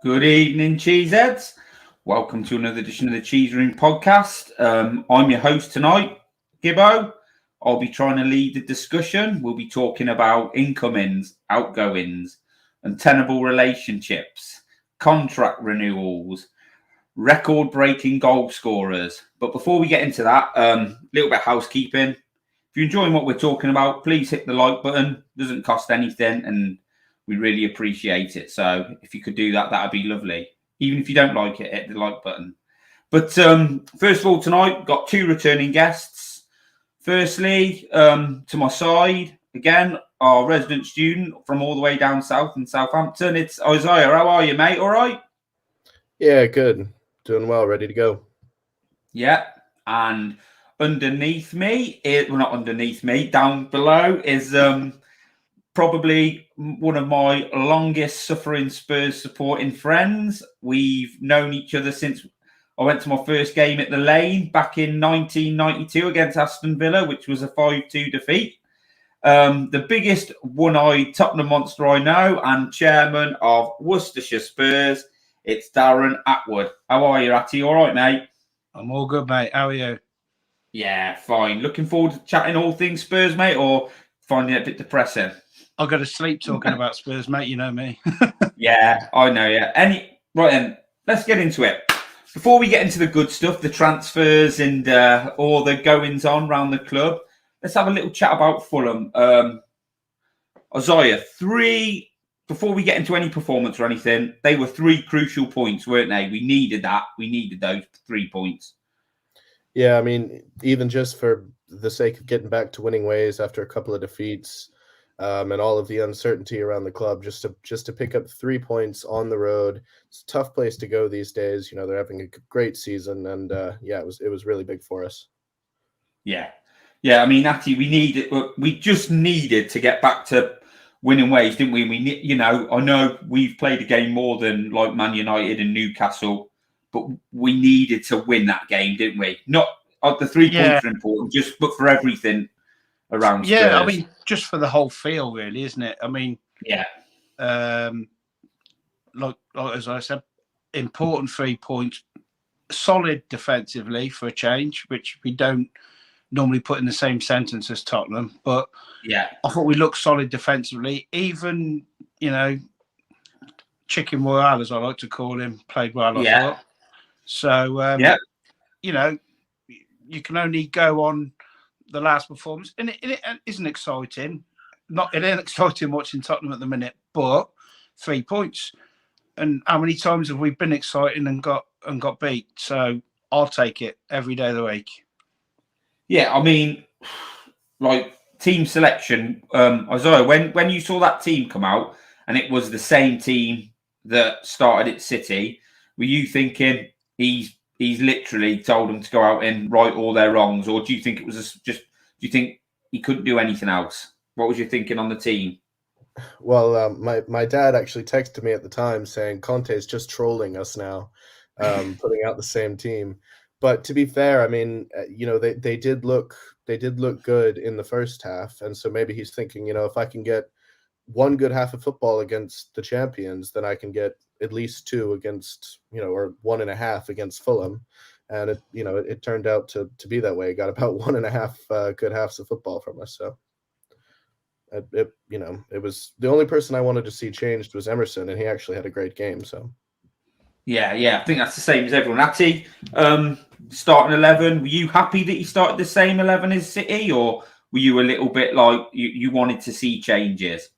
Good evening, Cheeseheads. Welcome to another edition of the Cheese Room podcast. I'm your host tonight, Gibbo. I'll be trying to lead the discussion. We'll be talking about incomings, outgoings, untenable relationships, contract renewals, record-breaking goal scorers. But before we get into that, a little bit of housekeeping. If you're enjoying what we're talking about, please hit the like button. It doesn't cost anything, and we really appreciate it. So if you could do that, that'd be lovely. Even if you don't like it, hit the like button. But first of all, tonight, we've got two returning guests. Firstly, to my side, again, our resident student from all the way down south in Southampton. It's Isaiah. How are you, mate? All right? Yeah, good. Doing well, ready to go. Yeah. And underneath me, not underneath me, down below is probably one of my longest suffering Spurs supporting friends. We've known each other since I went to my first game at the Lane back in 1992 against Aston Villa, which was a 5-2 defeat. The biggest one-eyed Tottenham monster I know and chairman of Worcestershire Spurs. It's Darren Atwood. How are you, Atty? All right, mate? I'm all good, mate. How are you? Yeah, fine. Looking forward to chatting all things Spurs, mate, or finding it a bit depressing? I'll go to sleep talking about Spurs, mate. You know me. Yeah, I know, yeah. Right then, let's get into it. Before we get into the good stuff, the transfers and all the goings-on around the club, let's have a little chat about Fulham. Isaiah, before we get into any performance or anything, they were three crucial points, weren't they? We needed that. We needed those 3 points. Yeah, I mean, even just for the sake of getting back to winning ways after a couple of defeats, and all of the uncertainty around the club, just to pick up 3 points on the road. It's a tough place to go these days. You know, they're having a great season, and yeah, it was really big for us. Yeah. I mean, Natty, we just needed to get back to winning ways, didn't we? I know we've played a game more than like Man United and Newcastle, but we needed to win that game, didn't we? Not the 3 points are important, but for everything around Spurs. Yeah, I mean, just for the whole feel, really, isn't it? I mean, yeah. Like as I said, important 3 points, solid defensively for a change, which we don't normally put in the same sentence as Tottenham. But yeah, I thought we looked solid defensively. Even, Chicken Royale, as I like to call him, played well, I thought. So, you can only go on the last performance, and it isn't exciting. It ain't exciting watching Tottenham at the minute, but 3 points. And how many times have we been exciting and got beat? So I'll take it every day of the week. Yeah, I mean, like team selection, Isaiah, when you saw that team come out and it was the same team that started at City, were you thinking he's literally told them to go out and right all their wrongs, or do you think it was do you think he couldn't do anything else? What was you thinking on the team? Well, my dad actually texted me at the time saying Conte is just trolling us now, putting out the same team. But to be fair, I mean, they did look good in the first half, and so maybe he's thinking, if I can get one good half of football against the champions, then I can get at least 2 against, or 1.5 against Fulham. And it turned out to be that way. Got about 1.5 good halves of football from us. So it was the only person I wanted to see changed was Emerson, and he actually had a great game. So yeah, I think that's the same as everyone. Atty, starting 11, were you happy that he started the same 11 as City, or were you a little bit like you wanted to see changes?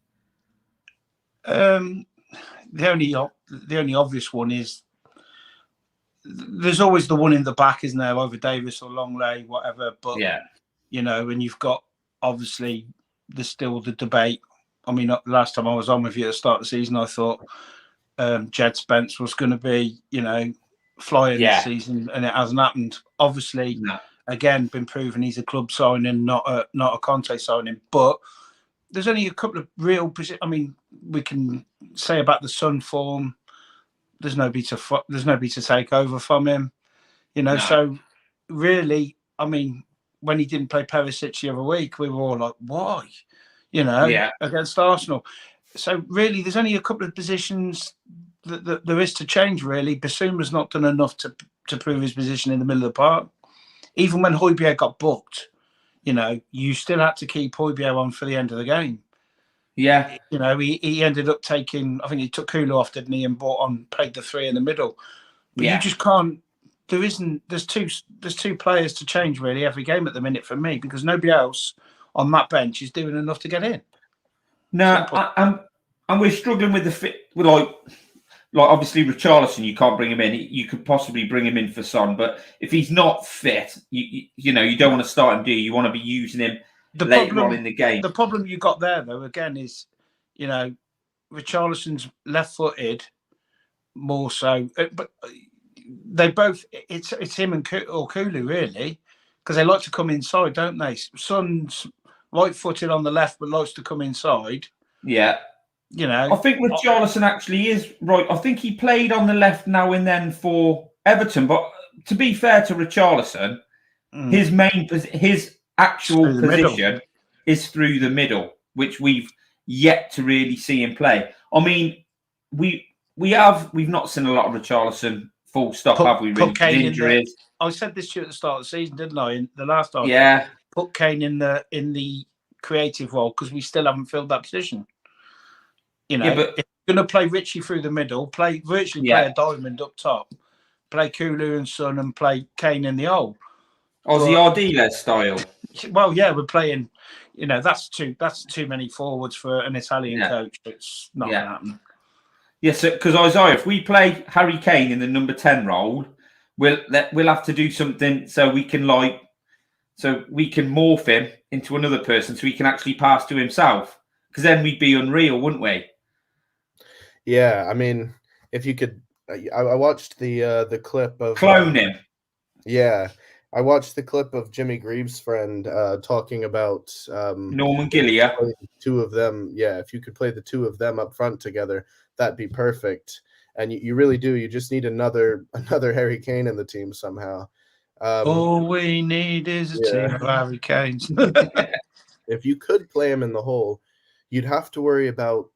The only obvious one is there's always the one in the back, isn't there? Either Davis or Longley, whatever. But yeah, and you've got obviously there's still the debate. I mean, last time I was on with you at the start of the season, I thought Jed Spence was going to be, flying this season, and it hasn't happened. Obviously, again, been proven he's a club signing, not a Conte signing. But there's only a couple of real. I mean, we can say about the Sun form. There's nobody to take over from him, So really, I mean, when he didn't play Perisic the other week, we were all like, "Why?" Against Arsenal. So really, there's only a couple of positions that there is to change, really. Bissouma's not done enough to prove his position in the middle of the park. Even when Hojbjerg got booked, you still had to keep Hojbjerg on for the end of the game. Yeah. He ended up taking, I think he took Kulu off, didn't he, and played the three in the middle. But you just can't, there's two players to change really every game at the minute for me, because nobody else on that bench is doing enough to get in. No, and we're struggling with the fit, with like obviously Richarlison, you can't bring him in. You could possibly bring him in for Son, but if he's not fit, you don't want to start him, do you? You want to be using him later on in the game. The problem you got there, though, again, is Richarlison's left-footed more so, but they both it's him and Kulu really, because they like to come inside, don't they? Son's right-footed on the left, but likes to come inside. Yeah. I think Richarlison actually is right. I think he played on the left now and then for Everton, but to be fair to Richarlison, his actual position is through the middle, which we've yet to really see him play. I mean, we've not seen a lot of Richarlison full stop, have we? Really, injuries. I said this to you at the start of the season, didn't I? In the last time, put Kane in the creative role, because we still haven't filled that position. But if you're going to play Richie through the middle, play a diamond up top, play Kulu and Son, and play Kane in the hole. Aussie Ardile style. Well, yeah, we're playing. That's too many forwards for an Italian coach. It's not going to happen. Yes, because Isaiah, if we play Harry Kane in the number 10 role, we'll have to do something so we can morph him into another person, so he can actually pass to himself. Because then we'd be unreal, wouldn't we? Yeah, I mean, if you could, I watched the clip of clone him. Yeah, I watched the clip of Jimmy Greaves' friend talking about Norman Gillier. Two of them, if you could play the two of them up front together, that'd be perfect. And you really do. You just need another Harry Kane in the team somehow. All we need is a team of Harry Kanes. If you could play him in the hole, you'd have to worry about.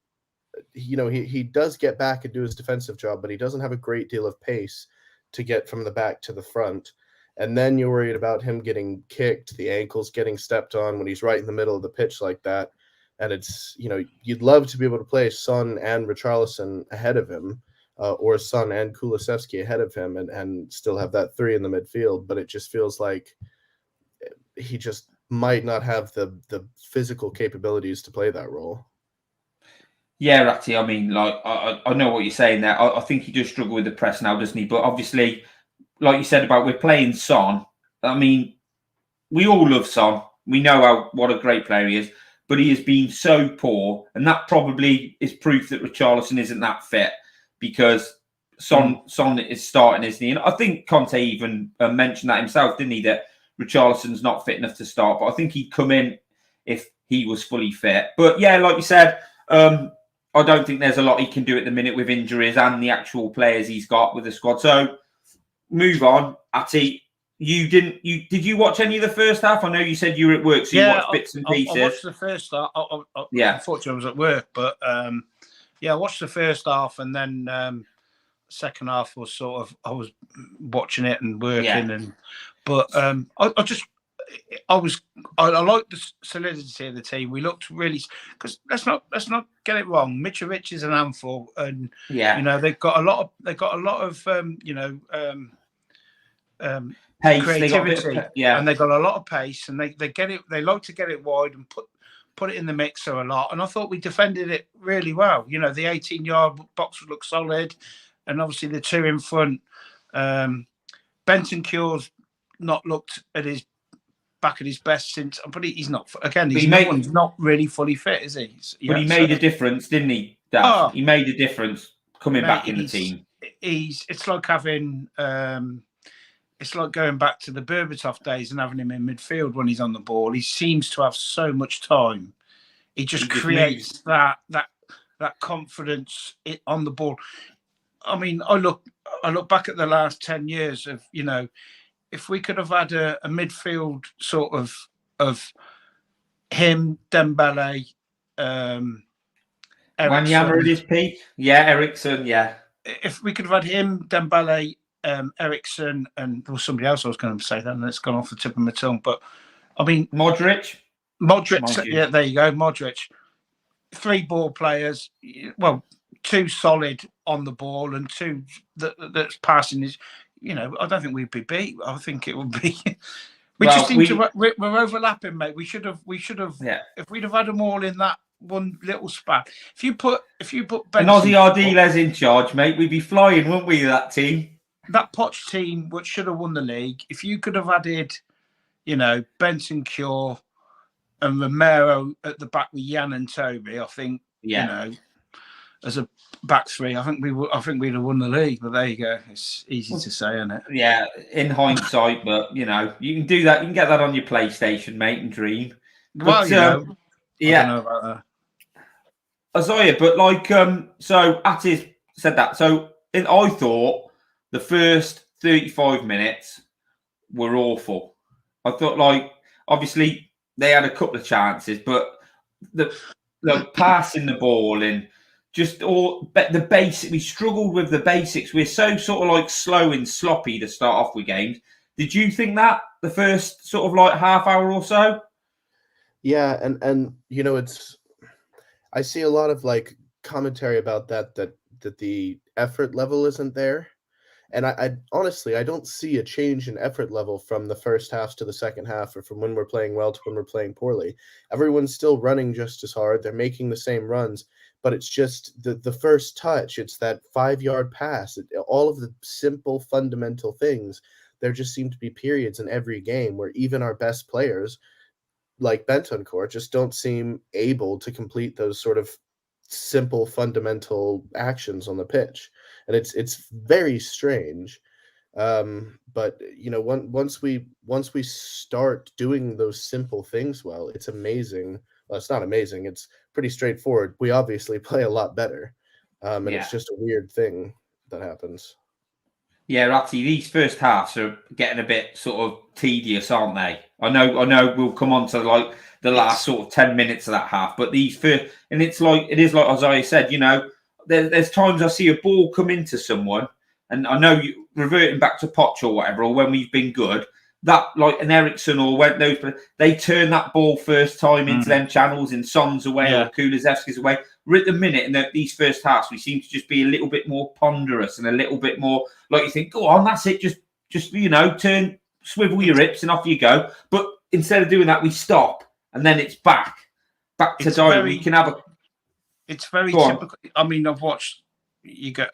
He does get back and do his defensive job, but he doesn't have a great deal of pace to get from the back to the front. And then you're worried about him getting kicked, the ankles getting stepped on when he's right in the middle of the pitch like that. And it's, you'd love to be able to play Son and Richarlison ahead of him, or Son and Kulusevski ahead of him, and still have that three in the midfield. But it just feels like he just might not have the physical capabilities to play that role. Yeah, Ratty, I mean, I know what you're saying there. I think he does struggle with the press now, doesn't he? But obviously, like you said about we're playing Son, I mean, we all love Son. We know what a great player he is, but he has been so poor, and that probably is proof that Richarlison isn't that fit, because Son is starting, isn't he? And I think Conte even mentioned that himself, didn't he, that Richarlison's not fit enough to start, but I think he'd come in if he was fully fit. But yeah, like you said, I don't think there's a lot he can do at the minute with injuries and the actual players he's got with the squad. So move on. Ati, did you watch any of the first half? I know you said you were at work, so you watched bits and pieces. I watched the first half. Unfortunately, I was at work, but I watched the first half, and then second half was I was watching it and working, I like the solidity of the team. We looked really, because let's not get it wrong. Mitrovic is an handful, and they've got a lot of pace, creativity, and they got a lot of pace, and they get it. They like to get it wide and put it in the mixer a lot. And I thought we defended it really well. The 18-yard box looked solid, and obviously the two in front. Bentancur's not looked at his back at his best since, but he's not. Again, he's not really fully fit, is he? But he made a difference, didn't he, Dad? He made a difference coming back in the team. It's like having. It's like going back to the Berbatov days and having him in midfield when he's on the ball. He seems to have so much time. He just creates that confidence on the ball. I mean, I look back at the last 10 years of, if we could have had a midfield sort of him, Dembele, Wanyama at his peak. Yeah, Ericsson, yeah. if we could have had him, Dembele, Ericsson, and there was somebody else I was going to say that, and it's gone off the tip of my tongue. But I mean, Modric. Yeah, there you go, Modric. 3 ball players. Well, 2 solid on the ball and 2 that's passing is. I don't think we'd be beat. I think it would be. We're overlapping, mate. We should have. Yeah. If we'd have had them all in that one little spat. If you put and Ozzy Ardiles in charge, mate, we'd be flying, wouldn't we? That team. That Poch team, which should have won the league. If you could have added, Bentancur and Romero at the back with Jan and Toby, I think. Yeah. As a back 3, I think we'd have won the league. But there you go. It's easy to say, isn't it? Yeah, in hindsight, but you can do that. You can get that on your PlayStation, mate, and dream. Well, but, I don't know about that. Isaiah, but so Attis said that. So I thought the first 35 minutes were awful. I thought, obviously they had a couple of chances, but the passing the ball and just all the basic. We struggled with the basics. We're so sort of slow and sloppy to start off with games. Did you think that the first sort of half hour or so? Yeah, and it's. I see a lot of commentary about that the effort level isn't there. And I honestly, I don't see a change in effort level from the first half to the second half, or from when we're playing well to when we're playing poorly. Everyone's still running just as hard. They're making the same runs, but it's just the first touch. It's that 5-yard pass. All of the simple fundamental things. There just seem to be periods in every game where even our best players, like Bentancur, just don't seem able to complete those sort of simple fundamental actions on the pitch, and it's very strange. But once we start doing those simple things well, it's amazing. Well, it's not amazing. It's pretty straightforward. We obviously play a lot better, and it's just a weird thing that happens. Yeah, Ratty, these first halves are getting a bit sort of tedious, aren't they? I know we'll come on to the last sort of 10 minutes of that half, but these first, and it is like Isaiah said, there's times I see a ball come into someone, and I know you reverting back to Poch or whatever, or when we've been good, that an Ericsson or when they turn that ball first time into them channels, and Son's away or Kulusevski's away. We're at the minute in these first halves, we seem to just be a little bit more ponderous and a little bit more you think, go on, that's it, just turn, swivel your hips and off you go. But instead of doing that, we stop, and then it's back to dive. We can have a. It's very typical. I mean, I've watched.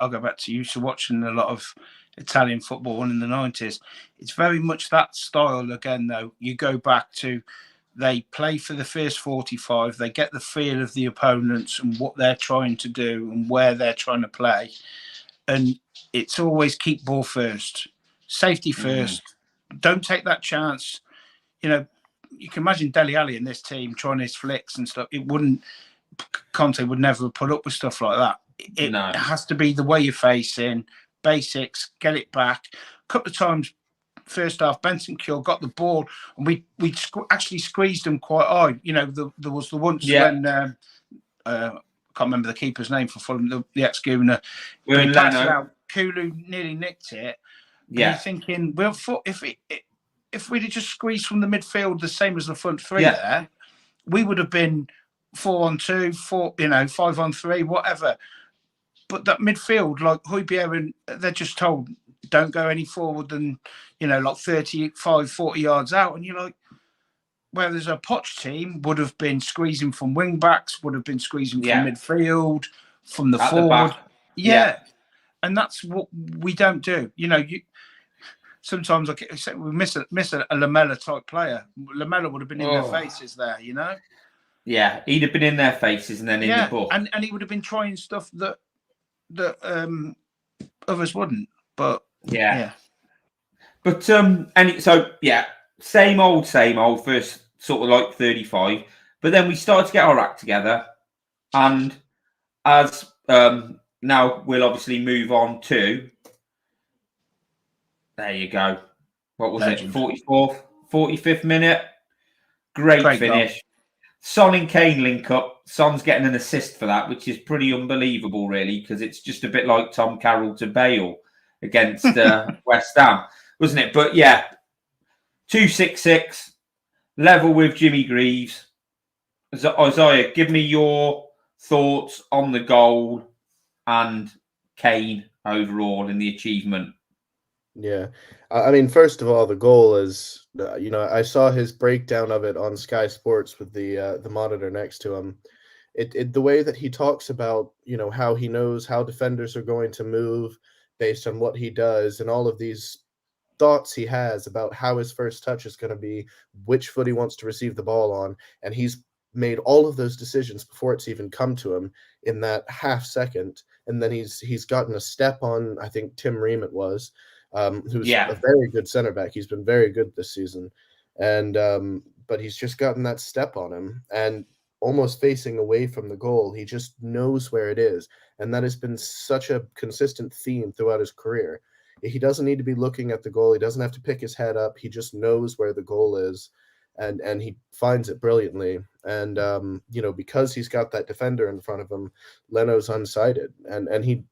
I'll go back to you. So watching a lot of Italian football in the 90s, it's very much that style again. Though you go back to, they play for the first 45. They get the feel of the opponents and what they're trying to do and where they're trying to play, and it's always keep ball first, safety first. Don't take that chance. You can imagine Dele Alli in this team trying his flicks and stuff. Conte would never have put up with stuff like that. It has to be the way you're facing, basics, get it back. A couple of times, first half, Bentancur got the ball, and we actually squeezed him quite hard. There was the once when I can't remember the keeper's name for Fulham, the ex-Gooner. He passed it out. Kulu nearly nicked it. Yeah, you're thinking, well, if we'd have just squeezed from the midfield the same as the front 3 there, we would have been 4-on-2, 5-on-3, whatever. But that midfield, like Hojbjerg, they're just told, don't go any forward than 35, 40 yards out, and you're like, whereas a Poch team would have been squeezing from wing backs, would have been squeezing from midfield, from the forward. And that's what we don't do. Sometimes we miss a Lamela type player. Lamela would have been in their faces there, Yeah, he'd have been in their faces and then in the book. And he would have been trying stuff that others wouldn't. But But same old first sort of 35. But then we started to get our act together, and as now we'll obviously move on to. There you go. What was it? 44th, 45th minute. Great finish. Son and Kane link up. Son's getting an assist for that, which is pretty unbelievable, really, because it's just a bit like Tom Carroll to Bale against West Ham, wasn't it? But yeah, 266, level with Jimmy Greaves. Isaiah, give me your thoughts on the goal and Kane overall in the achievement. Yeah, I mean, first of all, the goal is, I saw his breakdown of it on Sky Sports with the monitor next to him. The way that he talks about, how he knows how defenders are going to move based on what he does, and all of these thoughts he has about how his first touch is going to be, which foot he wants to receive the ball on, and he's made all of those decisions before it's even come to him in that half second, and then he's gotten a step on, I think Tim Ream it was. Who's a very good center back. He's been very good this season. And but he's just gotten that step on him and almost facing away from the goal. He just knows where it is. And that has been such a consistent theme throughout his career. He doesn't need to be looking at the goal. He doesn't have to pick his head up. He just knows where the goal is. And he finds it brilliantly. And because he's got that defender in front of him, Leno's unsighted. And he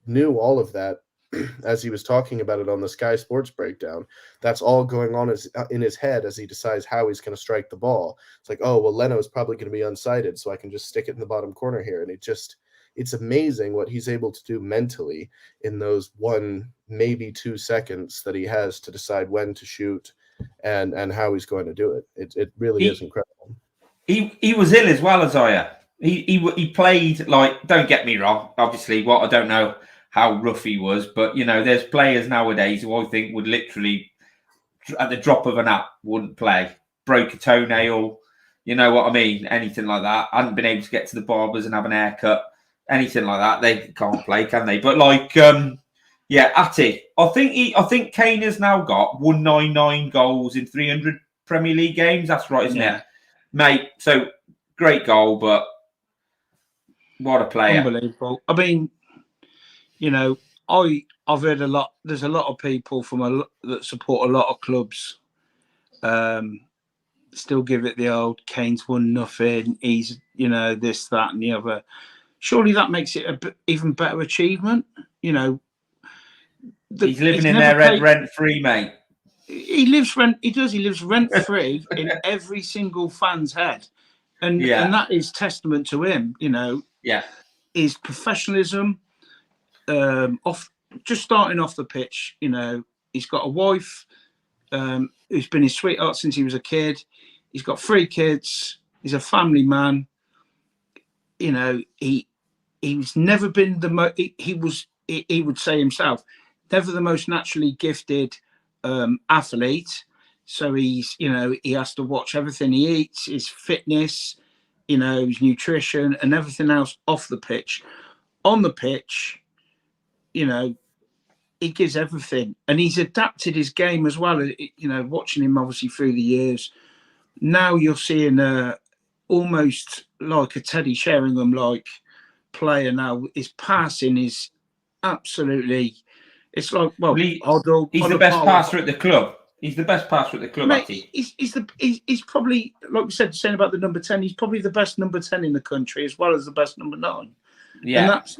knew all of that as he was talking about it on the Sky Sports breakdown. That's all going on in his head as he decides how he's going to strike the ball. It's like, oh, well, Leno is probably going to be unsighted, so I can just stick it in the bottom corner here. And it's amazing what he's able to do mentally in those 1, maybe 2 seconds that he has to decide when to shoot and how he's going to do it. It really is incredible. He was ill as well, Isaiah. He played, like, don't get me wrong, obviously, I don't know how rough he was, but there's players nowadays who I think would literally, at the drop of an app, wouldn't play. Broke a toenail, you know what I mean? Anything like that. Hadn't been able to get to the barbers and have an haircut, anything like that. They can't play, can they? But Atty, I think Kane has now got 199 goals in 300 Premier League games. That's right, isn't it, mate? So great goal, but what a player! Unbelievable. I mean, I've heard a lot. There's a lot of people that support a lot of clubs. Still give it the old Kane's won nothing. He's this, that, and the other. Surely that makes it a even better achievement. He's living in there rent free, mate. He lives rent. He does. He lives rent free in every single fan's head, and that is testament to him. His professionalism. Just starting off the pitch, he's got a wife who's been his sweetheart since he was a kid. He's got 3 kids. He's a family man. He's never been the most. He would say himself, never the most naturally gifted athlete. So he's he has to watch everything he eats, his fitness, his nutrition, and everything else off the pitch. On the pitch, he gives everything, and he's adapted his game as well. Watching him obviously through the years, now you're seeing almost like a Teddy Sheringham-like player. Now his passing is absolutely. It's like Hoddle. He's the best passer at the club. He's the best passer at the club. Mate, he's probably, like we said, saying about the number 10. He's probably the best number 10 in the country, as well as the best number 9. Yeah, and that's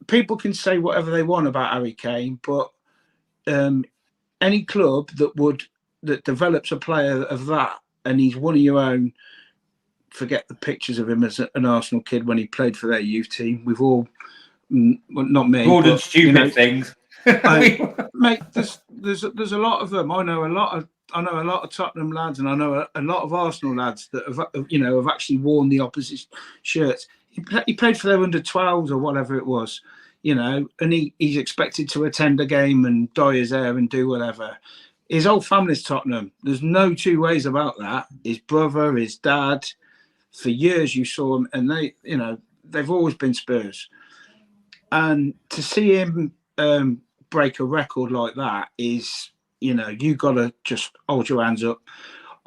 people can say whatever they want about Harry Kane, but any club that develops a player of that, and he's one of your own. Forget the pictures of him as an Arsenal kid when he played for their youth team. We've all, well, not me, but stupid things. Mate, there's a lot of them. I know a lot of Tottenham lads, and I know a lot of Arsenal lads that have actually worn the opposite shirts. He played for their under-12s or whatever it was, and he's expected to attend a game and dye his hair and do whatever. His whole family's Tottenham. There's no two ways about that. His brother, his dad, for years you saw him, and they've always been Spurs. And to see him break a record like that is, you got to just hold your hands up.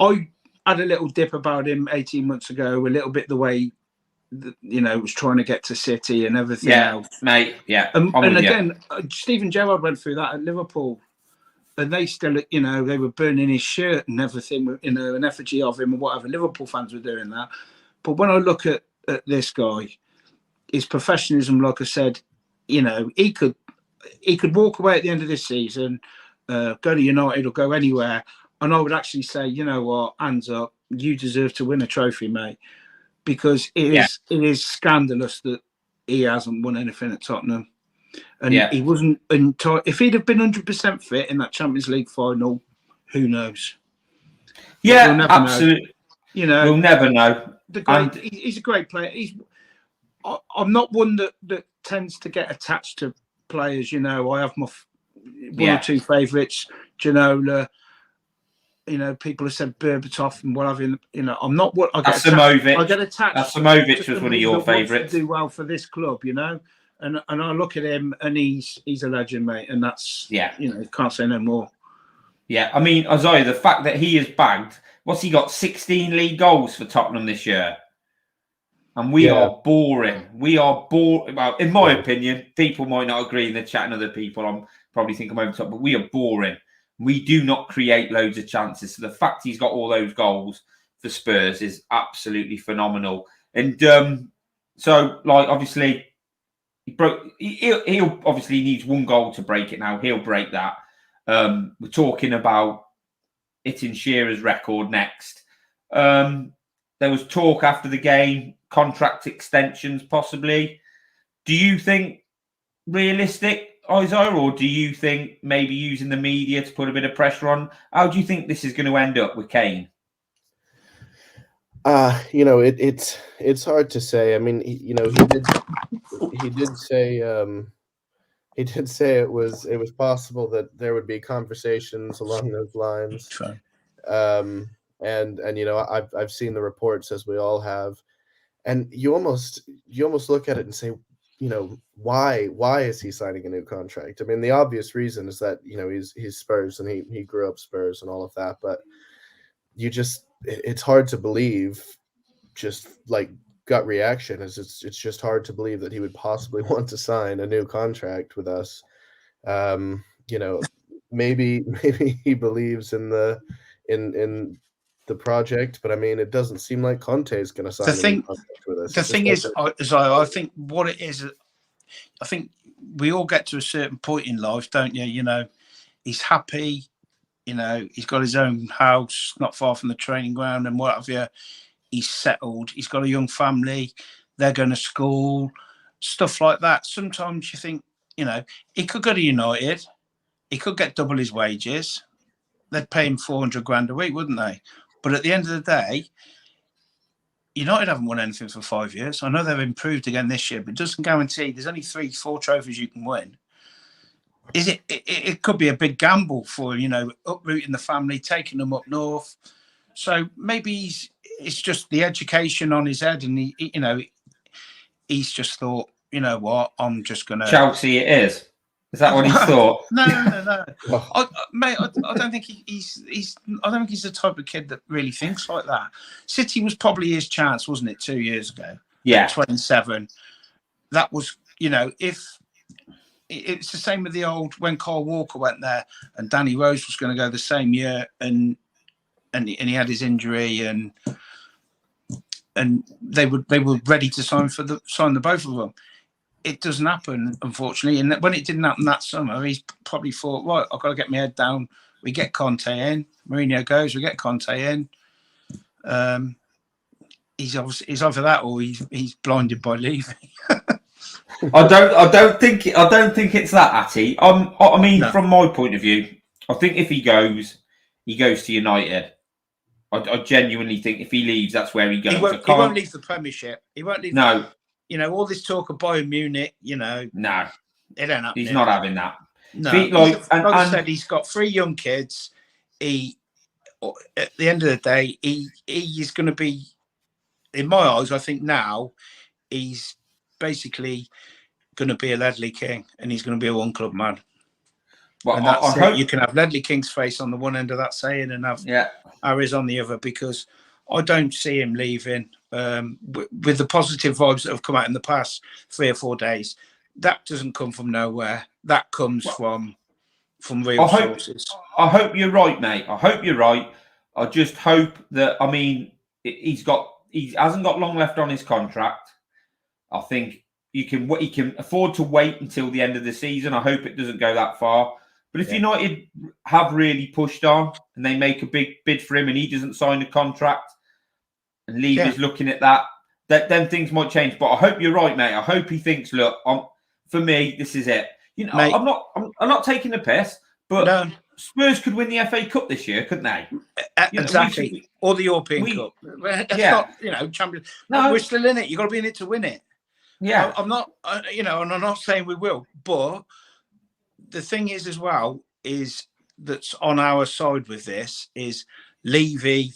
I had a little dip about him 18 months ago, a little bit the way was trying to get to City and everything else. Mate, yeah. And again, Steven Gerrard went through that at Liverpool. and they still, you know, they were burning his shirt and everything, you know, an effigy of him and whatever. Liverpool fans were doing that. But when I look at this guy, his professionalism, like I said, you know, he could walk away at the end of this season, go to United or go anywhere, and I would actually say, you know what, hands up, you deserve to win a trophy, mate, because it is scandalous that he hasn't won anything at Tottenham. And he wasn't. If he'd have been 100% fit in that Champions League final, who knows? Yeah, we'll absolutely. Know. You know, we'll never know. He's a great player. I'm not one that tends to get attached to players. You know, I have my one or two favourites. Ginola. You know, people have said Berbatov and what have you. You know, I'm not what I get. Asamovic. I get attached. Asamovic was one of your favourites. Do well for this club, you know. And I look at him, and he's a legend, mate. And that's you know, can't say no more. Yeah, I mean, Isaiah, the fact that he has bagged, what's he got? 16 league goals for Tottenham this year, and we are boring. We are boring. Well, in my opinion, people might not agree in the chat, and other people, I'm probably think I'm over the top, but we are boring. We do not create loads of chances. So the fact he's got all those goals for Spurs is absolutely phenomenal. And so, like, obviously. He'll obviously needs one goal to break it now. He'll break that. We're talking about hitting Shearer's record next. There was talk after the game, contract extensions possibly. Do you think realistic, Isaiah, or do you think maybe using the media to put a bit of pressure on? How do you think this is going to end up with Kane? You know, it's hard to say. I mean, he did say it was possible that there would be conversations along those lines. And you know, I've seen the reports, as we all have, and you almost look at it and say, you know, why is he signing a new contract? I mean, the obvious reason is that, you know, he's Spurs and he grew up Spurs and all of that, but it's hard to believe, just like gut reaction is it's just hard to believe that he would possibly want to sign a new contract with us. You know, maybe he believes in the project, but I mean, it doesn't seem like Conte is going to sign a new contract with us. The thing is, I think what it is, I think we all get to a certain point in life, don't you? You know, he's happy. You know, he's got his own house not far from the training ground and what have you. He's settled. He's got a young family. They're going to school, stuff like that. Sometimes you think, you know, he could go to United. He could get double his wages. They'd pay him 400 grand a week, wouldn't they? But at the end of the day, United haven't won anything for 5 years. I know they've improved again this year, but it doesn't guarantee. There's only 3-4 trophies you can win. It could be a big gamble for, you know, uprooting the family, taking them up north. So maybe it's just the education on his head, and he's just thought, you know what, I'm just gonna Chelsea. It is. Is that what he thought? No. Mate, I don't think he's. I don't think he's the type of kid that really thinks like that. City was probably his chance, wasn't it, 2 years ago? Yeah, 27. That was, you know, if. It's the same with the old when Kyle Walker went there and Danny Rose was going to go the same year and he had his injury and they were ready to sign the both of them. It doesn't happen, unfortunately. And when it didn't happen that summer, he's probably thought, right, I've got to get my head down. We get Conte in. Mourinho goes. We get Conte in. He's either that or he's blinded by Levy. I don't think it's that, Atty. I mean, from my point of view, I think if he goes to United. I genuinely think if he leaves, that's where he goes. He won't leave the Premiership. He won't leave. No. You know, all this talk of Bayern Munich, you know. No. It don't happen. He's not having that. No. Like I said, he's got 3 young kids. At the end of the day, he is going to be, in my eyes, I think now, he's basically going to be a Ledley King, and he's going to be a one-club man. Well, and that's it. You can have Ledley King's face on the one end of that saying and have Harry's on the other, because I don't see him leaving with the positive vibes that have come out in the past 3 or 4 days. That doesn't come from nowhere. That comes from, from real sources. I hope you're right, mate. I hope you're right. I just hope that, I mean, he hasn't got long left on his contract. I think he can afford to wait until the end of the season. I hope it doesn't go that far. But if United have really pushed on and they make a big bid for him and he doesn't sign a contract and Levy's looking at that, then things might change. But I hope you're right, mate. I hope he thinks, look, for me, this is it. You know, mate, I'm not taking the piss, but Spurs could win the FA Cup this year, couldn't they? Exactly. Or the European Cup. That's not, champion. No, we're still in it. You've got to be in it to win it. Yeah. I'm not, and I'm not saying we will, but the thing is as well, is that's on our side with this is Levy,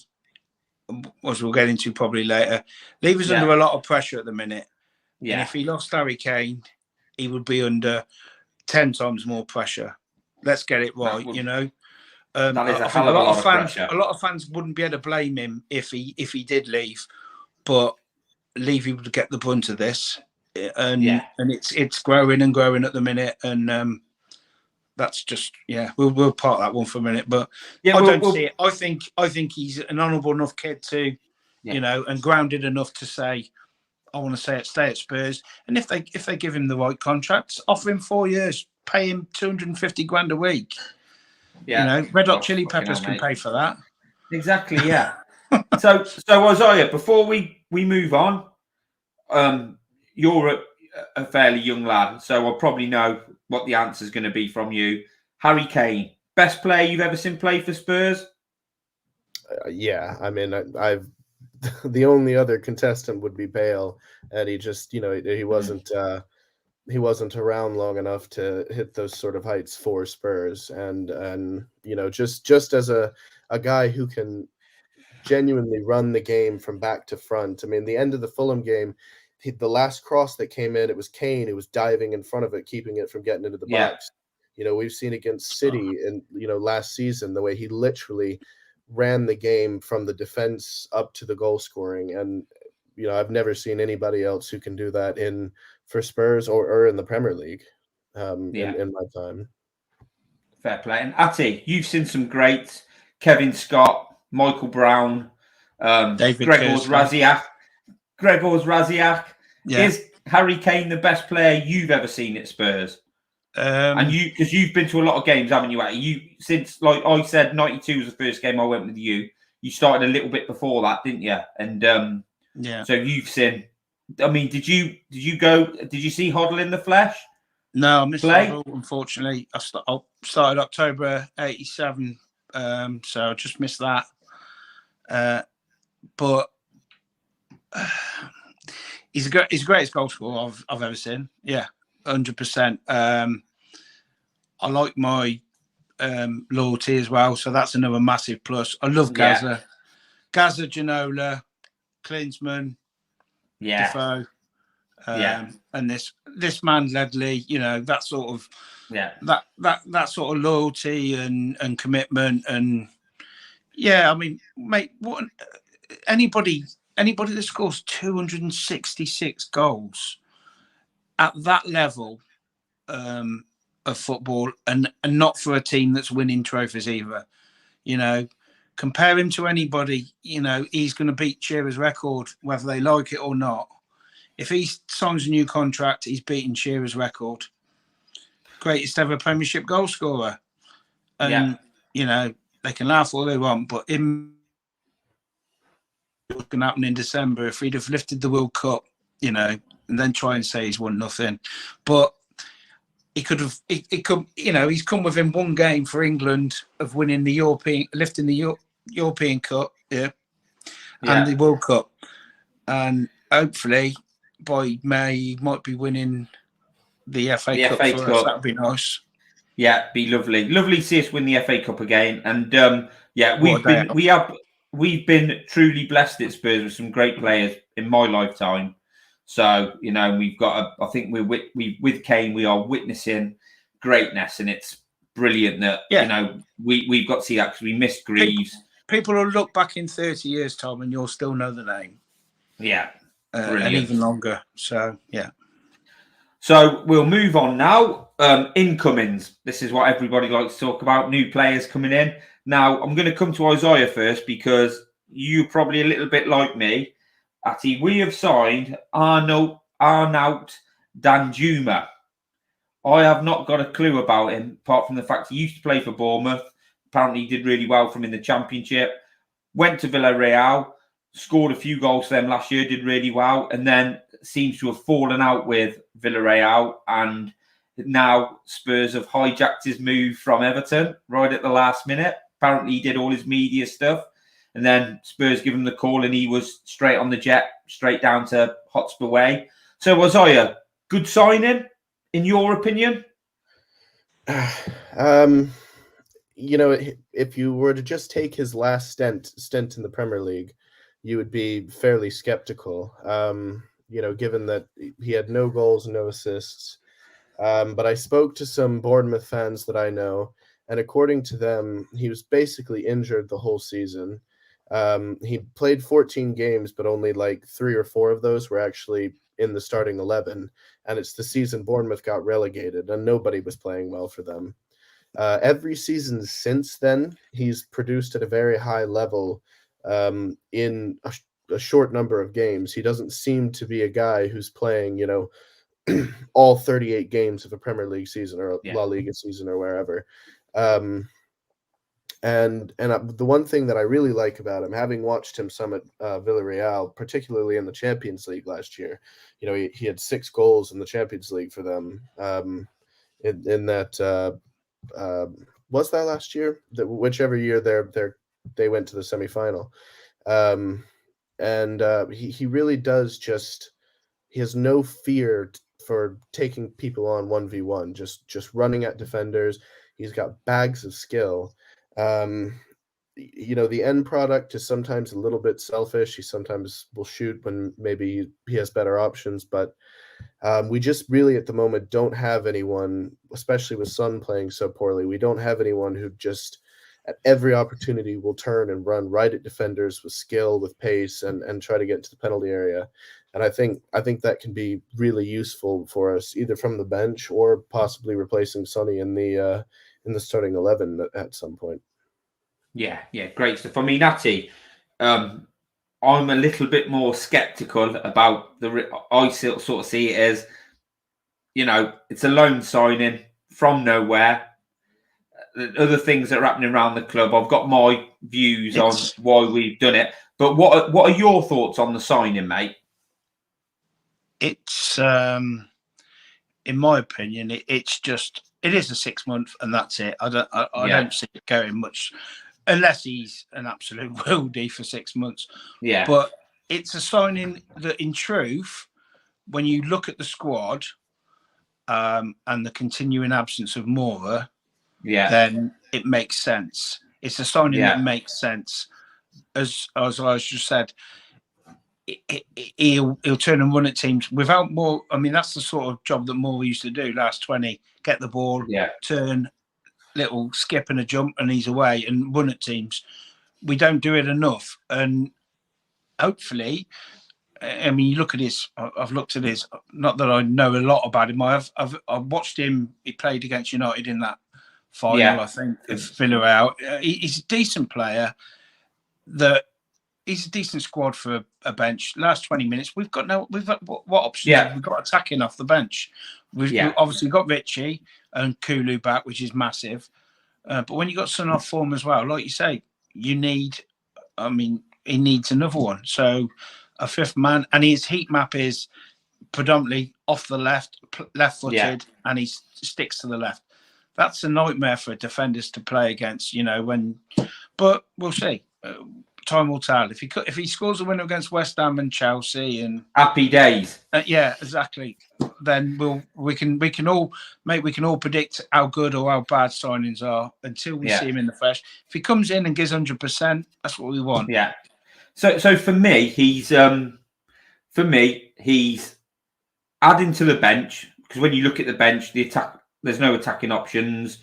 as we'll get into probably later. Levy's under a lot of pressure at the minute. Yeah. And if he lost Harry Kane, he would be under 10 times more pressure. Let's get it right, you know. That is a hell of a lot of pressure. A lot of fans wouldn't be able to blame him if he did leave, but Levy would get the brunt of this, and it's growing and growing at the minute, and that's just we'll part that one for a minute, but I don't see it. I think he's an honourable enough kid to, you know, and grounded enough to say, I want to stay at Spurs, and if they give him the right contracts, offer him 4 years, pay him 250 grand a week. Yeah, you know, Red Hot Chili Peppers can pay for that. Exactly. Yeah. so Isaiah, before we move on, you're a fairly young lad, so I'll probably know what the answer is going to be from you. Harry Kane, best player you've ever seen play for Spurs? Yeah, I mean, I've the only other contestant would be Bale, and he just, you know, he wasn't around long enough to hit those sort of heights for Spurs, and you know, just as a guy who can genuinely run the game from back to front. I mean, the end of the Fulham game, the last cross that came in, it was Kane who was diving in front of it, keeping it from getting into the box. You know, we've seen against City and, you know, last season, the way he literally ran the game from the defense up to the goal scoring. And, you know, I've never seen anybody else who can do that for Spurs or in the Premier League in my time. Fair play. And Atty, you've seen some greats: Kevin Scott, Michael Brown, Gregor's Raziak. Is Harry Kane the best player you've ever seen at Spurs? And because you've been to a lot of games, haven't you, Atty? You, since, like I said, 92 was the first game I went with you. You started a little bit before that, didn't you? And so you've seen. I mean, did you see Hoddle in the flesh? No, I missed Hoddle, unfortunately. I started October '87, so I just missed that. But he's the greatest goal scorer I've ever seen. Yeah, 100%. I like my loyalty as well, so that's another massive plus. I love Gaza, Ginola, Klinsmann, Defoe, and this man Ledley. You know, that sort of that sort of loyalty and commitment, and I mean, mate, what anybody that scores 266 goals at that level of football, and not for a team that's winning trophies either, you know, compare him to anybody, you know, he's going to beat Shearer's record whether they like it or not. If he signs a new contract, he's beating Shearer's record. Greatest ever Premiership goal scorer. And, you know, they can laugh all they want, but what's going to happen in December if he'd have lifted the World Cup, you know, and then try and say he's won nothing. But he could, you know, he's come within one game for England of winning lifting the European Cup, and the World Cup. And hopefully by May he might be winning the FA Cup for us. That'd be nice. Yeah, be lovely. Lovely to see us win the FA Cup again. And we've been truly blessed at Spurs with some great players in my lifetime. So, you know, we've got I think with Kane, we are witnessing greatness, and it's brilliant that, you know, we've got to see that because we missed Greaves. People will look back in 30 years, Tom, and you'll still know the name. Yeah. And even longer. So, yeah. So we'll move on now. Incomings. This is what everybody likes to talk about. New players coming in. Now, I'm going to come to Isaiah first because you're probably a little bit like me. Ati, we have signed Arnaut Danjuma. I have not got a clue about him, apart from the fact he used to play for Bournemouth. Apparently, he did really well from in the Championship. Went to Villarreal, scored a few goals for them last year, did really well, and then seems to have fallen out with Villarreal. And now Spurs have hijacked his move from Everton right at the last minute. Apparently, he did all his media stuff. And then Spurs give him the call and he was straight on the jet, straight down to Hotspur way. So, Isaiah, good signing, in your opinion? You know, if you were to just take his last stint in the Premier League, you would be fairly skeptical, you know, given that he had no goals, no assists. But I spoke to some Bournemouth fans that I know, and according to them, he was basically injured the whole season. He played 14 games, but only like 3 or 4 of those were actually in the starting 11. And it's the season Bournemouth got relegated and nobody was playing well for them. Every season since then, he's produced at a very high level in a short number of games. He doesn't seem to be a guy who's playing, you know, all 38 games of a Premier League season or La Liga season or wherever. And the one thing that I really like about him, having watched him some at Villarreal, particularly in the Champions League last year, you know, he had 6 goals in the Champions League for them. In that was that last year? Whichever year they went to the semifinal, and he really does he has no fear for taking people on 1v1, just running at defenders. He's got bags of skill. You know, the end product is sometimes a little bit selfish. He sometimes will shoot when maybe he has better options, but we just really at the moment don't have anyone, especially with Son playing so poorly, we don't have anyone who just at every opportunity will turn and run right at defenders with skill, with pace, and try to get into the penalty area. And I think that can be really useful for us, either from the bench or possibly replacing Sonny in the starting 11 at some point. Yeah, great stuff. I mean, Natty, I'm a little bit more skeptical about I sort of see it as, you know, it's a loan signing from nowhere. Other things that are happening around the club, I've got my views on why we've done it. But what are your thoughts on the signing, mate? It's, in my opinion, it is a 6 month and that's it. I don't see it going much. Unless he's an absolute worldie for 6 months. Yeah. But it's a signing that, in truth, when you look at the squad and the continuing absence of Moura, then it makes sense. It's a signing that makes sense. As I just said, he'll turn and run at teams without more. I mean, that's the sort of job that Moura used to do last 20. Get the ball, turn, little skip and a jump, and he's away and run at teams. We don't do it enough, and hopefully, I mean, you look at his. I've looked at his. Not that I know a lot about him. I've watched him. He played against United in that final, I think, of Villarreal. He's a decent player. He's a decent squad for a bench. Last 20 minutes, we've got what options? We've got attacking off the bench. We've obviously got Richie and Kulu back, which is massive. But when you got Son off form as well, like you say, he needs another one. So a 5th man, and his heat map is predominantly off the left-footed, and he sticks to the left. That's a nightmare for defenders to play against, you know. But we'll see. Time will tell. If he scores a winner against West Ham and Chelsea, and happy days. Yeah, exactly. Then we can all predict how good or how bad signings are until we see him in the flesh. If he comes in and gives 100%, that's what we want. Yeah. So for me, he's adding to the bench, because when you look at the bench, the attack, there's no attacking options.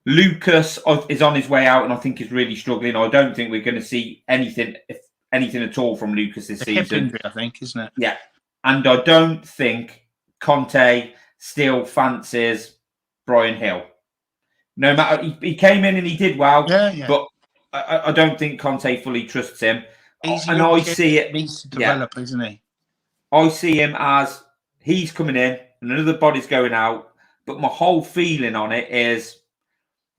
Lucas is on his way out, and I think is really struggling. I don't think we're going to see anything at all from Lucas this season. Hip injury, I think, isn't it? Yeah, and I don't think Conte still fancies Bryan Hill. No matter, he came in and he did well, but I don't think Conte fully trusts him. He's and I see it. Needs to develop, isn't he? I see him as he's coming in and another body's going out. But my whole feeling on it is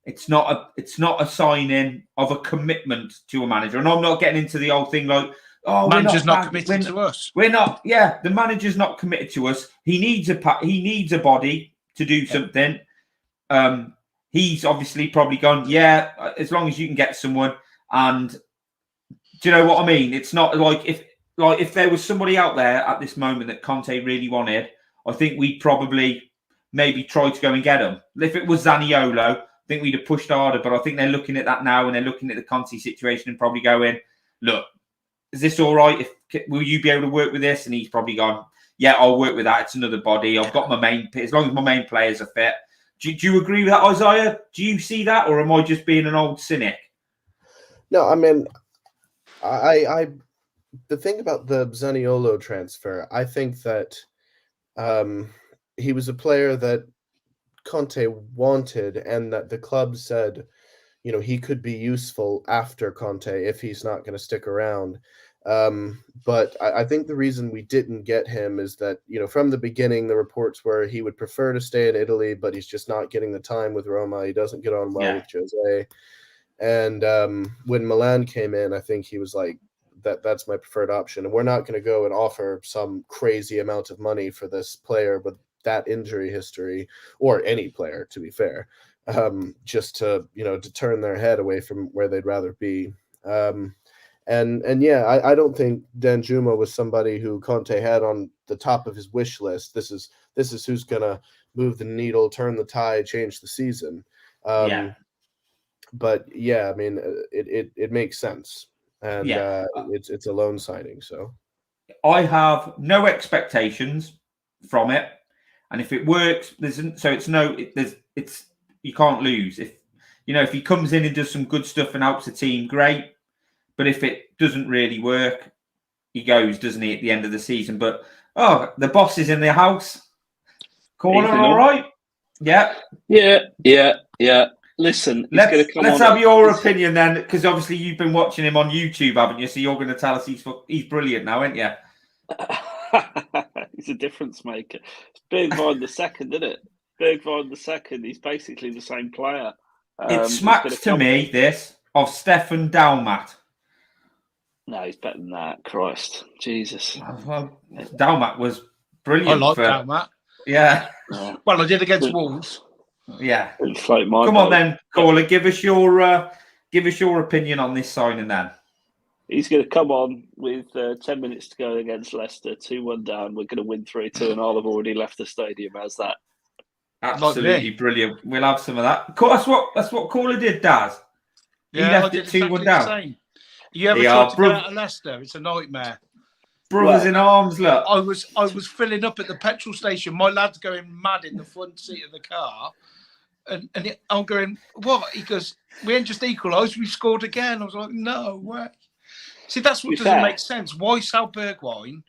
it's not a signing of a commitment to a manager. And I'm not getting into the old thing like, oh, manager's not committed to us. We're not. Yeah, the manager's not committed to us. He needs a body to do something. He's obviously probably gone, yeah, as long as you can get someone. And do you know what I mean? It's not like if there was somebody out there at this moment that Conte really wanted, I think we'd probably maybe try to go and get him. If it was Zaniolo, I think we'd have pushed harder. But I think they're looking at that now and they're looking at the Conte situation and probably going, look, is this all right? Will you be able to work with this? And he's probably gone, yeah, I'll work with that. It's another body. I've got as long as my main players are fit. Do you agree with that, Isaiah? Do you see that, or am I just being an old cynic? No, I mean, I the thing about the Zaniolo transfer, I think that he was a player that Conte wanted, and that the club said, you know, he could be useful after Conte if he's not going to stick around. But I think the reason we didn't get him is that, you know, from the beginning, the reports were he would prefer to stay in Italy, but he's just not getting the time with Roma. He doesn't get on well with Jose. And when Milan came in, I think he was like, that's my preferred option. And we're not going to go and offer some crazy amount of money for this player with that injury history, or any player, to be fair, just to, you know, to turn their head away from where they'd rather be. And yeah, I don't think Danjuma was somebody who Conte had on the top of his wish list. This is who's gonna move the needle, turn the tide, change the season. But yeah, I mean, it makes sense, and it's a loan signing. So I have no expectations from it, and if it works, you can't lose. If he comes in and does some good stuff and helps the team, great. But if it doesn't really work, he goes, doesn't he, at the end of the season? But, the boss is in the house. Caller, all right? Yeah. Listen, let's have your opinion then, because obviously you've been watching him on YouTube, haven't you? So you're going to tell us he's brilliant now, aren't you? He's a difference maker. It's Bergwijn the second, isn't it? Bergwijn the second. He's basically the same player. It smacks to me, this, of Stefan Dalmat. No, he's better than that. Christ. Jesus. Well, Dalmat was brilliant. I like Dalmat. Yeah. Well, I did against Wolves. Yeah. Come on then, caller. Give us your opinion on this signing then. He's going to come on with 10 minutes to go against Leicester, 2-1 down. We're going to win 3-2, and I'll have already left the stadium. How's that? Absolutely brilliant. We'll have some of that. That's what caller did, Daz. Yeah, he left it 2-1 down. You ever tried to go out of Leicester? It's a nightmare. Brothers in arms, look. I was filling up at the petrol station. My lad's going mad in the front seat of the car. And I'm going, what? He goes, we ain't just equalised, we scored again. I was like, no way. See, that's what doesn't make sense. Why sell Bergwijn?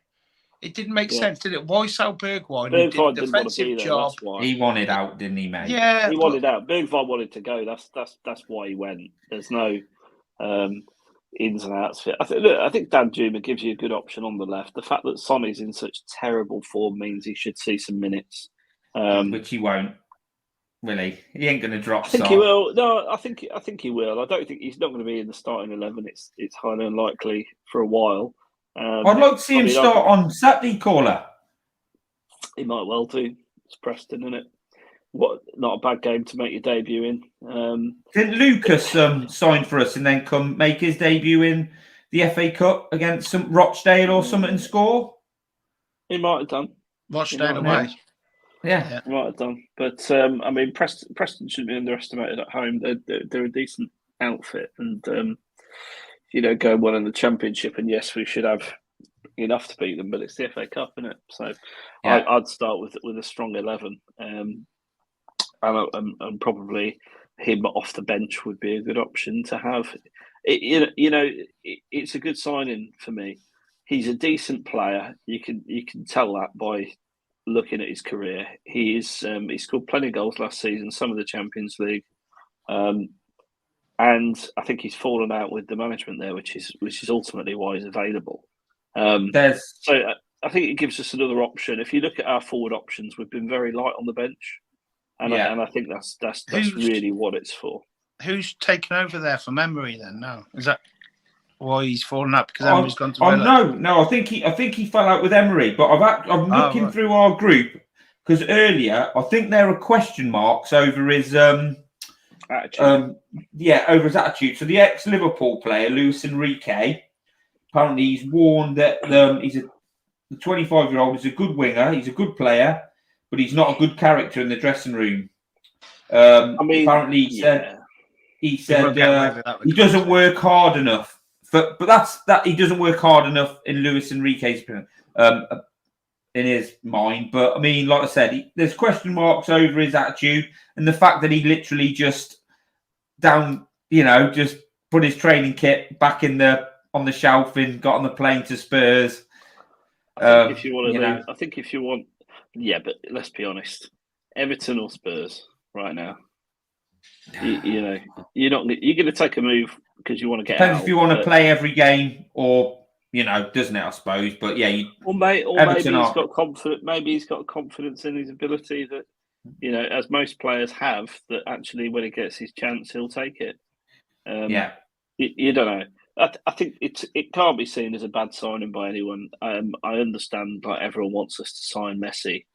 It didn't make sense, did it? Why sell Bergwijn? He did a defensive job. He wanted out, didn't he, mate? Yeah. He wanted out. Bergwijn wanted to go. That's why he went. There's no ins and outs. I think Danjuma gives you a good option on the left. The fact that Sonny's in such terrible form means he should see some minutes. Which he won't. Will he? He ain't going to drop. I think he will. No, I think he will. I don't think he's not going to be in the starting 11. It's highly unlikely for a while. I'd like to see him start on Saturday, caller. He might well do. It's Preston, isn't it? Not a bad game to make your debut in. Didn't Lucas sign for us and then come make his debut in the FA Cup against some Rochdale or something and score? He might have done. Rochdale away. Yeah, might have done. But I mean, Preston shouldn't be underestimated at home. They're a decent outfit, and go well in the Championship. And yes, we should have enough to beat them, but it's the FA Cup, isn't it? So I'd start with a strong 11, and probably him off the bench would be a good option to have. It's a good signing for me. He's a decent player. You can tell that by looking at his career, he scored plenty of goals last season, some of the Champions League, and I think he's fallen out with the management there, which is ultimately why he's available. So I think it gives us another option. If you look at our forward options, we've been very light on the bench, and I think that's really what it's for. Who's taken over there from Emery then? No, is that why he's fallen out? Because Emery's gone to Villa? No. I think he fell out with Emery. But I'm looking through our group because earlier I think there are question marks over his attitude. Over his attitude. So the ex-Liverpool player Luis Enrique, apparently he's warned that the 25-year-old is a good winger. He's a good player, but he's not a good character in the dressing room. Apparently he said he doesn't work hard enough. But that's he doesn't work hard enough in Luis Enrique's in his mind. But I mean, like I said, there's question marks over his attitude and the fact that he literally just just put his training kit back on the shelf and got on the plane to Spurs. I think if you want to leave, I think if you want, but let's be honest, Everton or Spurs right now, you're going to take a move because you want to get Depends out. If you want to play every game or, doesn't it, I suppose. But yeah. Maybe he's got confidence. Maybe he's got confidence in his ability that, as most players have, that actually when he gets his chance, he'll take it. You don't know. I think it can't be seen as a bad signing by anyone. I understand everyone wants us to sign Messi.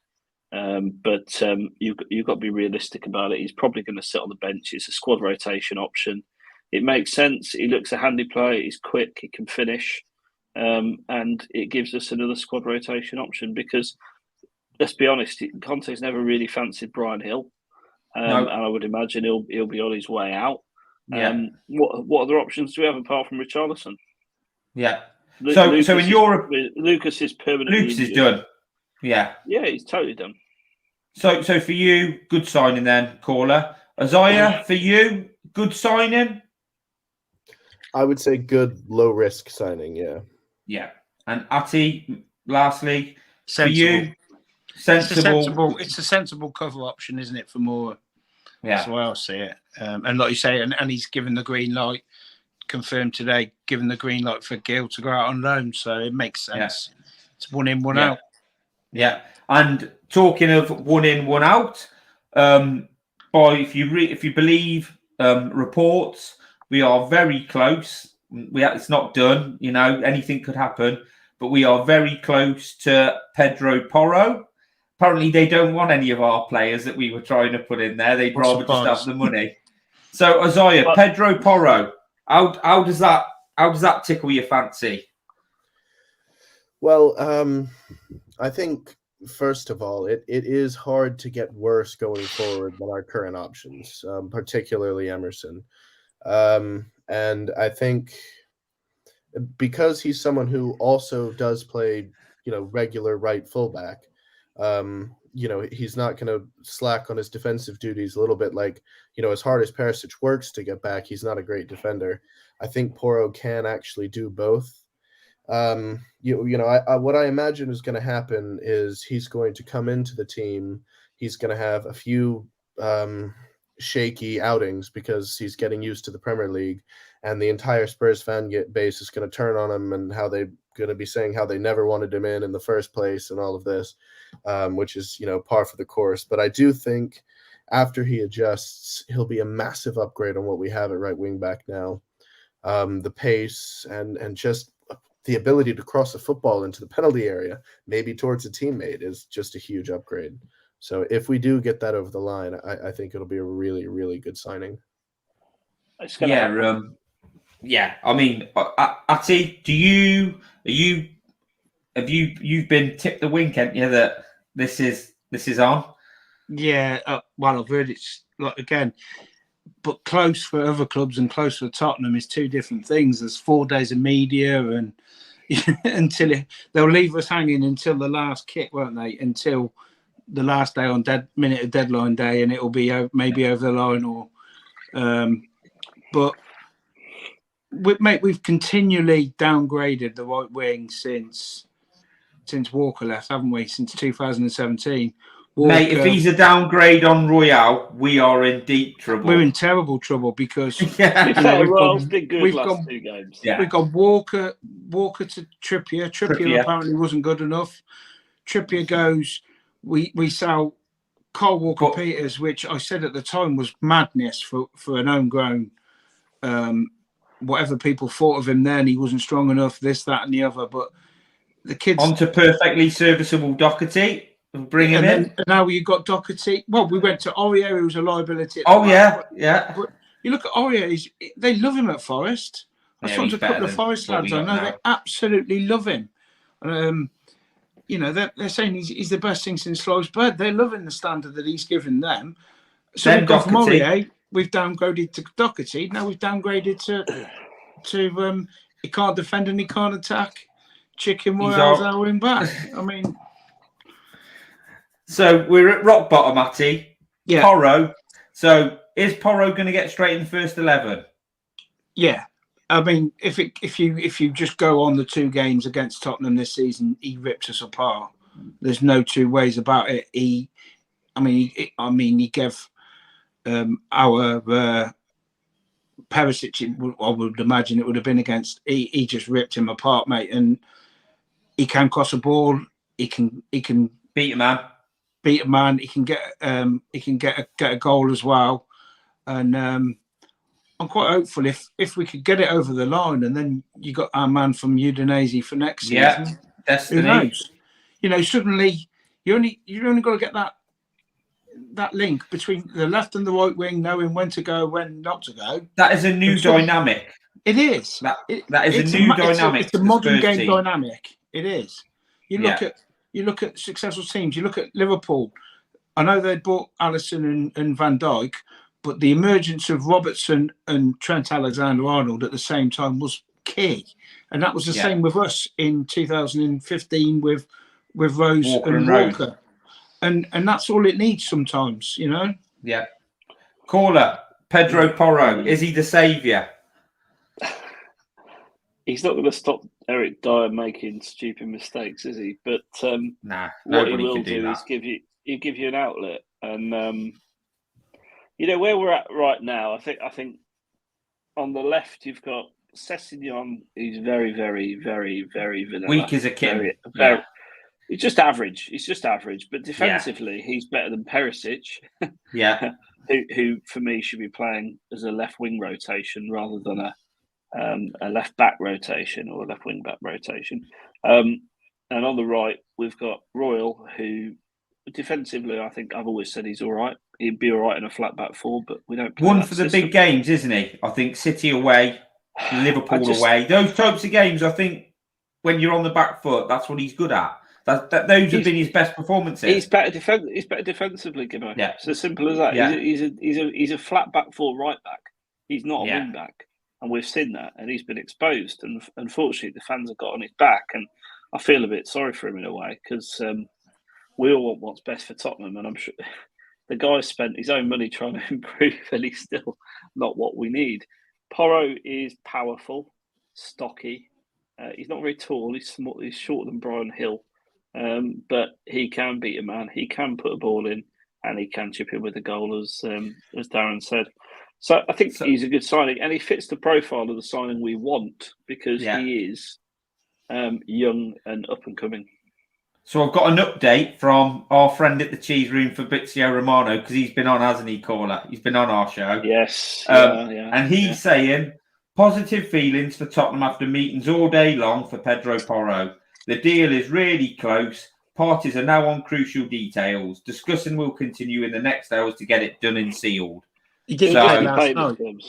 But you've got to be realistic about it. He's probably going to sit on the bench. It's a squad rotation option. It makes sense. He looks a handy player. He's quick. He can finish. And it gives us another squad rotation option because, let's be honest, Conte's never really fancied Bryan Hill. And I would imagine he'll be on his way out. What other options do we have apart from Richarlison? Yeah. Lucas in Europe, Lucas is permanently Lucas is done. Yeah. Yeah, he's totally done. So for you, good signing then, caller. Isaiah, for you, good signing? I would say good, low-risk signing, yeah. Yeah. And Ati, lastly, sensible. For you, sensible. It's a sensible cover option, isn't it, for Moura? Yeah. That's the way I see it. And like you say, and he's given the green light, confirmed today, given the green light for Gil to go out on loan. So it makes sense. Yeah. It's one in, one out. Yeah. And talking of one in, one out, if you believe reports, we are very close. It's not done, anything could happen, but we are very close to Pedro Porro. Apparently, they don't want any of our players that we were trying to put in there. They'd rather just have the money. So, Isaiah, Pedro Porro, how does that tickle your fancy? Well, I think first of all, it is hard to get worse going forward than our current options, particularly Emerson. And I think because he's someone who also does play, regular right fullback, he's not going to slack on his defensive duties a little bit. As hard as Perisic works to get back, he's not a great defender. I think Porro can actually do both. What I imagine is going to happen is he's going to come into the team. He's going to have a few shaky outings because he's getting used to the Premier League, and the entire Spurs fan base is going to turn on him and how they're going to be saying how they never wanted him in the first place and all of this, which is, par for the course. But I do think after he adjusts, he'll be a massive upgrade on what we have at right wing back now. The pace and just the ability to cross a football into the penalty area, maybe towards a teammate, is just a huge upgrade. So if we do get that over the line, I think it'll be a really, really good signing. Yeah. I mean, Ati, you've been tipped the wink, haven't you, that this is on? Yeah. I've heard it's again, but close for other clubs and close for Tottenham is two different things. There's 4 days of media and they'll leave us hanging until the last kick, won't they? Until the last day on minute of deadline day, and it'll be maybe over the line or. But we've continually downgraded the right wing since since Walker left, haven't we? Since 2017. Walker, Mate, if he's a downgrade on Royale, we are in deep trouble. we're in terrible trouble because Yeah. Royale's been good last 2 games. Yeah. we've got Walker to Trippier. Trippier apparently wasn't good enough. Trippier goes, we sell Kyle Walker-Peters, which I said at the time was madness for an homegrown. Whatever people thought of him then, he wasn't strong enough, this, that, and the other. But the kids... On to perfectly serviceable Doherty. Bring him in. And now you've got Doherty. Well, we went to Aurier, who was a liability. Yeah. But you look at Aurier, they love him at Forest. I spoke to a couple of Forest lads I know, they absolutely love him. You know, they're saying he's the best thing since sliced bread. They're loving the standard that he's given them. So Then we've got from Doherty. Aurier, we've downgraded to Doherty. Now we've downgraded to he can't defend and he can't attack. Chicken Royale's our wing back. I mean... So we're at rock bottom, Matty. Yeah. Porro. So is Porro going to get straight in the first 11? Yeah. I mean, if you just go on the 2 games against Tottenham this season, he ripped us apart. There's no 2 ways about it. He gave our Perisic. I would imagine it would have been against. He just ripped him apart, mate. And he can cross a ball. He can Beat a man. He can get a goal as well. And I'm quite hopeful if we could get it over the line, and then you got our man from Udinese for next season. Yeah, destiny. Who knows? You know, suddenly you only got to get that link between the left and the right wing, knowing when to go, when not to go. That is a new dynamic. It is. That is a new dynamic. It's a modern game dynamic. It is. You look at successful teams. You look at Liverpool. I know they bought Alisson and Van Dijk, but the emergence of Robertson and Trent Alexander-Arnold at the same time was key, and that was the same with us in 2015 with Rose and Walker, and that's all it needs sometimes, you know. Yeah. Caller Pedro Porro, is he the saviour? He's not going to stop Eric Dier making stupid mistakes, is he? But what he will do is give you an outlet, and you know where we're at right now. I think on the left you've got Sessegnon, who's very, very, very, very vanilla. Weak as a kid. He's just average. He's just average, but defensively he's better than Perisic. Yeah, who for me should be playing as a left wing rotation rather than a left back rotation or a left wing back rotation. And on the right, we've got Royal, who defensively, I think I've always said he's all right. He'd be all right in a flat back 4, but we don't play one that for the system. big games, isn't he? I think City away, Liverpool away. Those types of games, I think, when you're on the back foot, that's what he's good at. Those have been his best performances. He's better defensively, Gibbo. Yeah, it's as simple as that. Yeah. He's a flat back 4 right back. He's not a wing back. And we've seen that, and he's been exposed. And unfortunately, the fans have got on his back. And I feel a bit sorry for him in a way, because we all want what's best for Tottenham. And I'm sure the guy spent his own money trying to improve, and he's still not what we need. Porro is powerful, stocky. He's not very tall. He's small. He's shorter than Bryan Hill. But he can beat a man. He can put a ball in, and he can chip in with a goal, as Darren said. So I think he's a good signing, and he fits the profile of the signing we want, because he is young and up and coming. So I've got an update from our friend at the cheese room, Fabrizio Romano, because he's been on, hasn't he, Caller? He's been on our show. Yes. And he's saying positive feelings for Tottenham after meetings all day long for Pedro Porro. The deal is really close. Parties are now on crucial details. Discussion will continue in the next hours to get it done and sealed. He didn't play last night.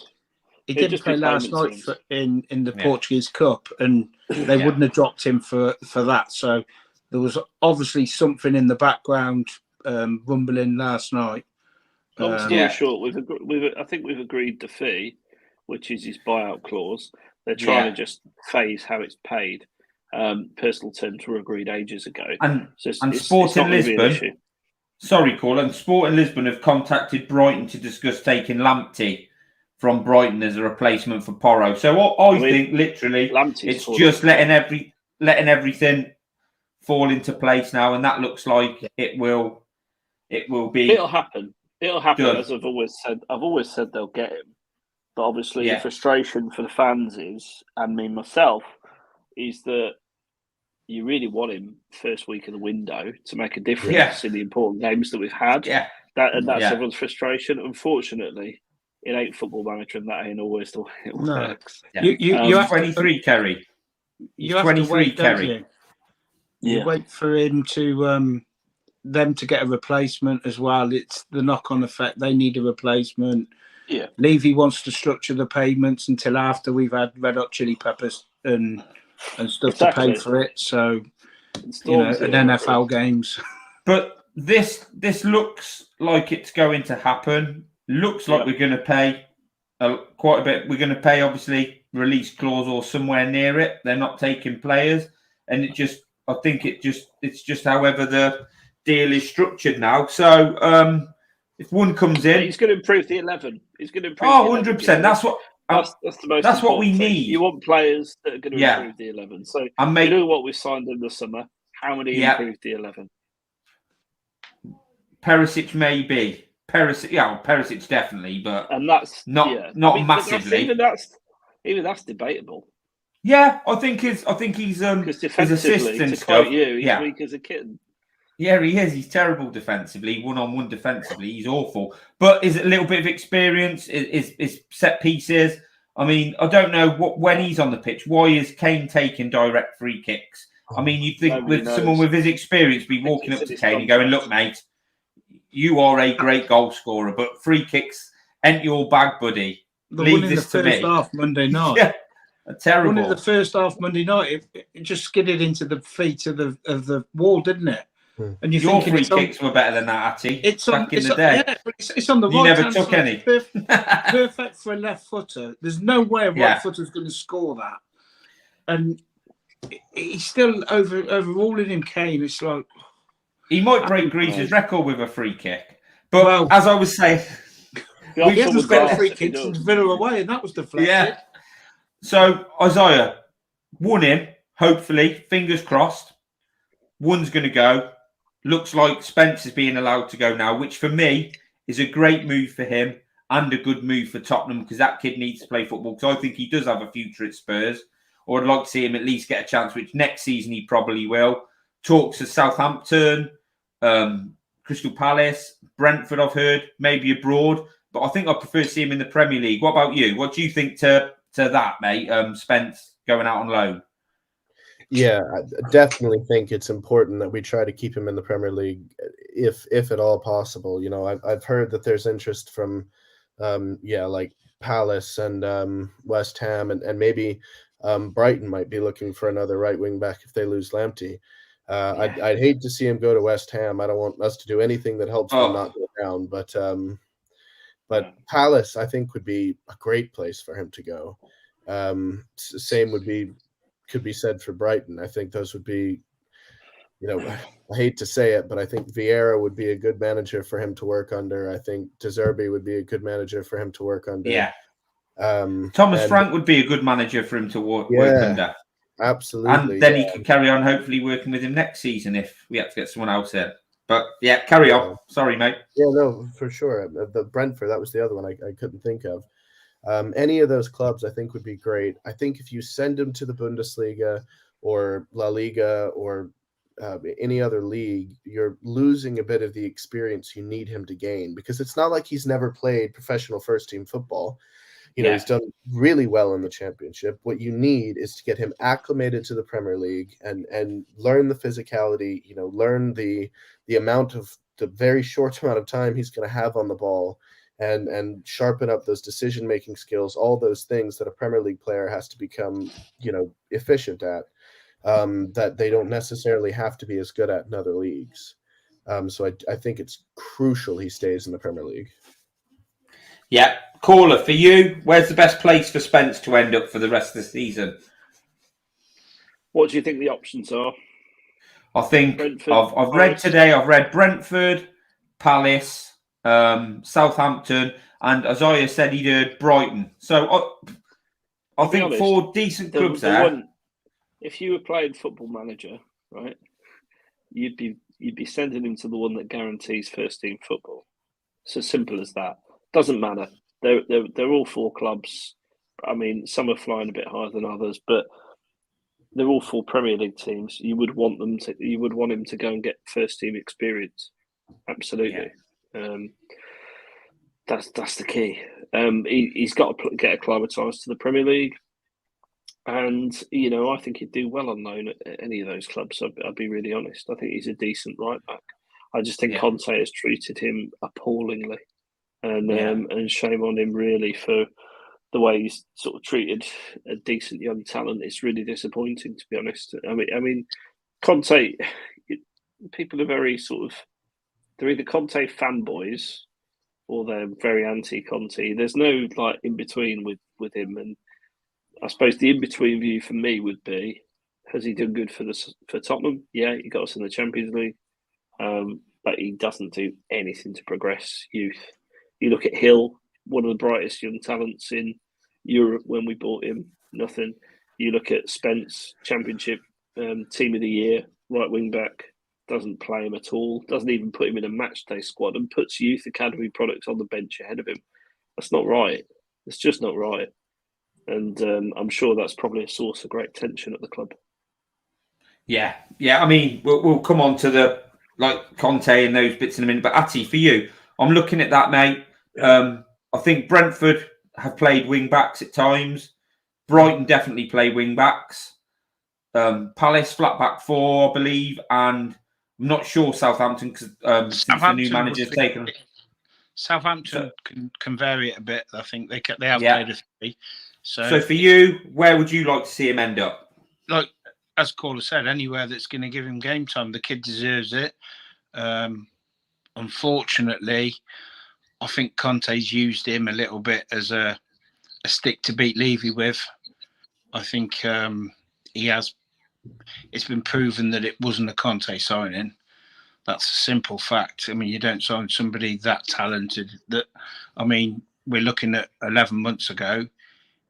He didn't play last night in the Portuguese Cup, and they wouldn't have dropped him for that. So there was obviously something in the background rumbling last night. Long story short, I think we've agreed the fee, which is his buyout clause. They're trying to just phase how it's paid. Personal terms were agreed ages ago. And Sporting Lisbon. Sorry, Caller. And Sporting Lisbon have contacted Brighton to discuss taking Lamptey from Brighton as a replacement for Porro. So I think literally Lamptey's it's just letting everything fall into place now, and that looks like it will be. It'll happen. It'll happen, Good. as I've always said. I've always said they'll get him. But obviously, Yeah. the frustration for the fans is, and me myself, is that you really want him first week of the window to make a difference in the important games that we've had. Yeah. That's everyone's frustration. Unfortunately, it ain't Football Manager, and that ain't always the way it works. Yeah. You have 23, Kerry. You have 23, to wait, don't Kerry. you? You wait for him to them to get a replacement as well. It's the knock-on effect. They need a replacement. Yeah. Levy wants to structure the payments until after we've had Red Hot Chili Peppers and stuff to pay for it. So, an NFL games. But this looks like it's going to happen. Looks like we're going to pay quite a bit. We're going to pay, obviously, release clause or somewhere near it. They're not taking players, and I think it's just however the deal is structured now. So if one comes in, he's going to improve the 11. He's going to improve. 100%. That's what. That's the most. That's what we thing. need. You want players that are going to improve the 11. So you know what we signed in the summer. How many improved the 11? Perisic maybe. Perisic definitely, but and that's not massively. Even that's debatable. Yeah, I think he's because his assists and to stuff. Quote you, he's weak as a kitten. Yeah, he is. He's terrible defensively, one-on-one defensively. He's awful. But is it a little bit of experience? Is set pieces? I mean, I don't know when he's on the pitch. Why is Kane taking direct free kicks? I mean, you'd think someone with his experience be walking up to Kane and going, "Look, mate, you are a great goal scorer, but free kicks ain't your bag, buddy. Leave this to me." The first half Monday night. Yeah, terrible. One in the first half Monday night, it just skidded into the feet of the wall, didn't it? And your free kicks were better than that, Atty. It's back in the day. Yeah, it's on the right. You never took any. Perfect for a left footer. There's no way a right footer's going to score that. And he's still overruling him, Kane. It's like he might break Grease's record with a free kick. But as I was saying, we haven't spent a free kick since Villa away, and that was deflected. Yeah. So Isaiah, one in, hopefully, fingers crossed. One's going to go. Looks like Spence is being allowed to go now, which for me is a great move for him and a good move for Tottenham because that kid needs to play football. Because I think he does have a future at Spurs, or I'd like to see him at least get a chance, which next season he probably will. Talks to Southampton, Crystal Palace, Brentford, I've heard, maybe abroad. But I think I prefer to see him in the Premier League. What about you? What do you think to that, mate? Spence going out on loan? Yeah, I definitely think it's important that we try to keep him in the Premier League, if at all possible. You know, I've heard that there's interest from, like Palace and West Ham, and maybe Brighton might be looking for another right wing back if they lose Lamptey. I'd hate to see him go to West Ham. I don't want us to do anything that helps them not go down, but Palace, I think, would be a great place for him to go. Same could be said for Brighton. I think those would be, I hate to say it, but I think Vieira would be a good manager for him to work under. I think De Zerbi would be a good manager for him to work under. Yeah. Thomas Frank would be a good manager for him to work under. Absolutely. And then he could carry on hopefully working with him next season if we had to get someone else in. But carry on. Sorry, mate. Yeah, no, for sure. The Brentford, that was the other one I couldn't think of. Any of those clubs I think would be great. I think if you send him to the Bundesliga or La Liga or any other league, you're losing a bit of the experience you need him to gain, because it's not like he's never played professional first team football. He's done really well in the Championship. What you need is to get him acclimated to the Premier League and learn the physicality, learn the amount of the very short amount of time he's going to have on the ball, and sharpen up those decision-making skills, all those things that a Premier League player has to become, efficient at, that they don't necessarily have to be as good at in other leagues. So I think it's crucial he stays in the Premier League. Yeah. Caller, for you, where's the best place for Spence to end up for the rest of the season? What do you think the options are? I think I've read today, I've read Brentford, Palace, Southampton, and Isaiah said he'd heard Brighton. So I think honest, 4 decent clubs there. If you were playing Football Manager, right, you'd be sending him to the one that guarantees first team football. It's as simple as that. Doesn't matter. They're all 4 clubs. I mean, some are flying a bit higher than others, but they're all 4 Premier League teams. You would want him to go and get first team experience. Absolutely. Yeah. That's the key. He's got to get acclimatised to the Premier League, and I think he'd do well on loan at any of those clubs. I'll be really honest. I think he's a decent right back. I just think Conte has treated him appallingly, and shame on him really for the way he's sort of treated a decent young talent. It's really disappointing, to be honest. I mean, Conte. People are very they're either Conte fanboys or they're very anti-Conte. There's no in between with him, and I suppose the in between view for me would be: has he done good for Tottenham? Yeah, he got us in the Champions League, but he doesn't do anything to progress youth. You look at Hill, one of the brightest young talents in Europe when we bought him, nothing. You look at Spence, Championship Team of the Year, right wing back. Doesn't play him at all, doesn't even put him in a match day squad, and puts youth academy products on the bench ahead of him. That's not right. It's just not right. And I'm sure that's probably a source of great tension at the club. Yeah. I mean, we'll come on to the Conte and those bits in a minute. But Atty, for you, I'm looking at that, mate. I think Brentford have played wing backs at times. Brighton definitely play wing backs. Palace flat back 4, I believe, and I'm not sure Southampton because since the new manager's taken. Southampton can vary it a bit. I think they have played a 3. So for you, where would you like to see him end up? Like as Caller said, anywhere that's going to give him game time. The kid deserves it. Unfortunately, I think Conte's used him a little bit as a stick to beat Levy with. I think he has. It's been proven that it wasn't a Conte signing. That's a simple fact. I mean, you don't sign somebody that talented. We're looking at 11 months ago.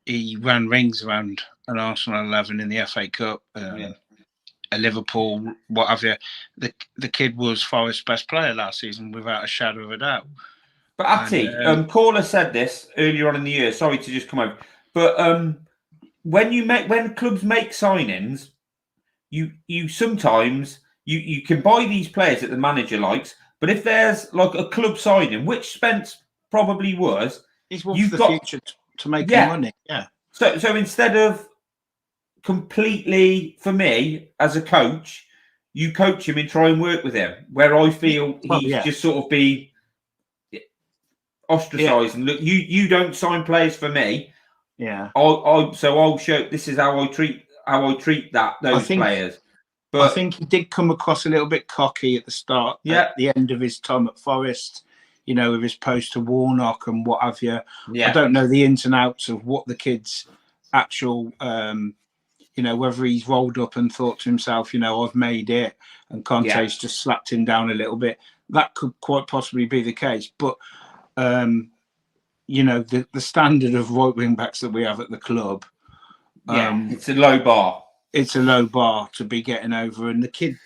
He ran rings around an Arsenal 11 in the FA Cup, a Liverpool, what have you. The kid was Forest's best player last season, without a shadow of a doubt. But Atty, Caller said this earlier on in the year. Sorry to just come over, but when clubs make signings, you sometimes you can buy these players that the manager likes, but if there's a club signing, which Spence probably was, he's one for the future to make money. Yeah. So instead of completely, for me as a coach, you coach him and try and work with him. Where I feel he's just sort of been ostracised and look, you don't sign players for me. Yeah. I'll show. This is how I treat those players. But I think he did come across a little bit cocky at the start. At the end of his time at Forest, with his post to Warnock and what have you. Yeah. I don't know the ins and outs of what the kid's actual, whether he's rolled up and thought to himself, I've made it, and Conte's just slapped him down a little bit. That could quite possibly be the case. But, the standard of right wing backs that we have at the club, it's a low bar. It's a low bar to be getting over, and the kid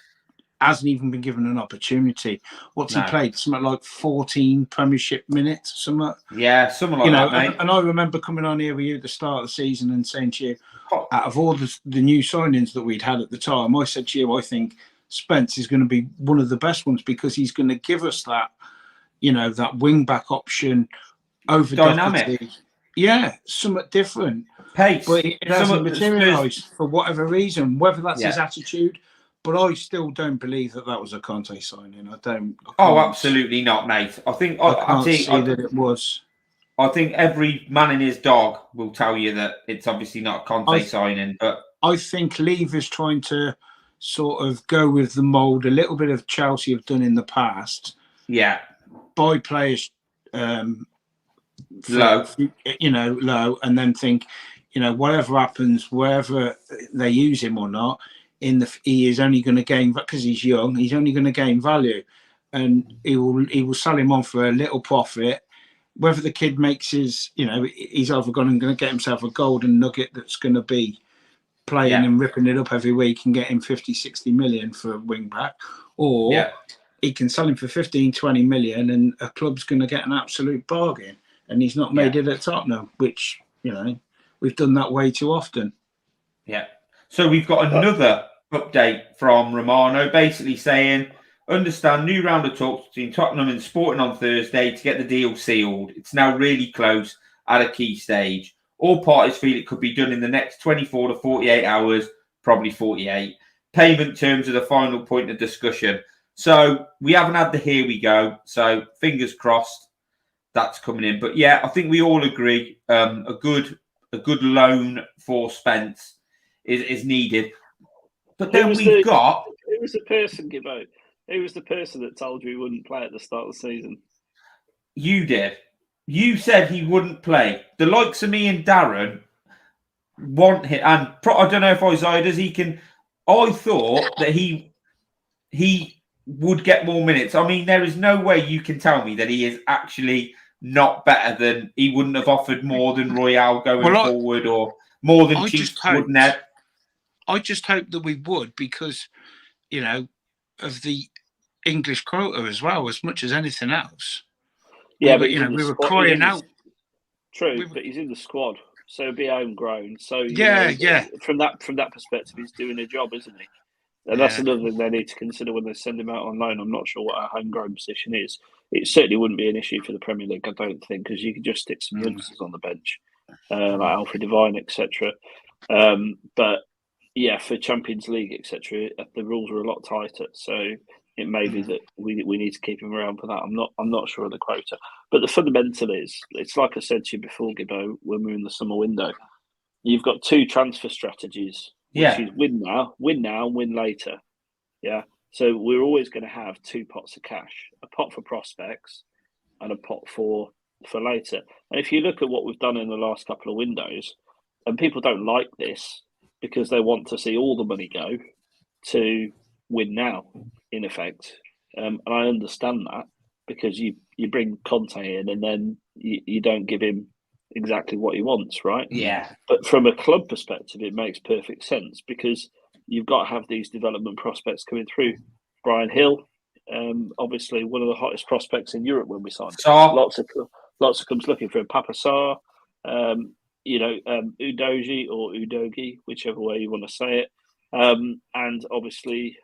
hasn't even been given an opportunity. What's he played? Something like 14 Premiership minutes, something. Yeah, something like that, mate. And I remember coming on here with you at the start of the season and saying to you, out of all the new signings that we'd had at the time, I said to you, I think Spence is going to be one of the best ones because he's going to give us that, that wing back option over dynamic. Doherty. Yeah, somewhat different. Pace. But it hasn't materialised for whatever reason, whether that's his attitude. But I still don't believe that was a Conte signing. I can't absolutely not, mate. I think I see that it was. I think every man and his dog will tell you that it's obviously not a Conte signing. But I think Levy's trying to sort of go with the mould a little bit of Chelsea have done in the past. Yeah. Buy players low, low, and then think, whatever happens, wherever they use him or not, he is only going to gain, because he's young, he's only going to gain value, and he will sell him on for a little profit. Whether the kid makes his, he's either going to get himself a golden nugget that's going to be playing and ripping it up every week and getting 50, 60 million for a wing back, or he can sell him for 15, 20 million and a club's going to get an absolute bargain. And he's not made it at Tottenham, which, you know, we've done that way too often. Yeah. So we've got another update from Romano basically saying, understand new round of talks between Tottenham and Sporting on Thursday to get the deal sealed. It's now really close at a key stage. All parties feel it could be done in the next 24 to 48 hours, probably 48. Payment terms are the final point of discussion. So we haven't had the here we go. So fingers crossed that's coming in. But yeah, I think we all agree a good loan for Spence is needed. But then we've got... Who was the person, Gibbo? Who was the person that told you he wouldn't play at the start of the season? You did. You said he wouldn't play. The likes of me and Darren want him. And I don't know if Isaiah does. I thought that he would get more minutes. I mean, there is no way you can tell me that he is actually not better than... He wouldn't have offered more than Royale going forward or more than Chiefs wouldn't have. I just hope that we would because, you know, of the English quota as well, as much as anything else. Yeah, but you know, we were crying out. True, but he's in the squad, so he'll be homegrown. So yeah. From that perspective, he's doing a job, isn't he? And that's another thing they need to consider when they send him out on loan. I'm not sure what our homegrown position is. It certainly wouldn't be an issue for the Premier League, I don't think, because you could just stick some youngsters on the bench, like Alfred Devine, etc. But yeah, for Champions League, etc., the rules are a lot tighter. So it may be that we need to keep him around for that. I'm not sure of the quota. But the fundamental is, it's like I said to you before, Gibbo, when we were in the summer window, you've got two transfer strategies, which is win now, win later. Yeah. So we're always going to have two pots of cash, a pot for prospects and a pot for later. And if you look at what we've done in the last couple of windows, and people don't like this, because they want to see all the money go to win now, in effect. And I understand that because you bring Conte in and then you don't give him exactly what he wants, right? Yeah. But from a club perspective, it makes perfect sense because you've got to have these development prospects coming through. Bryan Hill, obviously one of the hottest prospects in Europe when we signed him. Lots of clubs looking for him. Pape Sarr, Udogi or Udogi, whichever way you want to say it, and obviously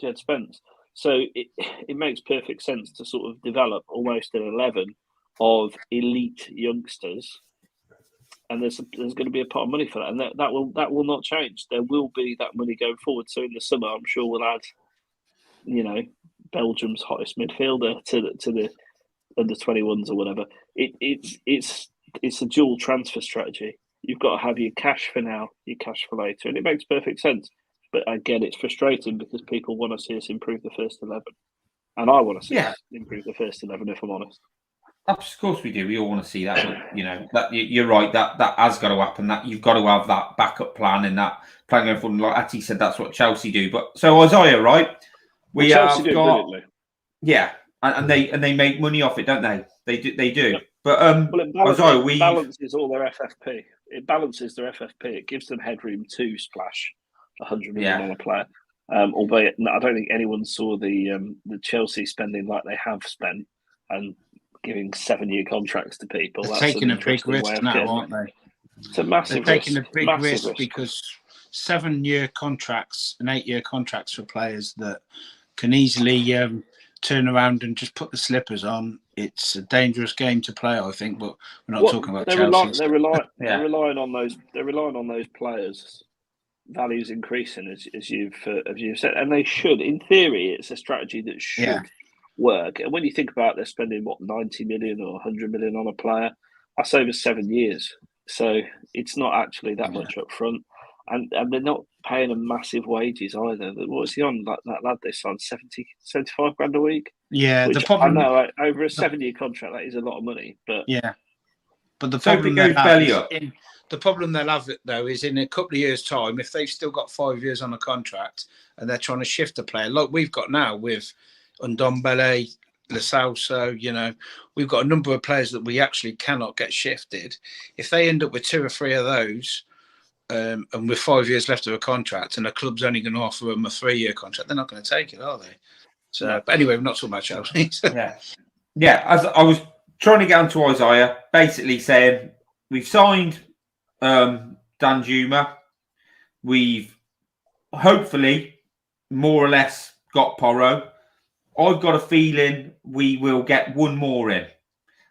Jed Spence. So it makes perfect sense to sort of develop almost an 11 of elite youngsters, and there's going to be a pot of money for that, and that will not change. There will be that money going forward. So in the summer, I'm sure we'll add, Belgium's hottest midfielder to the under 21s or whatever. It's a dual transfer strategy. You've got to have your cash for now, your cash for later, and it makes perfect sense. But again, it's frustrating because people want to see us improve the first 11, and I want to see us improve the first 11. If I'm honest, of course we do. We all want to see that. But, that you're right. That has got to happen. That you've got to have that backup plan and that plan going forward. Like Atty said, that's what Chelsea do. But so Isaiah, right? Chelsea do brilliantly. Yeah, and they make money off it, don't they? They do. Yep. But it balances all their FFP. It balances their FFP. It gives them headroom to splash 100 million on a player. Albeit, I don't think anyone saw the Chelsea spending like they have spent and giving 7-year contracts to people. They're taking a big risk now, aren't they? It's a massive risk. They're taking a big risk because 7-year contracts and 8-year contracts for players that can easily turn around and just put the slippers on. It's a dangerous game to play, I think. But we're not talking about Chelsea. They're relying on those. They're relying on those players' values increasing, as you've said, and they should. In theory, it's a strategy that should work. And when you think about, they're spending 90 million or 100 million on a player. That's over 7 years, so it's not actually that much up front. And they're not paying them massive wages either. What was he on? That lad they signed 75 grand a week. Yeah, the problem, I know over a 7-year contract that is a lot of money. But but the problem the problem they'll have though is in a couple of years' time, if they've still got 5 years on a contract and they're trying to shift a player like we've got now with Ndombele, Lasauso, we've got a number of players that we actually cannot get shifted. If they end up with 2 or 3 of those, and with 5 years left of a contract, and the club's only going to offer them a 3-year contract, they're not going to take it, are they? So, but anyway, we're not talking about Chelsea. Yeah. As I was trying to get onto Isaiah, basically saying we've signed Danjuma. We've hopefully more or less got Porro. I've got a feeling we will get one more in.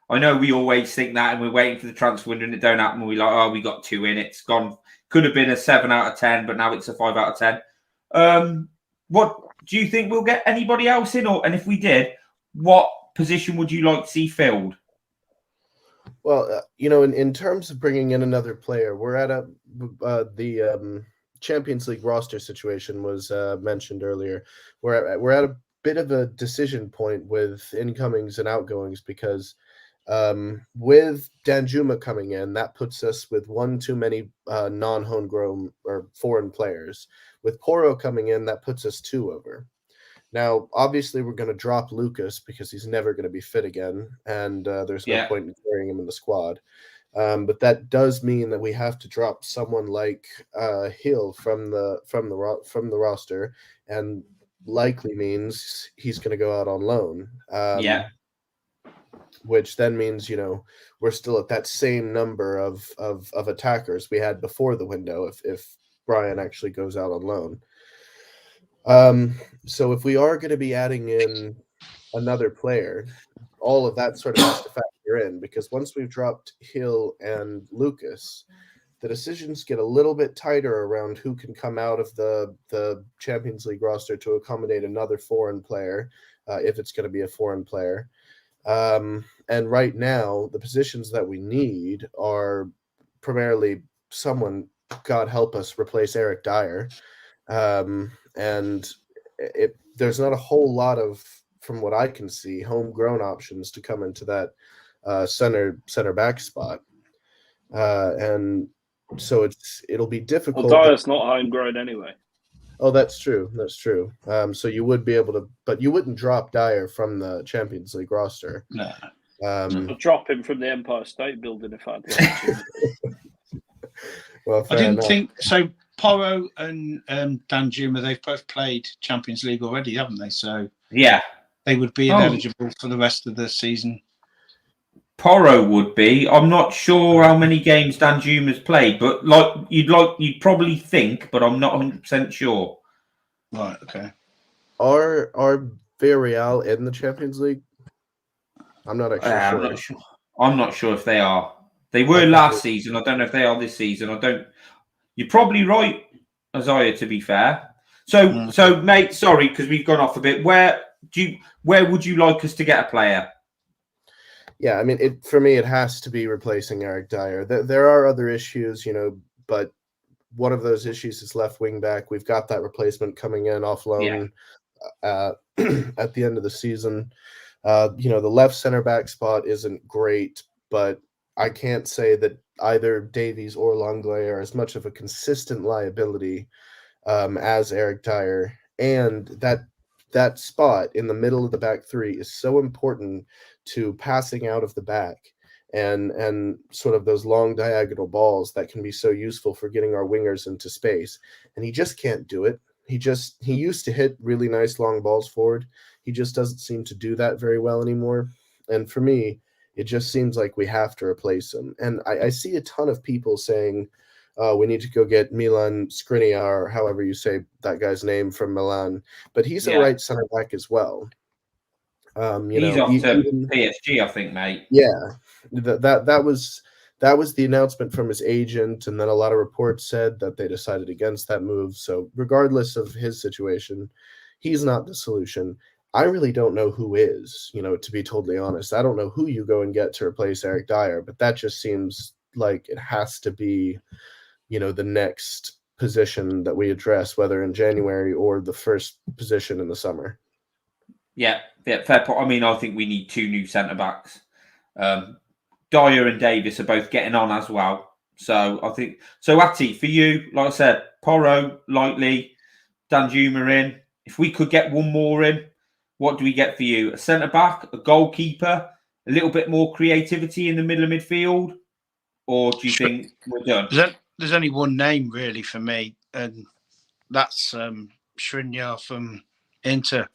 I know we always think that, and we're waiting for the transfer window, and it don't happen. We're like, oh, we got 2 in. It's gone. Could have been a 7 out of 10, but now it's a 5 out of 10. What do you think we'll get anybody else in, and if we did, what position would you like to see filled? Well, in terms of bringing in another player, we're at the Champions League roster situation was mentioned earlier. We're at a bit of a decision point with incomings and outgoings because with Danjuma coming in, that puts us with one too many non-homegrown or foreign players. With Porro coming in, that puts us 2 over. Now, obviously, we're going to drop Lucas because he's never going to be fit again, and there's no point in carrying him in the squad. But that does mean that we have to drop someone like Hill from the roster, and likely means he's going to go out on loan. Which then means we're still at that same number of attackers we had before the window if Bryan actually goes out on loan. So if we are going to be adding in another player, all of that sort of has to factor in, because once we've dropped Hill and Lucas, the decisions get a little bit tighter around who can come out of the Champions League roster to accommodate another foreign player, if it's going to be a foreign player. And right now, the positions that we need are primarily someone, God help us, replace Eric Dier. And there's not a whole lot of, from what I can see, homegrown options to come into that center back spot. And so it'll be difficult. Well, Dier's not homegrown anyway. Oh, that's true. That's true. So you would be able to, but you wouldn't drop Dier from the Champions League roster. No. I'll drop him from the Empire State Building if I had the opportunity. Well, I didn't enough. think so. Porro and Danjuma, they've both played Champions League already, haven't they? So yeah, they would be eligible for the rest of the season. Porro would be. I'm not sure how many games Danjuma's played, but you'd probably think, but I'm not 100% sure. Right. Okay. Are Villarreal in the Champions League? I'm not actually sure. I'm not sure if they are. They were last season. I don't know if they are this season. You're probably right, Isaiah, to be fair. So mate, sorry, because we've gone off a bit. Where would you like us to get a player? Yeah, I mean, for me, it has to be replacing Eric Dier. There are other issues, but one of those issues is left wing back. We've got that replacement coming in off loan at the end of the season. The left center back spot isn't great, but I can't say that either Davies or Longley are as much of a consistent liability as Eric Dier. And that spot in the middle of the back three is so important to passing out of the back and sort of those long diagonal balls that can be so useful for getting our wingers into space. And he just can't do it. He used to hit really nice long balls forward. He just doesn't seem to do that very well anymore. And for me, it just seems like we have to replace him. And I see a ton of people saying, we need to go get Milan Skriniar, or however you say that guy's name, from Milan. But he's a right center back as well. He's off to PSG, I think, mate. Yeah, that was the announcement from his agent, and then a lot of reports said that they decided against that move. So regardless of his situation, he's not the solution. I really don't know who is, to be totally honest. I don't know who you go and get to replace Eric Dier, but that just seems like it has to be, the next position that we address, whether in January or the first position in the summer. Yeah, fair point. I mean, I think we need 2 new centre-backs. Dier and Davis are both getting on as well. So I think, Ati, for you, like I said, Porro, lightly, Danjuma in. If we could get one more in, what do we get for you? A centre-back, a goalkeeper, a little bit more creativity in the middle of midfield? Or do you think we're done? there's only one name really for me, and that's Skriniar from Inter.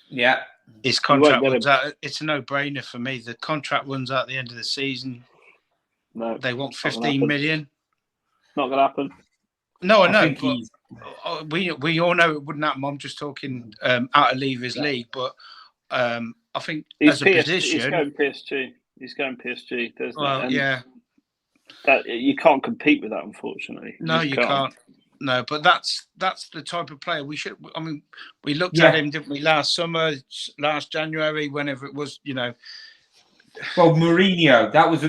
Yeah. His contract runs out. It's a no-brainer for me. The contract runs out at the end of the season. No, they want 15 million. Not going to happen. No, I know, but we all know it wouldn't happen. I'm just talking out of Levy's league, but I think as a position, he's going PSG. He's going PSG. Yeah, that you can't compete with that, unfortunately. No, you can't. No, but that's the type of player we should. I mean, we looked at him, didn't we, last summer, last January, whenever it was, you know. Well, Mourinho, that was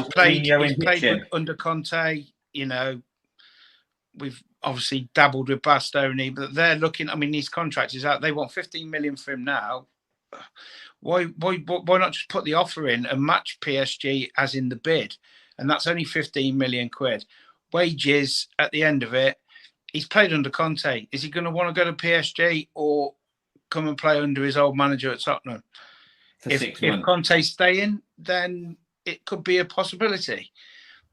played under Conte. You know, we've obviously dabbled with Bastoni, but they're looking. I mean, his contract is out. They want 15 million for him now. Why not just put the offer in and match PSG as in the bid? And that's only 15 million quid. Wages at the end of it. He's played under Conte. Is he going to want to go to PSG or come and play under his old manager at Tottenham? If Conte's staying, then it could be a possibility.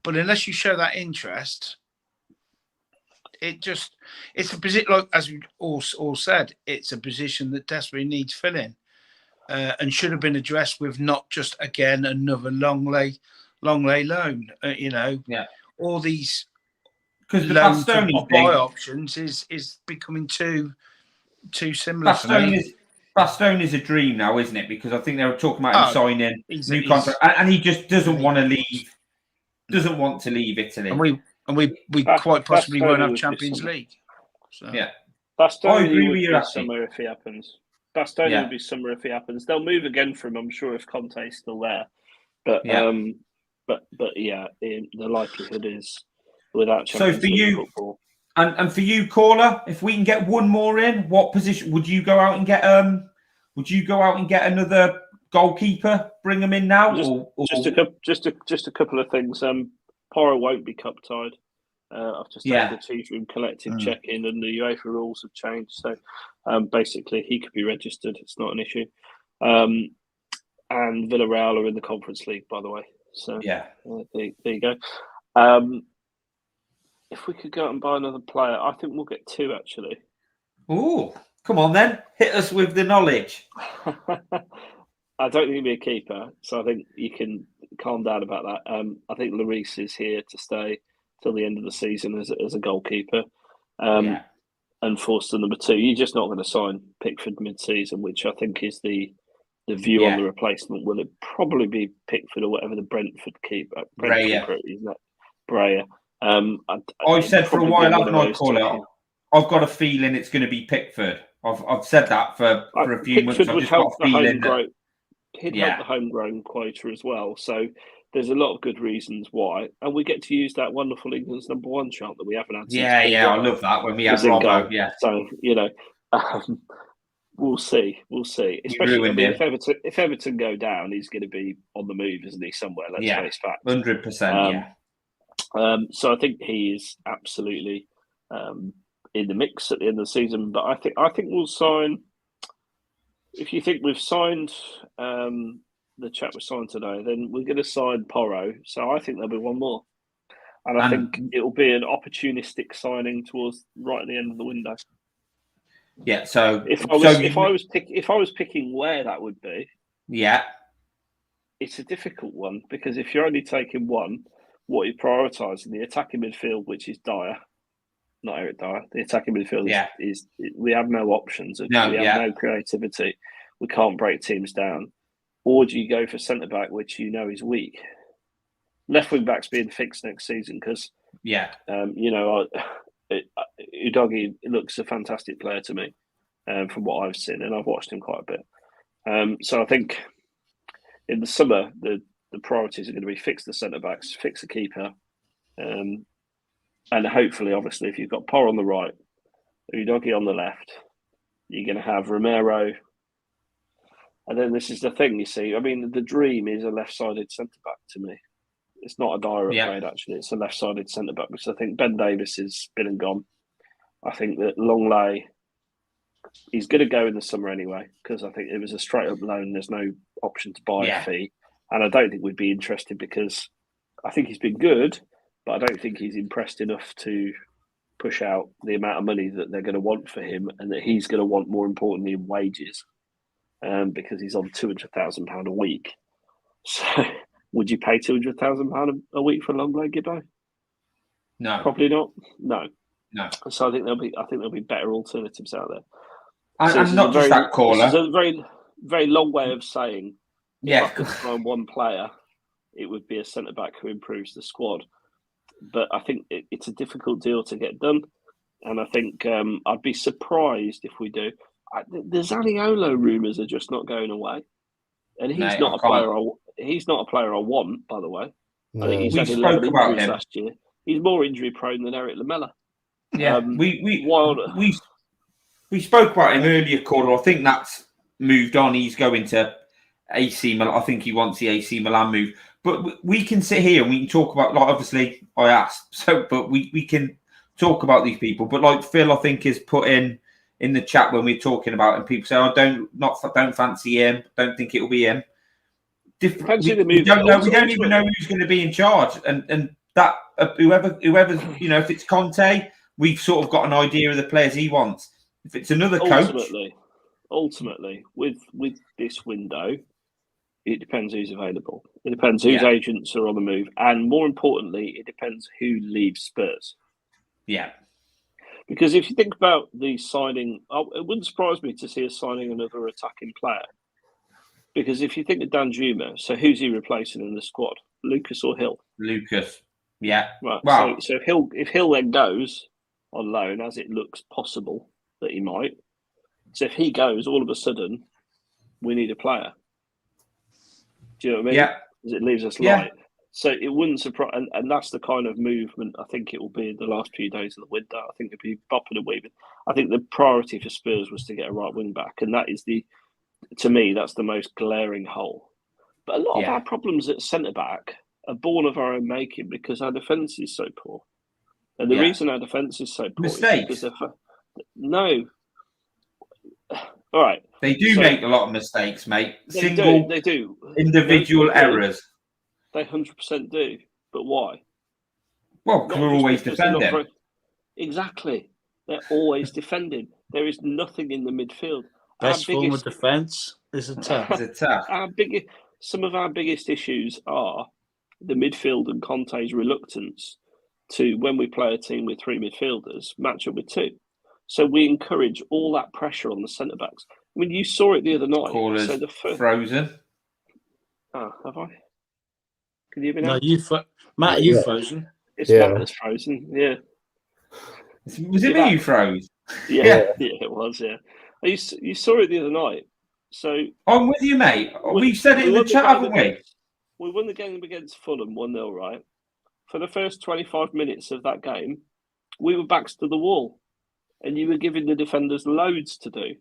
But unless you show that interest, it's a position, like as we all said, it's a position that desperately needs filling, and should have been addressed with not just again another long lay loan. All these because the loan Bastoni buy options is becoming too similar. Bastoni is a dream now, isn't it? Because I think they were talking about him signing new contract, and he just doesn't want to leave. Doesn't want to leave Italy, and we quite possibly won't have Champions League. So. Yeah, Bastoni would be summer if he happens. Bastoni would be summer if he happens. They'll move again for him, I'm sure, if Conte's still there. But yeah, the likelihood is without Champions League football. And for you, caller, if we can get one more in, what position would you go out and get? Would you go out and get another goalkeeper? Bring them in now, just a couple of things. Porro won't be cup tied. I've just had the Cheese Room collective check in, and the UEFA rules have changed. So basically, he could be registered. It's not an issue. And Villarreal are in the Conference League, by the way. So there you go. If we could go out and buy another player, I think we'll get two, actually. Oh, come on then. Hit us with the knowledge. I don't think he'll be a keeper, so I think you can calm down about that. I think Lloris is here to stay till the end of the season as a goalkeeper. And Forster number 2. You're just not going to sign Pickford mid-season, which I think is the view on the replacement. Will it probably be Pickford or whatever the Brentford keeper? Breyer. I've said for a while, haven't I, Caller? I've got a feeling it's going to be Pickford. I've said that for a few months. I've just got a feeling that he'd help the homegrown quota as well. So there's a lot of good reasons why, and we get to use that wonderful England's number 1 chant that we haven't had. I love that when we have Robo. Yeah. So we'll see. Especially if Everton go down, he's going to be on the move, isn't he? Somewhere. Let's face facts. 100%. So I think he is absolutely in the mix at the end of the season. But I think we'll sign. If you think we've signed the chap we signed today, then we're going to sign Porro. So I think there'll be one more, and I think it will be an opportunistic signing towards right at the end of the window. Yeah. So if I was picking where that would be, it's a difficult one because if you're only taking one, what you're prioritising, the attacking midfield, which is Dier. Not Eric Dier. The attacking midfield is we have no options. We have no creativity. We can't break teams down. Or do you go for centre back, which you know is weak? Left wing back's being fixed next season because Udogie looks a fantastic player to me from what I've seen, and I've watched him quite a bit. So I think in the summer the priorities are going to be fix the centre backs, fix the keeper. And hopefully, obviously, if you've got Porro on the right, Udogie on the left, you're going to have Romero. And then this is the thing, you see. I mean, the dream is a left-sided centre-back to me. It's not a Dier upgrade, actually. It's a left-sided centre-back because I think Ben Davies has been and gone. I think that Longley, he's going to go in the summer anyway because I think it was a straight-up loan. There's no option to buy a fee. And I don't think we'd be interested because I think he's been good, but I don't think he's impressed enough to push out the amount of money that they're going to want for him, and that he's going to want, more importantly, in wages, because he's on £200,000 a week. So, would you pay £200,000 a week for a long leg, Gibbo? No, Probably not. No. So I think there'll be better alternatives out there. And not just that caller. This is a very, very long way of saying, yeah, if I could find one player, it would be a centre back who improves the squad. But I think it's a difficult deal to get done, and I think I'd be surprised if we do. The Zaniolo rumours are just not going away, and he's not a player. He's not a player I want, by the way. No. I think he's had 11 injuries last year. He's more injury prone than Eric Lamela. Yeah, we spoke about him earlier, caller. I think that's moved on. He's going to AC Milan. I think he wants the AC Milan move. But we can sit here and we can talk about, like, obviously I asked, but we can talk about these people. But like Phil, I think, is put in the chat when we're talking about it, and people say, "I don't fancy him. Don't think it will be him." We don't know. We don't even know who's going to be in charge, and that whoever if it's Conte, we've sort of got an idea of the players he wants. If it's another coach, ultimately, with this window, it depends who's available. It depends whose agents are on the move, and more importantly, it depends who leaves Spurs. Yeah. Because if you think about the signing, it wouldn't surprise me to see us signing another attacking player. Because if you think of Danjuma, so who's he replacing in the squad? Lucas or Hill? Lucas. Yeah. Right. Wow. So if Hill then goes on loan, as it looks possible that he might, so if he goes, all of a sudden, we need a player. Do you know what I mean? Yeah. Because it leaves us light. So it wouldn't surprise, and that's the kind of movement I think it will be in the last few days of the window. I think it'll be bopping and weaving. I think the priority for Spurs was to get a right wing back, and that is to me, that's the most glaring hole. But a lot of our problems at centre back are born of our own making because our defence is so poor. And the reason our defence is so poor mistakes. Is because no. All right. They do make a lot of mistakes, mate. They do. Individual errors. They 100% do. But why? Well, because we're always defending. Exactly. They're always defending. There is nothing in the midfield. Best form of defence is attack. Some of our biggest issues are the midfield and Conte's reluctance to, when we play a team with three midfielders, match up with two. So we encourage all that pressure on the centre-backs. I mean, you saw it the other night. Caller's frozen. Oh, have I? Can you hear me now? No, Matt, you've frozen. It's Matt that's frozen, yeah. Was it me you froze? Yeah, it was, yeah. You saw it the other night. So I'm with you, mate. We've said it in the chat, haven't we? We won the game against Fulham 1-0, right? For the first 25 minutes of that game, we were backs to the wall. And you were giving the defenders loads to do.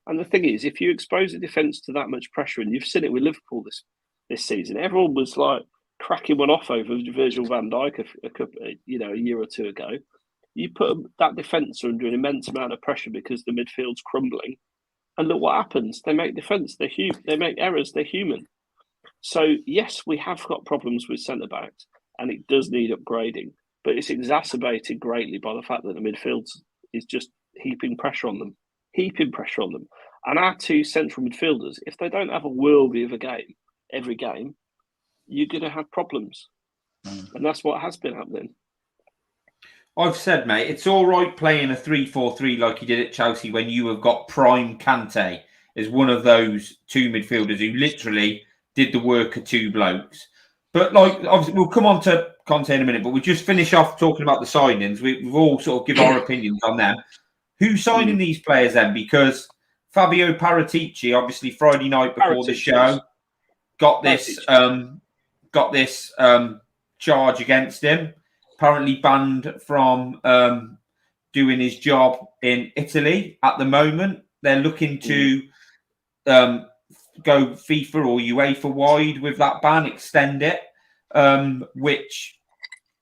And the thing is, if you expose the defence to that much pressure, and you've seen it with Liverpool this season, everyone was like cracking one off over Virgil van Dijk a year or two ago. You put that defence under an immense amount of pressure because the midfield's crumbling. And look what happens. They make defence. They make errors. They're human. So, yes, we have got problems with centre-backs, and it does need upgrading. But it's exacerbated greatly by the fact that the midfield is just heaping pressure on them. And our two central midfielders, if they don't have a worldie of a game every game, you're going to have problems. And that's what has been happening. I've said, mate, it's all right playing a 3-4-3 like you did at Chelsea when you have got prime Kante as one of those two midfielders who literally did the work of two blokes. But, like, obviously, we'll come on to Conte in a minute, but we'll just finish off talking about the signings. We've all sort of give our opinions on them. Who's signing these players then? Because Fabio Paratici, obviously, Friday night before the show, got this charge against him. Apparently banned from doing his job in Italy at the moment. They're looking to go FIFA or UEFA wide with that ban, extend it, which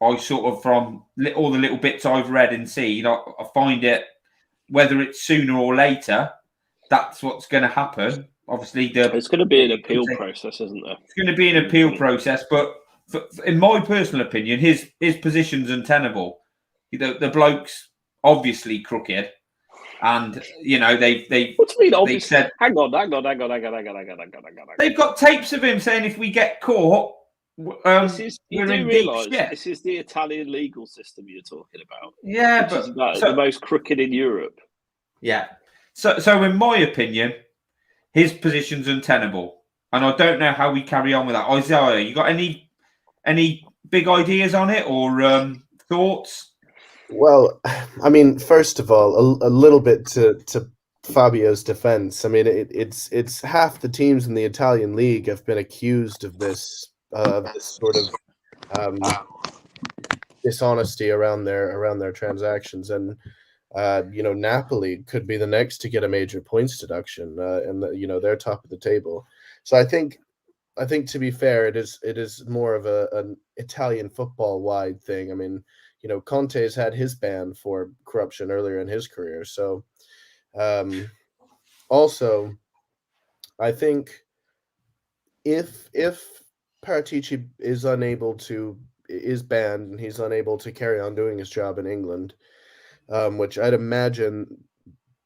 I sort of, from all the little bits I've read and seen, I find it, whether it's sooner or later, that's what's going to happen. Obviously, it's going to be an appeal process, isn't there? It's going to be an appeal process, but in my personal opinion, his position's untenable. The bloke's obviously crooked, and you know they What do you mean? they Obviously, said hang on. they've got tapes of him saying if we get caught, You we're do in deep realise shit. this is the Italian legal system you're talking about. Yeah, which but is about the most crooked in Europe. Yeah. So in my opinion, his position's untenable, and I don't know how we carry on with that. Isaiah, you got any big ideas on it or thoughts? Well, I mean, first of all, a little bit to Fabio's defense. I mean, it's half the teams in the Italian league have been accused of this sort of dishonesty around their transactions, and Napoli could be the next to get a major points deduction, and they're top of the table. So I think to be fair, it is more of an Italian football wide thing. I mean, Conte's had his ban for corruption earlier in his career. So, also, I think if Paratici is banned and he's unable to carry on doing his job in England, which I'd imagine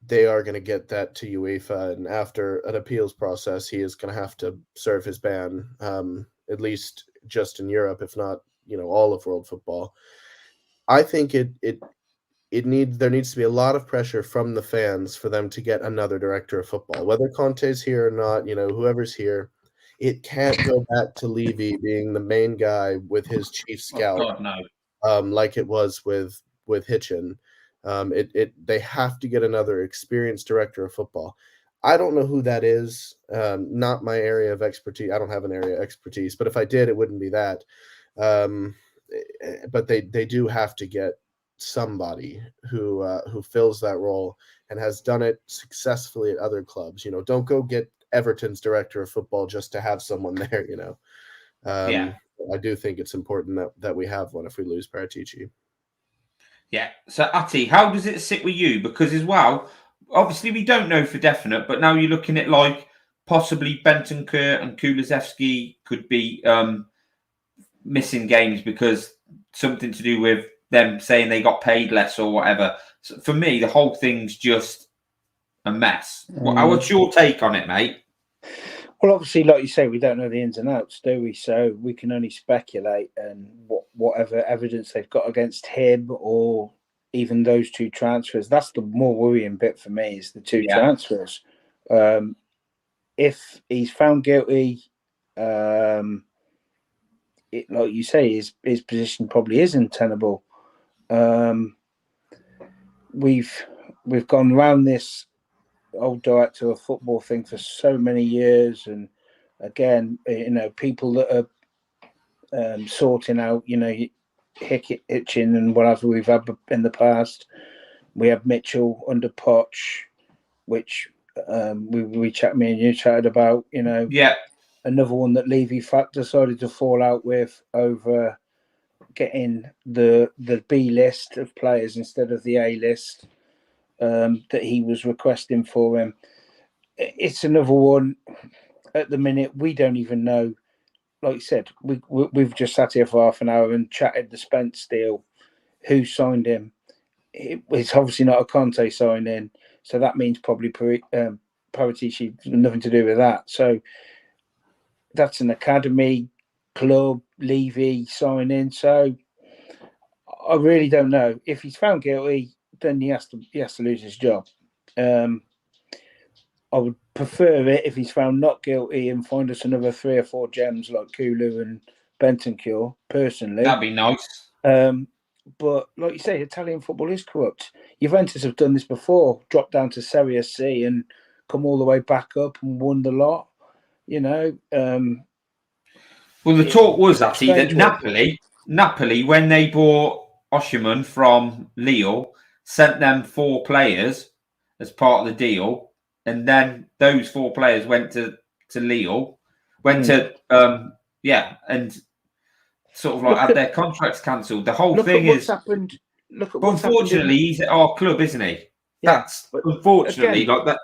they are going to get that to UEFA, and after an appeals process, he is going to have to serve his ban, at least just in Europe, if not all of world football. I think there needs to be a lot of pressure from the fans for them to get another director of football, whether Conte's here or not. Whoever's here, it can't go back to Levy being the main guy with his chief scout, Oh, God, no. Like it was with Hitchin. They have to get another experienced director of football. I don't know who that is. Not my area of expertise. I don't have an area of expertise, but if I did, it wouldn't be that. But they do have to get somebody who fills that role and has done it successfully at other clubs. Don't go get Everton's director of football just to have someone there. Yeah. I do think it's important that we have one if we lose Paratici. Yeah. So, Ati, how does it sit with you? Because as well, obviously we don't know for definite, but now you're looking at like possibly Bentancur and Kulusevski could be missing games because something to do with them saying they got paid less or whatever. So for me, the whole thing's just a mess. What's your take on it, mate? Well, obviously, like you say, we don't know the ins and outs, do we? So we can only speculate, and whatever evidence they've got against him or even those two transfers. That's the more worrying bit for me, is the two transfers. If he's found guilty, like you say, his position probably is untenable. We've gone around this old director of football thing for so many years, and again, people that are sorting out, Hitchin and whatever we've had in the past. We have Mitchell under Poch, which me and you chatted about. Another one that Levy decided to fall out with over getting the B list of players instead of the A list that he was requesting for him. It's another one. At the minute, we don't even know. Like you said, we've just sat here for half an hour and chatted the Spence deal. Who signed him? It's obviously not a Conte signing, so that means probably Paratici nothing to do with that. So that's an academy club Levy signing. So I really don't know. If he's found guilty, then he has to lose his job. I would prefer it if he's found not guilty and find us another 3 or 4 gems like Kulu and Bentancur, personally. That'd be nice. But like you say, Italian football is corrupt. Juventus have done this before, dropped down to Serie C and come all the way back up and won the lot. Well, the talk was actually that Napoli, when they bought Osimhen from Lille, sent them 4 players as part of the deal, and then those 4 players went to Lille, and sort of like had their contracts cancelled. The whole thing is happened. Unfortunately, he's at our club, isn't he? Yeah, that's unfortunately again, like that.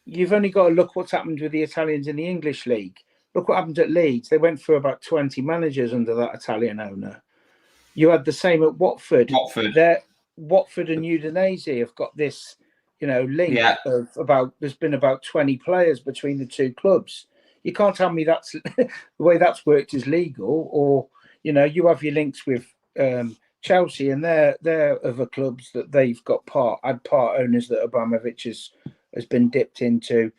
You've only got to look what's happened with the Italians in the English league. look what happened at Leeds. They went through about 20 managers under that Italian owner. You had the same at Watford. Watford and Udinese have got this, link of there's been about 20 players between the two clubs. You can't tell me that's the way that's worked is legal, or you have your links with Chelsea and their other clubs that they've got part owners that Abramovich has been dipped into.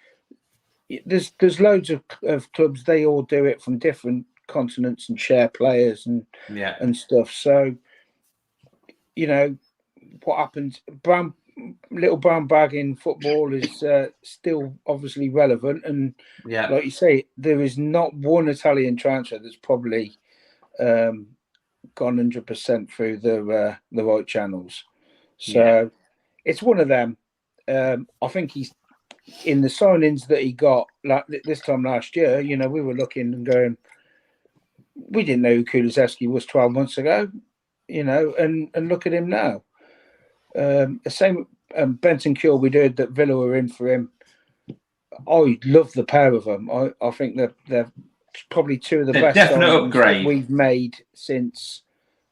There's loads of clubs. They all do it from different continents and share players and stuff. So what happens? Little brown bag in football is still obviously relevant, and like you say, there is not one Italian transfer that's probably gone 100% through the right channels. So it's one of them. I think he's in the signings that he got like this time last year. We were looking and going, we didn't know who Kulusevski was 12 months ago, and look at him now. The same Bentancur, we heard that Villa were in for him. I love the pair of them. I think they're probably two of the best signings that we've made since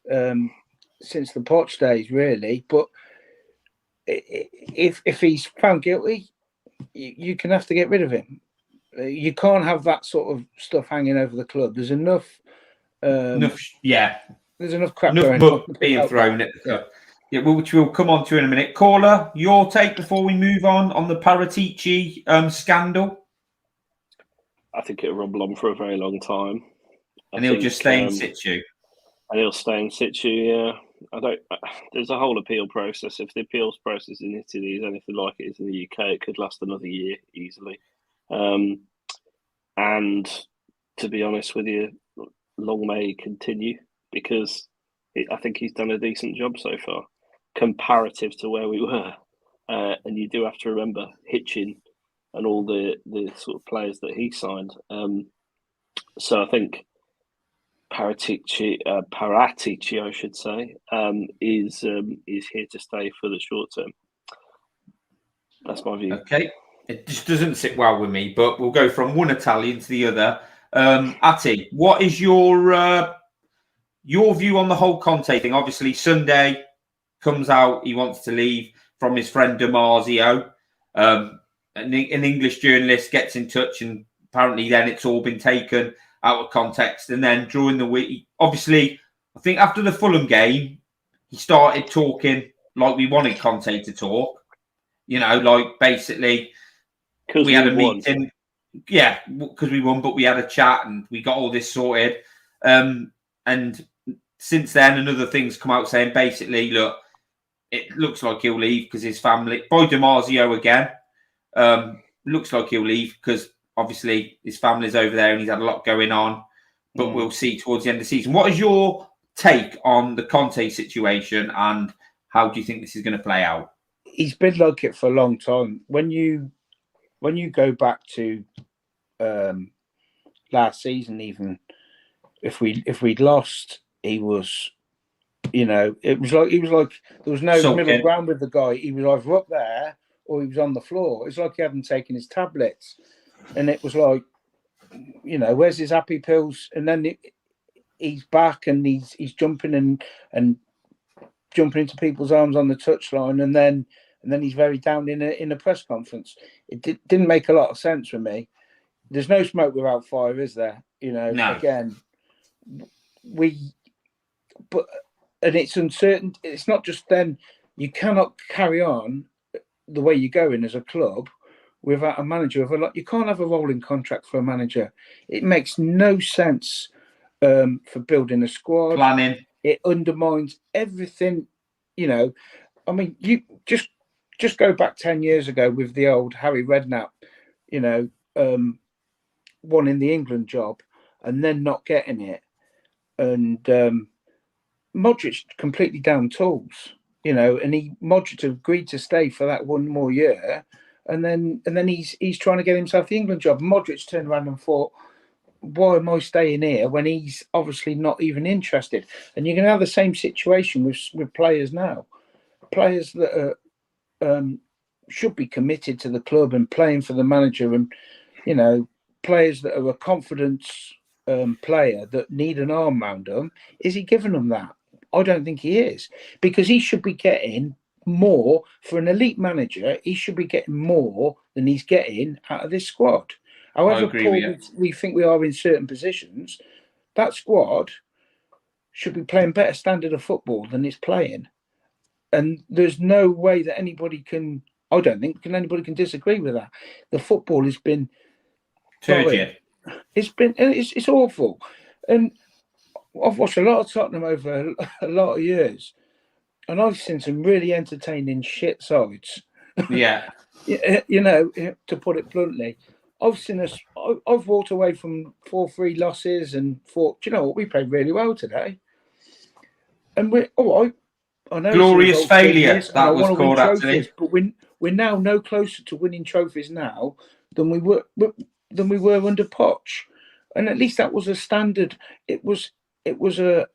the Poch days, really. But if he's found guilty, you can have to get rid of him. You can't have that sort of stuff hanging over the club. There's enough. There's enough crap going on being thrown at the club. Yeah, which we'll come on to in a minute. Caller, your take before we move on the Paratici scandal? I think it'll rumble on for a very long time. He'll just stay in situ. And he'll stay in situ, yeah. There's a whole appeal process. If the appeals process in Italy is anything like it is in the UK, it could last another year easily. And to be honest with you, long may he continue, because I think he's done a decent job so far, comparative to where we were. And you do have to remember Hitchin and all the sort of players that he signed. So I think Paratici, I should say, is here to stay for the short term. That's my view. Okay. It just doesn't sit well with me, but we'll go from one Italian to the other. Atti, what is your view on the whole Conte thing? Obviously, Sunday comes out, he wants to leave from his friend Damasio. An English journalist gets in touch, and apparently then it's all been taken out of context. And then during the week, obviously, I think after the Fulham game, he started talking like we wanted Conte to talk. Like basically, we had a meeting. Yeah, because we won, but we had a chat and we got all this sorted. And since then, another thing's come out saying basically, look, it looks like he'll leave because his family, by Damasio again, looks like he'll leave because obviously his family's over there and he's had a lot going on. But we'll see towards the end of the season. What is your take on the Conte situation, and how do you think this is going to play out? He's been like it for a long time. When you go back to last season, even if we'd lost, he was, it was like there was no middle ground with the guy. He was either up there or he was on the floor. It's like he hadn't taken his tablets, and it was like, where's his happy pills? And then he's back and he's jumping and jumping into people's arms on the touchline, and then he's very down in a press conference. It didn't make a lot of sense for me. There's no smoke without fire, is there? No. Again, and it's uncertain. It's not just then. You cannot carry on the way you're going as a club without a manager. You can't have a rolling contract for a manager. It makes no sense for building a squad. Planning. It undermines everything. I mean, you just go back 10 years ago with the old Harry Redknapp, wanting the England job and then not getting it. And Modric completely down tools, and Modric agreed to stay for that one more year, and then he's trying to get himself the England job. Modric turned around and thought, why am I staying here when he's obviously not even interested? And you're going to have the same situation with players now. Players that are, should be committed to the club and playing for the manager, and players that are a confidence player that need an arm round them, is he giving them that? I don't think he is, because he should be getting more for an elite manager. He should be getting more than he's getting out of this squad. However poor we think we are in certain positions, that squad should be playing better standard of football than it's playing. And there's no way that anybody can, I don't think anybody can disagree with that. The football has been turgid. It's awful. And I've watched a lot of Tottenham over a lot of years, and I've seen some really entertaining shit sides. Yeah. You know, to put it bluntly, I've walked away from 4-3 losses and thought, do you know what, we played really well today. And I know glorious failure, that was called trophies, but we're now no closer to winning trophies now than we were under Poch. And at least that was a standard. It was a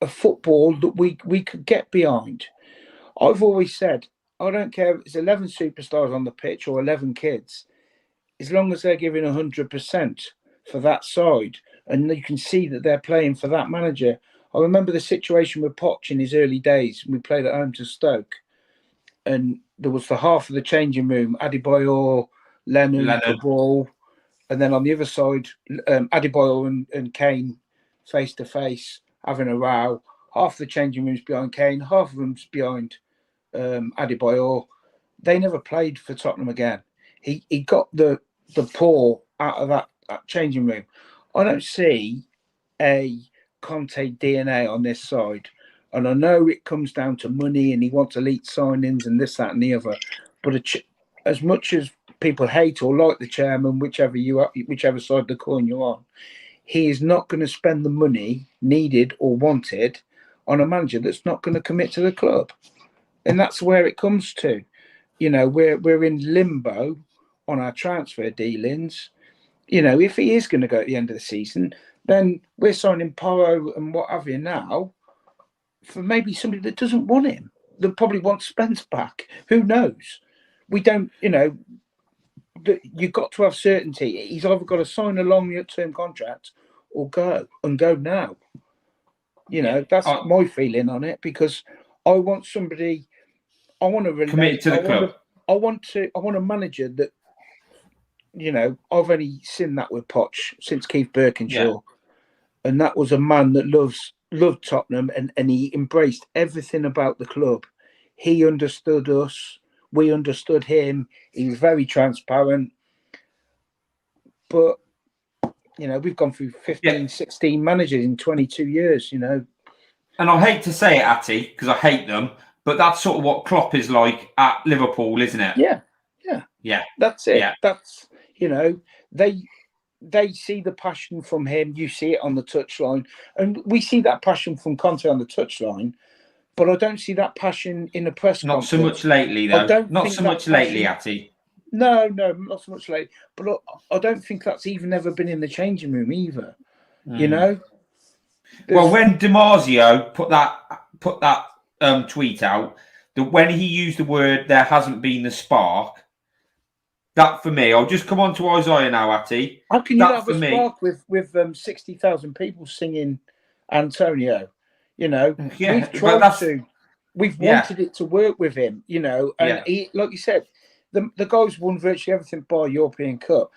football that we could get behind. I've always said, I don't care if it's 11 superstars on the pitch or 11 kids, as long as they're giving 100% for that side, and you can see that they're playing for that manager. I remember the situation with Poch in his early days. We played at home to Stoke, and there was the half of the changing room, Adebayor, Lennon, the ball, and then on the other side, Adebayor and Kane face to face having a row. Half the changing room's behind Kane, half of them's behind Adebayor. They never played for Tottenham again. He got the paw out of that changing room. I don't see a Conte DNA on this side. And I know it comes down to money and he wants elite signings and this, that and the other. But as much as people hate or like the chairman, whichever side of the coin you're on, he is not going to spend the money needed or wanted on a manager that's not going to commit to the club. And that's where it comes to. You know, we're in limbo on our transfer dealings. You know, if he is going to go at the end of the season, then we're signing Porro and what have you now for maybe somebody that doesn't want him. They'll probably want Spence back. Who knows? We don't, you know, you've got to have certainty. He's either got to sign a long-term contract or go now. You know, that's my feeling on it, because I want somebody, I want to relate, commit to the club. I want a manager that, you know, I've only seen that with Poch since Keith Birkinshaw. And that was a man that loved Tottenham and he embraced everything about the club. He understood us. We understood him. He was very transparent. But, you know, we've gone through 15, 16 managers in 22 years, you know. And I hate to say it, Atty, because I hate them, but that's sort of what Klopp is like at Liverpool, isn't it? Yeah. That's it. Yeah. That's, you know, they see the passion from him. You see it on the touchline. And we see that passion from Conte on the touchline. But I don't see that passion in the press conference. Not so much lately, though. Not so much lately, Atty. No, not so much lately. But I don't think that's even ever been in the changing room either. You know? Well, when DiMarzio put that tweet out, that when he used the word "there hasn't been the spark," that for me, I'll just come on to Isaiah now, Atty. How can you have a spark with 60,000 people singing Antonio? You know, we've tried to. We've wanted it to work with him, you know, and he, like you said, the guy's won virtually everything by European Cup.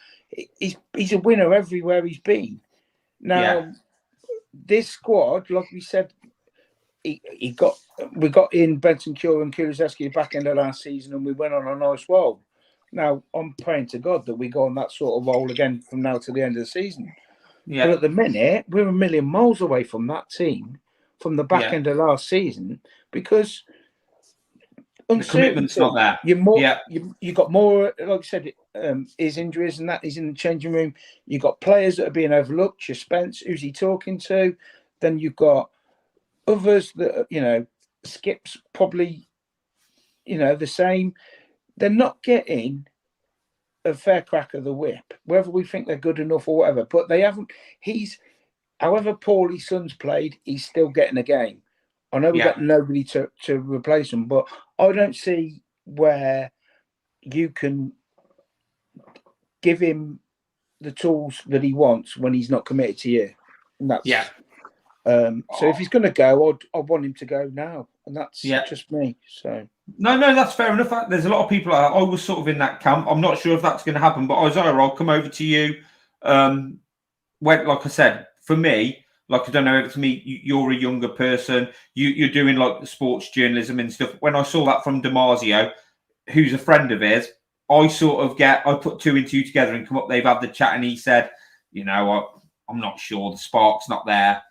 He's a winner everywhere he's been. Now, this squad, like we said, we got in Bentancur and Kulusevski back end of last season, and we went on a nice roll. Now, I'm praying to God that we go on that sort of roll again from now to the end of the season. Yeah. But at the minute, we're a million miles away from that team from the back end of last season, because the commitment's not there. You got more, like I said, his injuries and that. He's in the changing room. You got players that are being overlooked. Your Spence, who's he talking to? Then you've got others that, you know, Skipp's probably, you know, the same. They're not getting a fair crack of the whip, whether we think they're good enough or whatever. But they haven't. However poorly his son's played, he's still getting a game. I know we've got nobody to replace him, but I don't see where you can give him the tools that he wants when he's not committed to you. And that's so if he's going to go, I'd want him to go now, and that's just me. So no, that's fair enough. There's a lot of people. I was sort of in that camp. I'm not sure if that's going to happen, but Isaiah, I'll come over to you. When, like I said, for me, like I don't know, to me, you're a younger person. You're doing like the sports journalism and stuff. When I saw that from Damasio, who's a friend of his, I put 2 and 2 together and come up. They've had the chat, and he said, I'm not sure. The spark's not there.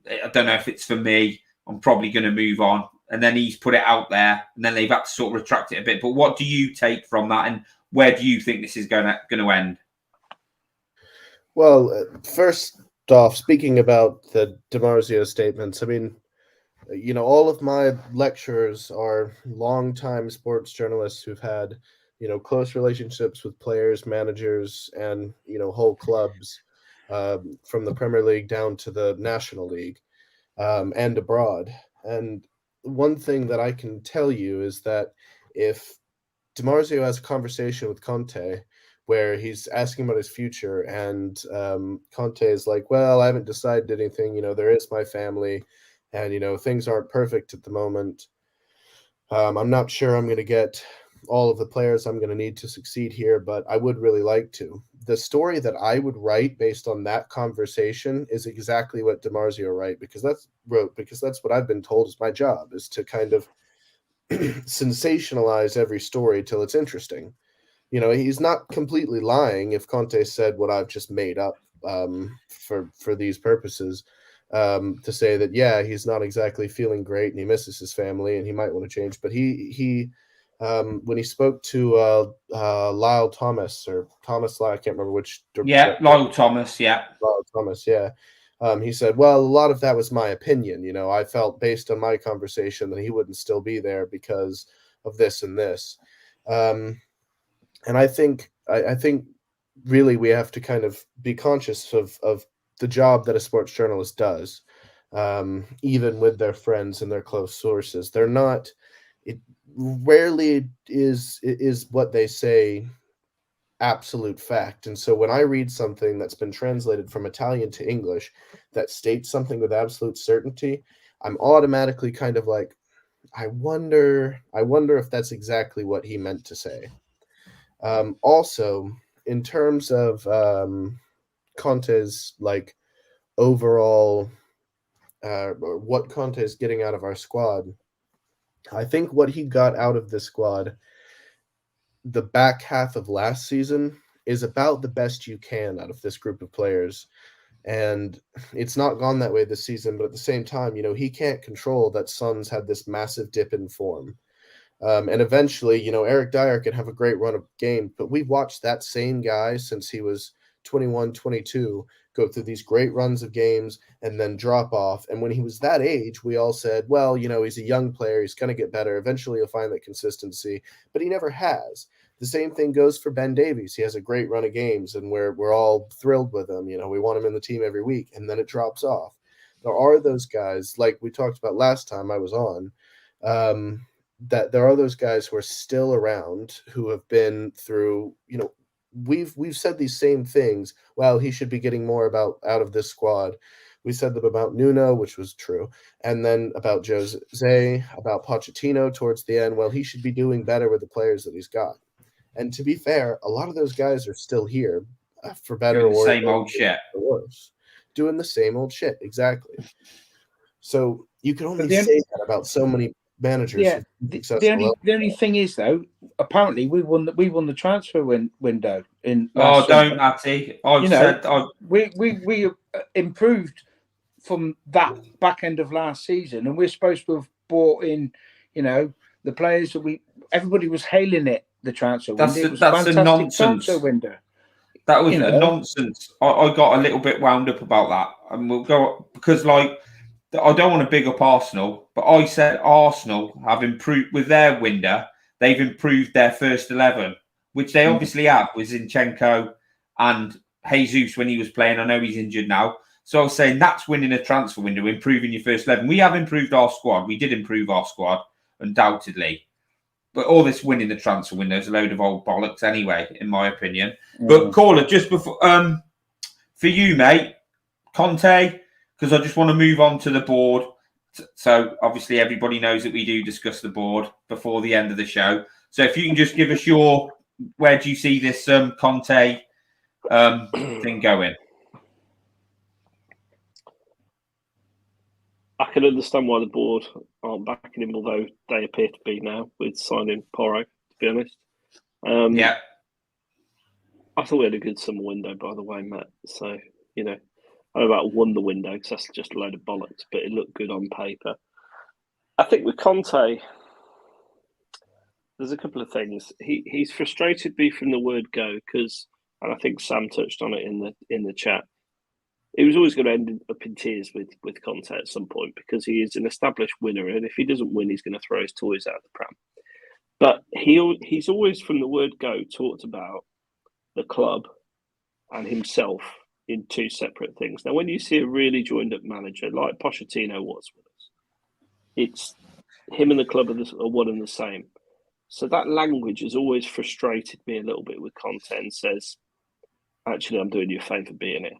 I don't know if it's for me. I'm probably going to move on. And then he's put it out there, and then they've had to sort of retract it a bit. But what do you take from that, and where do you think this is going to end? Well, first off, speaking about the DiMarzio statements, I mean, all of my lecturers are longtime sports journalists who've had, close relationships with players, managers, and, whole clubs. From the Premier League down to the National League and abroad. And one thing that I can tell you is that if DiMarzio has a conversation with Conte where he's asking about his future and Conte is like, well, I haven't decided anything, there is my family and, things aren't perfect at the moment. I'm not sure I'm going to get all of the players I'm going to need to succeed here, but I would really like to. The story that I would write based on that conversation is exactly what DiMarzio wrote, because that's what I've been told is my job, is to kind of sensationalize every story till it's interesting. He's not completely lying if Conte said what I've just made up for these purposes, to say that, he's not exactly feeling great and he misses his family and he might want to change. But he when he spoke to Lyle Thomas or Thomas Lyle, I can't remember which. Lyle Thomas, Lyle Thomas, he said, well, a lot of that was my opinion. I felt based on my conversation that he wouldn't still be there because of this and this. And I think really we have to kind of be conscious of the job that a sports journalist does, even with their friends and their close sources. They're not. It rarely is what they say absolute fact. And so when I read something that's been translated from Italian to English that states something with absolute certainty, I'm automatically kind of like, I wonder if that's exactly what he meant to say. Also, in terms of Conte's like overall what Conte is getting out of our squad, I think what he got out of this squad the back half of last season is about the best you can out of this group of players. And it's not gone that way this season, but at the same time, he can't control that Son's had this massive dip in form. And eventually, Eric Dier can have a great run of games, but we've watched that same guy since he was 21, 22, go through these great runs of games and then drop off. And when he was that age, we all said, well, he's a young player. He's going to get better. Eventually he'll find that consistency, but he never has. The same thing goes for Ben Davies. He has a great run of games and we're all thrilled with him. We want him in the team every week, and then it drops off. There are those guys, like we talked about last time I was on, that there are those guys who are still around who have been through, we've said these same things. Well, he should be getting more out of this squad. We said them about Nuno, which was true. And then about Jose, about Pochettino towards the end. Well, he should be doing better with the players that he's got. And to be fair, a lot of those guys are still here, for better or worse. Same old shit. Doing the same old shit, exactly. So you can only say that about so many managers. Yeah, the only thing is though, apparently we won the transfer window in. Don't, Matty. We improved from that back end of last season, and we're supposed to have bought in, the players that everybody was hailing it. The transfer window. That's a nonsense transfer window. That was a nonsense. I got a little bit wound up about that, and we'll go because I don't want to big up Arsenal, but I said Arsenal have improved with their window. They've improved their first 11, which they obviously have with Zinchenko and Jesus when he was playing. I know he's injured now. So I was saying that's winning a transfer window, improving your first 11. We have improved our squad. We did improve our squad, undoubtedly. but all this winning the transfer window is a load of old bollocks anyway, in my opinion. But Caller, just before for you, mate, Conte, because I just want to move on to the board. So obviously everybody knows that we do discuss the board before the end of the show. So if you can just give us where do you see this Conte thing going? I can understand why the board aren't backing him, although they appear to be now with signing Porro, to be honest. Yeah. I thought we had a good summer window, by the way, Matt. So, I don't know about won the window because that's just a load of bollocks, but it looked good on paper. I think with Conte, there's a couple of things. He's frustrated me from the word go because, and I think Sam touched on it in the chat, he was always going to end up in tears with Conte at some point because he is an established winner, and if he doesn't win, he's going to throw his toys out of the pram. But he's always, from the word go, talked about the club and himself in two separate things. Now, when you see a really joined-up manager like Pochettino was with us, it's him and the club are one and the same. So that language has always frustrated me a little bit with Conte and says, actually, I'm doing you a favour being here.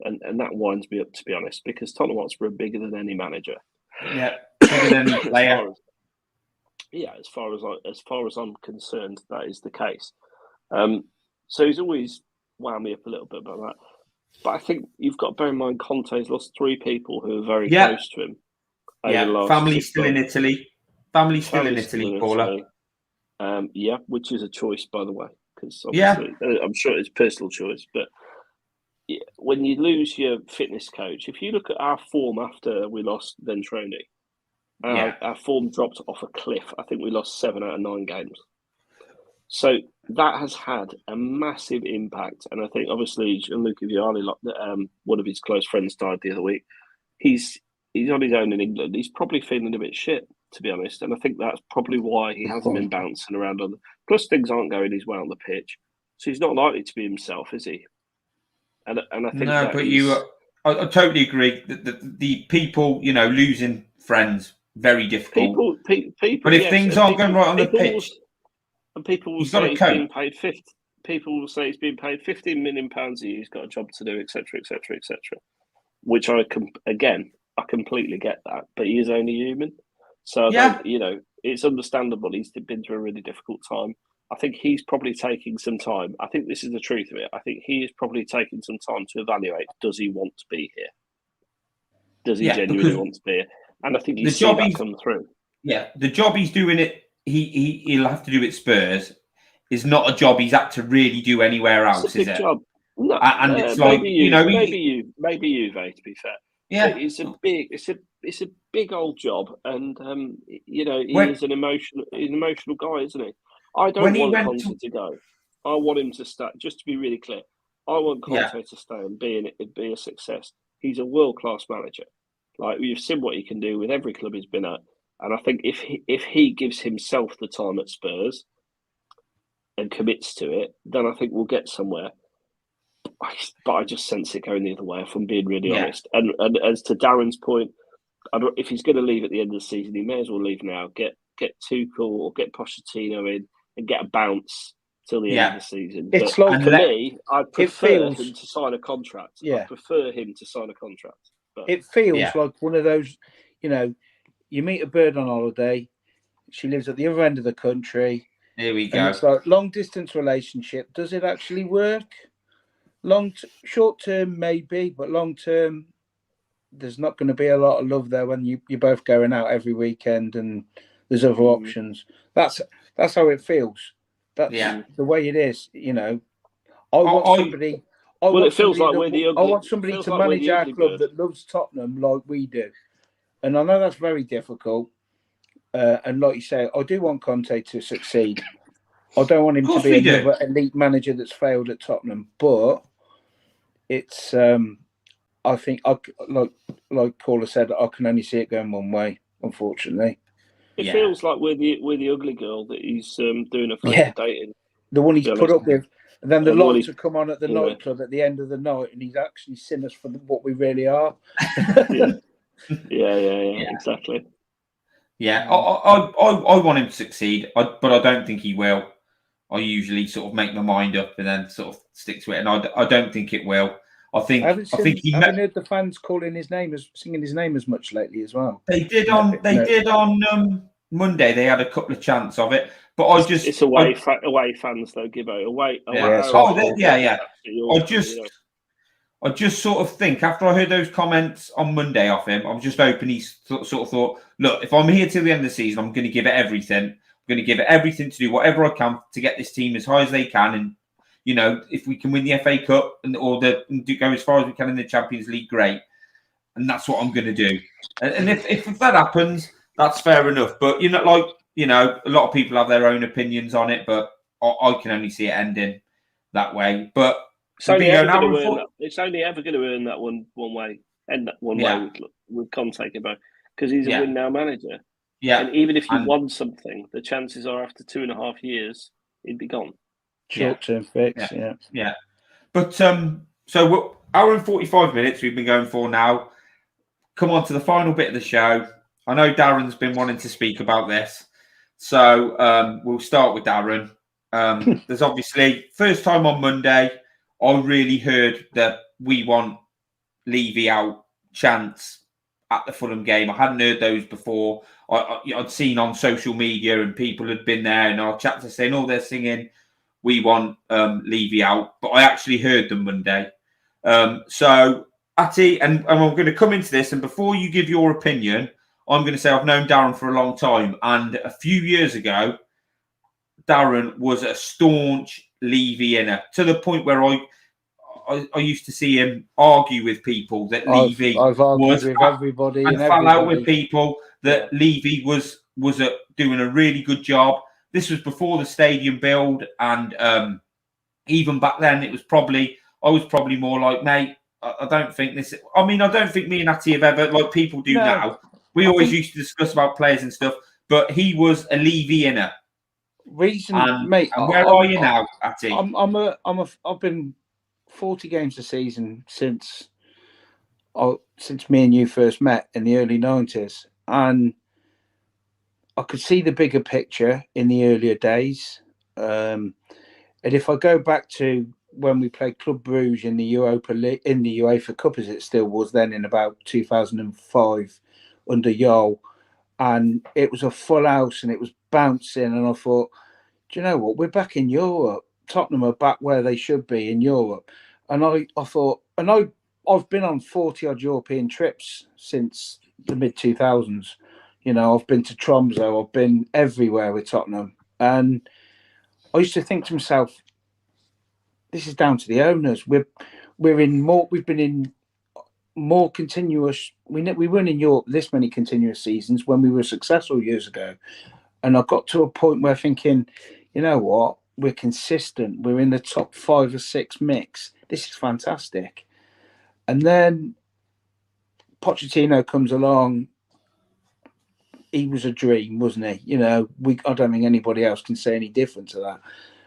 And that winds me up, to be honest, because Tottenham Hotspur are bigger than any manager. Yeah, bigger than any player. As far as I'm concerned, that is the case. So he's always wound me up a little bit about that. But I think you've got to bear in mind Conte's lost 3 people who are very close to him. Family's still in Italy. Family's still in Italy, Paula. Which is a choice, by the way, because obviously I'm sure it's a personal choice. But when you lose your fitness coach, if you look at our form after we lost Ventroni, our form dropped off a cliff. I think we lost 7 out of 9 games. So that has had a massive impact. And I think, obviously, Gianluca Vialli, one of his close friends, died the other week. He's on his own in England. He's probably feeling a bit shit, to be honest. And I think that's probably why he hasn't been bouncing around on plus things aren't going his way on the pitch. So he's not likely to be himself, is he? And I think I totally agree. The people, losing friends, very difficult. People, but if things aren't going right on the pitch, and people will say he's being paid people will say he's being paid £15 million a year. He's got a job to do, etc., etc., etc. Which I completely get that, but he is only human. So it's understandable. He's been through a really difficult time. I think he's probably taking some time. I think this is the truth of it. I think he is probably taking some time to evaluate, does he want to be here? Does he genuinely want to be here? And I think you see that come through. Yeah, the job he's doing he'll have to do at Spurs is not a job he's had to really do anywhere else, is it? Job. No, and it's like, maybe you, Vay, to be fair. Yeah, but it's a big old job, and he's an emotional guy, isn't he? I don't want Conte to go. I want him to stay. Just to be really clear, I want Conte to stay and be a success. He's a world-class manager. Like, you've seen what he can do with every club he's been at, and I think if he gives himself the time at Spurs and commits to it, then I think we'll get somewhere. But I just sense it going the other way, if I'm being really honest. And as to Darren's point, if he's going to leave at the end of the season, he may as well leave now. Get Tuchel or get Pochettino in and get a bounce till the end of the season. It's but like for me, I prefer him to sign a contract. Yeah. I prefer him to sign a contract. But it feels like one of those, you meet a bird on holiday. She lives at the other end of the country. Here we go. And it's like long distance relationship. Does it actually work? Short term, maybe, but long term, there's not going to be a lot of love there when you're both going out every weekend and there's other options. That's how it feels. That's the way it is. I want somebody. It feels like we're the ugly. I want somebody to manage our club that loves Tottenham like we do, and I know that's very difficult. And like you say, I do want Conte to succeed. I don't want him to be another elite manager that's failed at Tottenham, but it's. I think, like Paula said, I can only see it going one way. Unfortunately, it feels like we're the ugly girl that he's doing a fake dating. The one he's put up with, and then the lights have come on at the nightclub at the end of the night, and he's actually seen us for what we really are. Yeah, exactly. Yeah, I want him to succeed, but I don't think he will. I usually sort of make my mind up and then sort of stick to it, and I don't think it will. I think he haven't heard the fans calling his name singing his name as much lately as well. They did on Monday. They had a couple of chants of it, but it's away fans though, Gibbo. Away. I just sort of think after I heard those comments on Monday off him, I'm just hoping he sort of thought, look, if I'm here till the end of the season, I'm going to give it everything. I'm going to give it everything to do whatever I can to get this team as high as they can, and if we can win the FA Cup and go as far as we can in the Champions League, great. And that's what I'm going to do. And if that happens, that's fair enough. But a lot of people have their own opinions on it, but I can only see it ending that way. But it's only ever going to earn that one way, end that one way with Conte, because he's a win now manager. Yeah, and even if he won something, the chances are after 2.5 years he'd be gone. Short-term fix, yeah. But so we're hour and 45 minutes we've been going for now. Come on to the final bit of the show. I know Darren's been wanting to speak about this, so we'll start with Darren. There's obviously first time on Monday. I really heard the "We want Levy out" chants at the Fulham game. I hadn't heard those before. I'd seen on social media and people had been there, and our chats are saying, "Oh, they're singing we want Levy out," but I actually heard them Monday. So, Atty, and I'm going to come into this, and before you give your opinion, I'm going to say I've known Darren for a long time, and a few years ago, Darren was a staunch Levy inner, to the point where I used to see him argue with people that Levy I've argued with everybody and fell out with people that Levy was doing a really good job. This was before the stadium build, and even back then, I was probably more like, mate, I don't think this. I mean, I don't think me and Atty have ever, like people do now. We always used to discuss about players and stuff, but he was a Levy inner. Mate. And where are you now, Atty? I've been 40 games a season since me and you first met in the early 90s, and I could see the bigger picture in the earlier days. And if I go back to when we played Club Brugge in the UEFA Cup, as it still was then, in about 2005 under Yol, and it was a full house and it was bouncing, and I thought, do you know what? We're back in Europe. Tottenham are back where they should be in Europe. And I thought, and I've been on 40 odd European trips since the mid 2000s. I've been to Tromsø, I've been everywhere with Tottenham. And I used to think to myself, this is down to the owners. We've been in more continuous. We weren't in Europe this many continuous seasons when we were successful years ago. And I got to a point where thinking, you know what? We're consistent. We're in the top 5 or 6 mix. This is fantastic. And then Pochettino comes along. He was a dream, wasn't he? I don't think anybody else can say any different to that.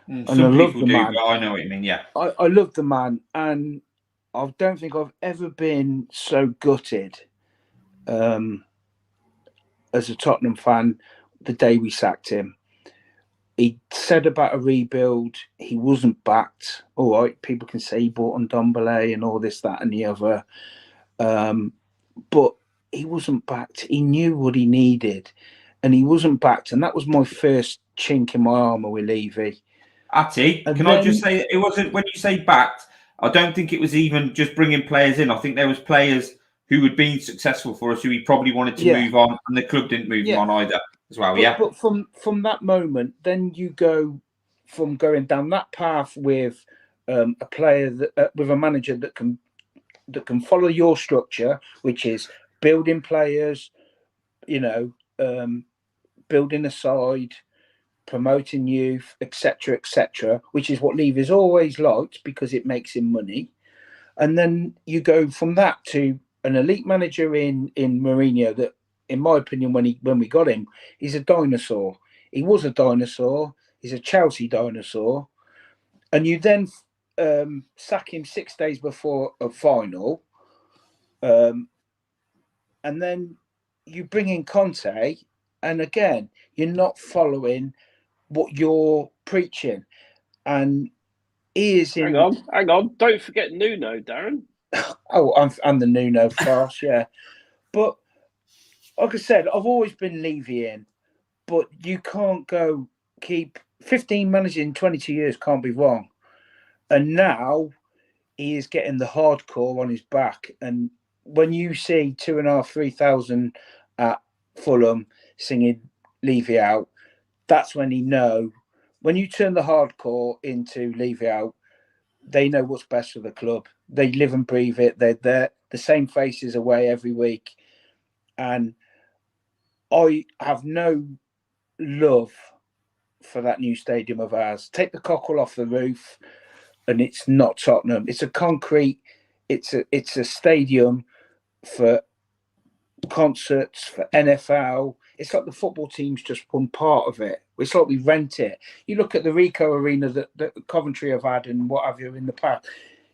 And some people do, but I know what you mean, yeah. I love the man, and I don't think I've ever been so gutted as a Tottenham fan the day we sacked him. He said about a rebuild, he wasn't backed. All right, people can say he bought on Ndombele and all this, that, and the other. But he wasn't backed. He knew what he needed, and he wasn't backed. And that was my first chink in my armour with Levy. Atty, I just say, it wasn't, when you say backed, I don't think it was even just bringing players in. I think there was players who had been successful for us who he probably wanted to move on, and the club didn't move on either as well. But from that moment, then you go from going down that path with a player that with a manager that can follow your structure, which is building players, building a side, promoting youth, etc., which is what Levy's always liked because it makes him money. And then you go from that to an elite manager in Mourinho that, in my opinion, when we got him, he's a dinosaur. He was a dinosaur. He's a Chelsea dinosaur. And you then sack him 6 days before a final. And then you bring in Conte, And again, you're not following what you're preaching. And he is in. Hang on. Don't forget Nuno, Darren. Oh, I'm the Nuno farce, yeah. But like I said, I've always been Levy in, but you can't keep 15 managers in 22 years can't be wrong. And now he is getting the hardcore on his back. And when you see 2,500, 3,000 at Fulham singing Levy out, that's when when you turn the hardcore into Levy out, they know what's best for the club. They live and breathe it. They're there, the same faces away every week. And I have no love for that new stadium of ours. Take the cockle off the roof, and it's not Tottenham. It's a concrete. It's a stadium for concerts, for NFL. It's like the football team's just one part of it. It's like we rent it. You look at the Rico Arena that Coventry have had and what have you in the past.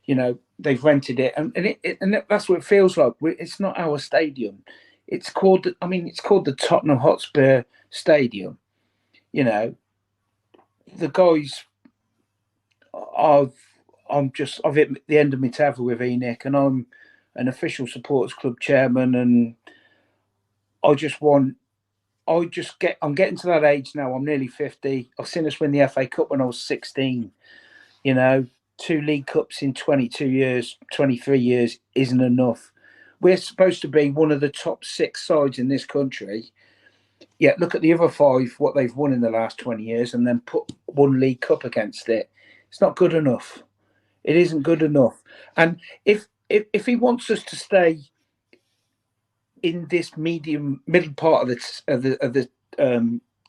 You know, they've rented it, and that's what it feels like. It's not our stadium. It's called the Tottenham Hotspur Stadium. You know, the guys. I've hit the end of my tether with Enic, and I'm an official supporters club chairman, and I'm getting to that age now. I'm nearly 50. I've seen us win the FA Cup when I was 16. You know, 2 League Cups in 22 years, 23 years isn't enough. We're supposed to be one of the top 6 sides in this country. Yeah, look at the other 5, what they've won in the last 20 years, and then put 1 League Cup against it. It's not good enough. It isn't good enough. And if he wants us to stay in this middle part of the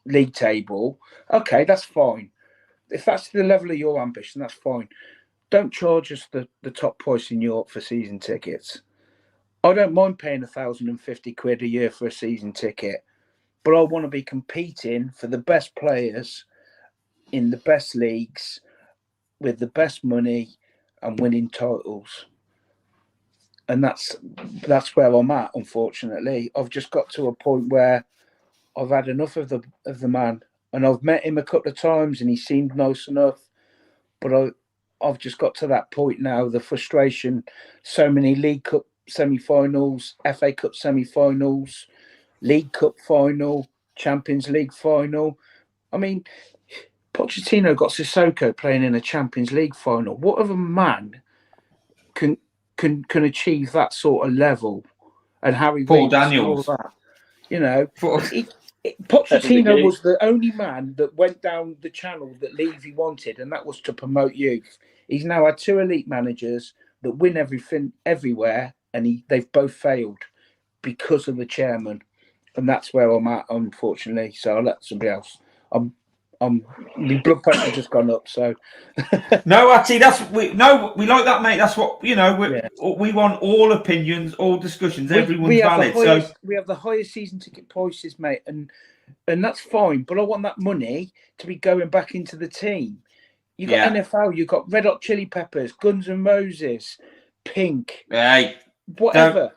league table, okay, that's fine. If that's the level of your ambition, that's fine. Don't charge us the top price in Europe for season tickets. I don't mind paying £1,050 a year for a season ticket, but I want to be competing for the best players in the best leagues with the best money and winning titles. And that's where I'm at, unfortunately. I've just got to a point where I've had enough of the man. And I've met him a couple of times and he seemed nice enough. But I've just got to that point now, the frustration. So many League Cup semi-finals, FA Cup semi-finals, League Cup final, Champions League final. I mean, Pochettino got Sissoko playing in a Champions League final. What other man can achieve that sort of level? And Harry Paul Reeves and all Daniels. that. You know, Pochettino was the only man that went down the channel that Levy wanted, and that was to promote youth. He's now had 2 elite managers that win everything everywhere, and they've both failed because of the chairman. And that's where I'm at, unfortunately. So I'll let somebody else. My blood pressure just gone up. So no, actually, we like that, mate. That's what we want. All opinions, all discussions. Everyone's valid. So we have the highest season ticket prices, mate, and that's fine. But I want that money to be going back into the team. You got NFL. You got Red Hot Chili Peppers, Guns N' Roses, Pink. Hey. Whatever.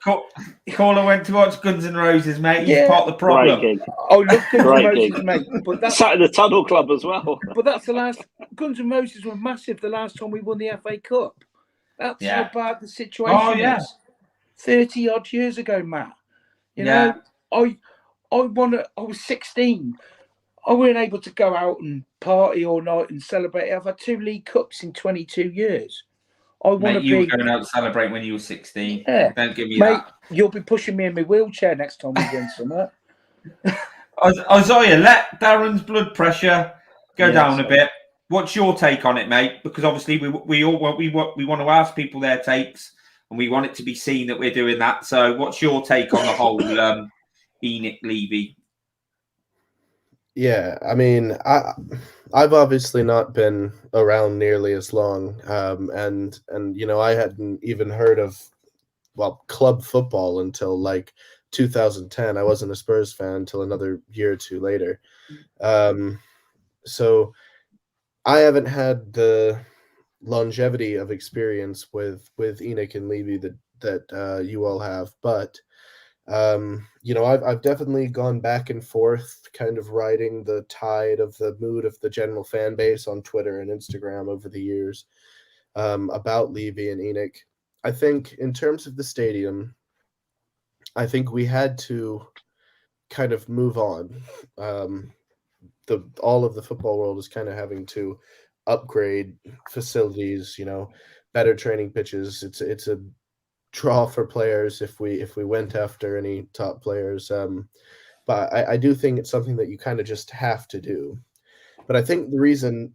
Caller went to watch Guns N' Roses, mate. He's part of the problem. I love Guns N' Roses, mate. But that's sat in the Tunnel Club as well. But that's the last. Guns N' Roses were massive the last time we won the FA Cup. That's how bad the situation is. 30 odd years ago, Matt. You know, I was 16. I weren't able to go out and party all night and celebrate. I've had 2 League Cups in 22 years. You were going out to celebrate when you were 16. Yeah. Don't give me mate, that. You'll be pushing me in my wheelchair next time we win something. Isaiah, let Darren's blood pressure go down a bit. What's your take on it, mate? Because obviously we want to ask people their takes, and we want it to be seen that we're doing that. So, what's your take on the whole Enic Levy? Yeah, I mean, I've obviously not been around nearly as long, and you know, I hadn't even heard of club football until like 2010. I wasn't a Spurs fan until another year or 2 later. So I haven't had the longevity of experience with Enic and Levy that you all have, but I've definitely gone back and forth, kind of riding the tide of the mood of the general fan base on Twitter and Instagram over the years about Levy and Enic. I think in terms of the stadium, I think we had to kind of move on. All of the football world is kind of having to upgrade facilities, better training pitches. It's a draw for players if we went after any top players. But I do think it's something that you kind of just have to do. But I think the reason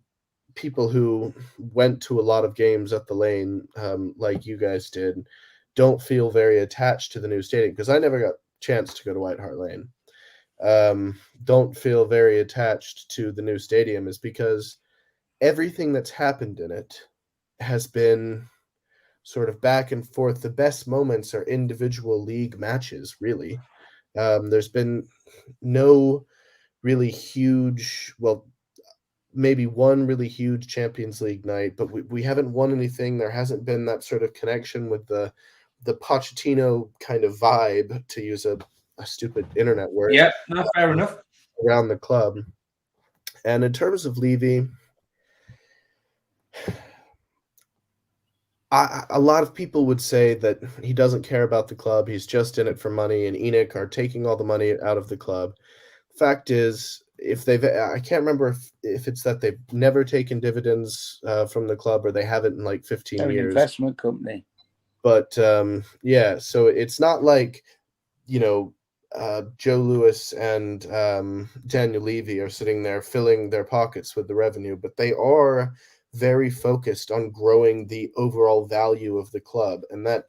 people who went to a lot of games at the Lane, like you guys did, don't feel very attached to the new stadium, because I never got a chance to go to White Hart Lane. Don't feel very attached to the new stadium is because everything that's happened in it has been sort of back and forth. The best moments are individual league matches, really. There's been no really huge, well, maybe one really huge Champions League night, but we haven't won anything. There hasn't been that sort of connection with the Pochettino kind of vibe, to use a stupid internet word. Yeah, no, fair enough. Around the club. And in terms of Levy, a lot of people would say that he doesn't care about the club. He's just in it for money, and Enic are taking all the money out of the club. Fact is, I can't remember if it's that they've never taken dividends from the club, or they haven't in like 15 They're years. an investment company. But so it's not like, Joe Lewis and Daniel Levy are sitting there filling their pockets with the revenue, but they are very focused on growing the overall value of the club, and that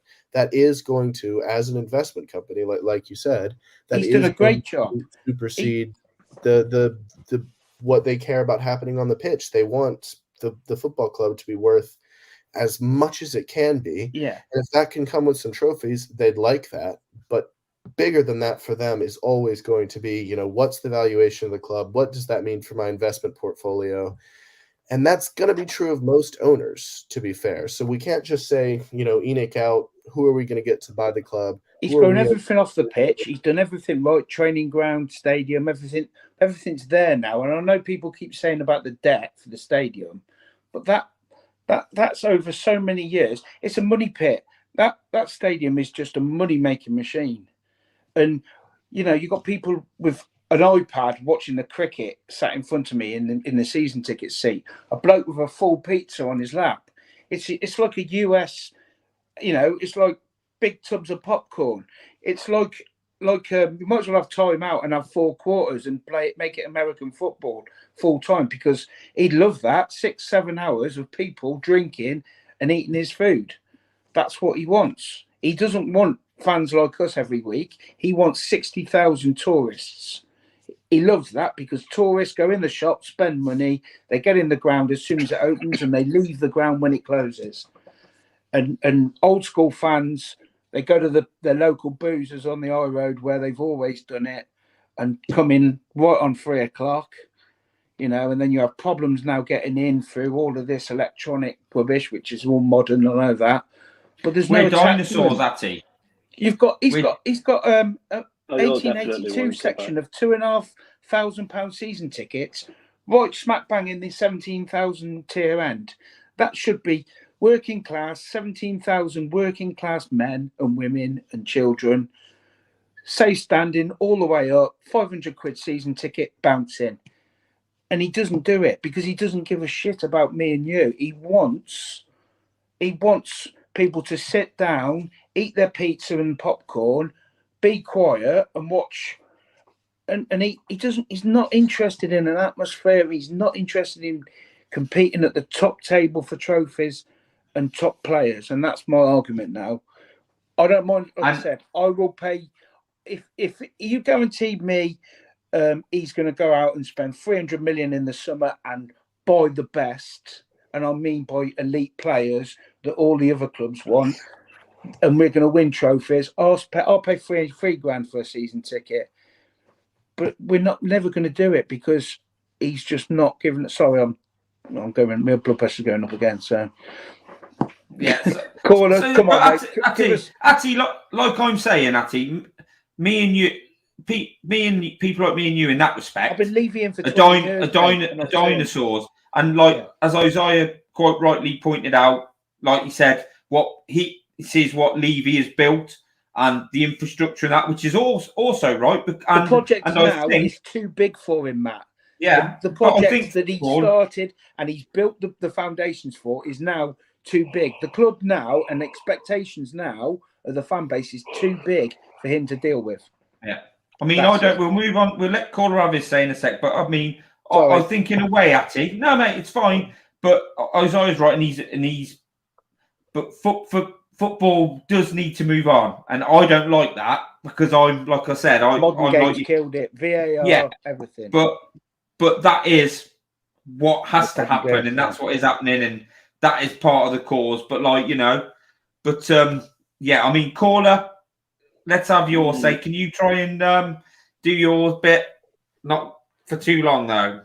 is going to, as an investment company, like you said, that he's done a great job. Supersede the what they care about happening on the pitch. They want the football club to be worth as much as it can be. Yeah. And if that can come with some trophies, they'd like that. But bigger than that for them is always going to be, what's the valuation of the club? What does that mean for my investment portfolio? And that's going to be true of most owners, to be fair. So we can't just say, Enic out. Who are we going to get to buy the club? He's grown everything off the pitch. He's done everything right. Training ground, stadium, everything's there now. And I know people keep saying about the debt for the stadium, but that's over so many years. It's a money pit. That stadium is just a money-making machine. And, you've got people with an iPad watching the cricket sat in front of me in the season ticket seat. A bloke with a full pizza on his lap. It's like a US, it's like big tubs of popcorn. It's like you might as well have time out and have 4 quarters and make it American football full time, because he'd love that 6-7 hours of people drinking and eating his food. That's what he wants. He doesn't want fans like us every week. He wants 60,000 tourists. He loves that, because tourists go in the shop, spend money, they get in the ground as soon as it opens, and they leave the ground when it closes. And old school fans, they go to the local boozers on the high road where they've always done it, and come in right on 3 o'clock, and then you have problems now getting in through all of this electronic rubbish, which is all modern, I know that. But there's no dinosaurs, Atty. He's got 1882 section of £2,500 season tickets, right smack bang in the 17,000 tier end. That should be working class, 17,000 working class men and women and children, say standing all the way up, 500 quid season ticket, bouncing. And he doesn't do it because he doesn't give a shit about me and you. He wants people to sit down, eat their pizza and popcorn, be quiet and watch. And he's not interested in an atmosphere. He's not interested in competing at the top table for trophies and top players. And that's my argument now. I don't mind, like I said, I will pay. If you guaranteed me he's going to go out and spend 300 million in the summer and buy the best, and I mean by elite players that all the other clubs want, and we're going to win trophies, I'll pay three grand for a season ticket. But we're never going to do it because he's just not giving it. Sorry, I'm going. My blood pressure's going up again. So yeah, come on, mate. Atty, like I'm saying, Atty, me and you, people like me and you in that respect, I've been leaving for a 20 years, mate, and I've dinosaurs. And like as Isaiah quite rightly pointed out, like he said, what he sees what Levy has built and the infrastructure and that, which is also right. the project now is too big for him, Matt. Yeah, the project that he started and he's built the foundations for is now too big. The club now and the expectations now of the fan base is too big for him to deal with. Yeah, I mean, we'll move on. We'll let Caller have his say in a sec, but I mean, I think in a way, Atty, no, mate, it's fine. But Isaiah's right, and he's. But football does need to move on, and I don't like that because I'm like I said, modern games killed it. VAR, everything. But that is what has to happen, and that's what is happening, and that is part of the cause. But yeah, I mean, Caller, let's have your say. Can you try and do your bit? Not for too long, though.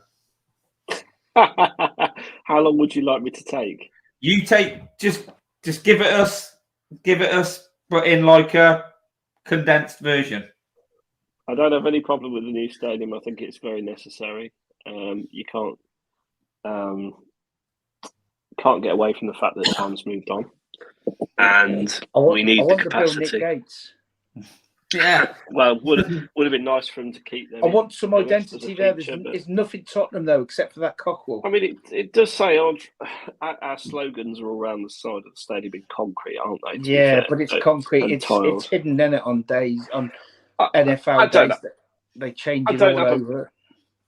How long would you like me to take? You take just give it us, but in like a condensed version. I don't have any problem with the new stadium. I think it's very necessary. You can't get away from the fact that time's moved on, and we need the capacity. Yeah, well, would have been nice for them to keep them. I want some identity there. There's nothing Tottenham though, except for that cockerel. I mean, it does say our slogans are all around the side of the stadium in concrete, aren't they? Yeah, but it's concrete. It's hidden in it on NFL days. They change it all over.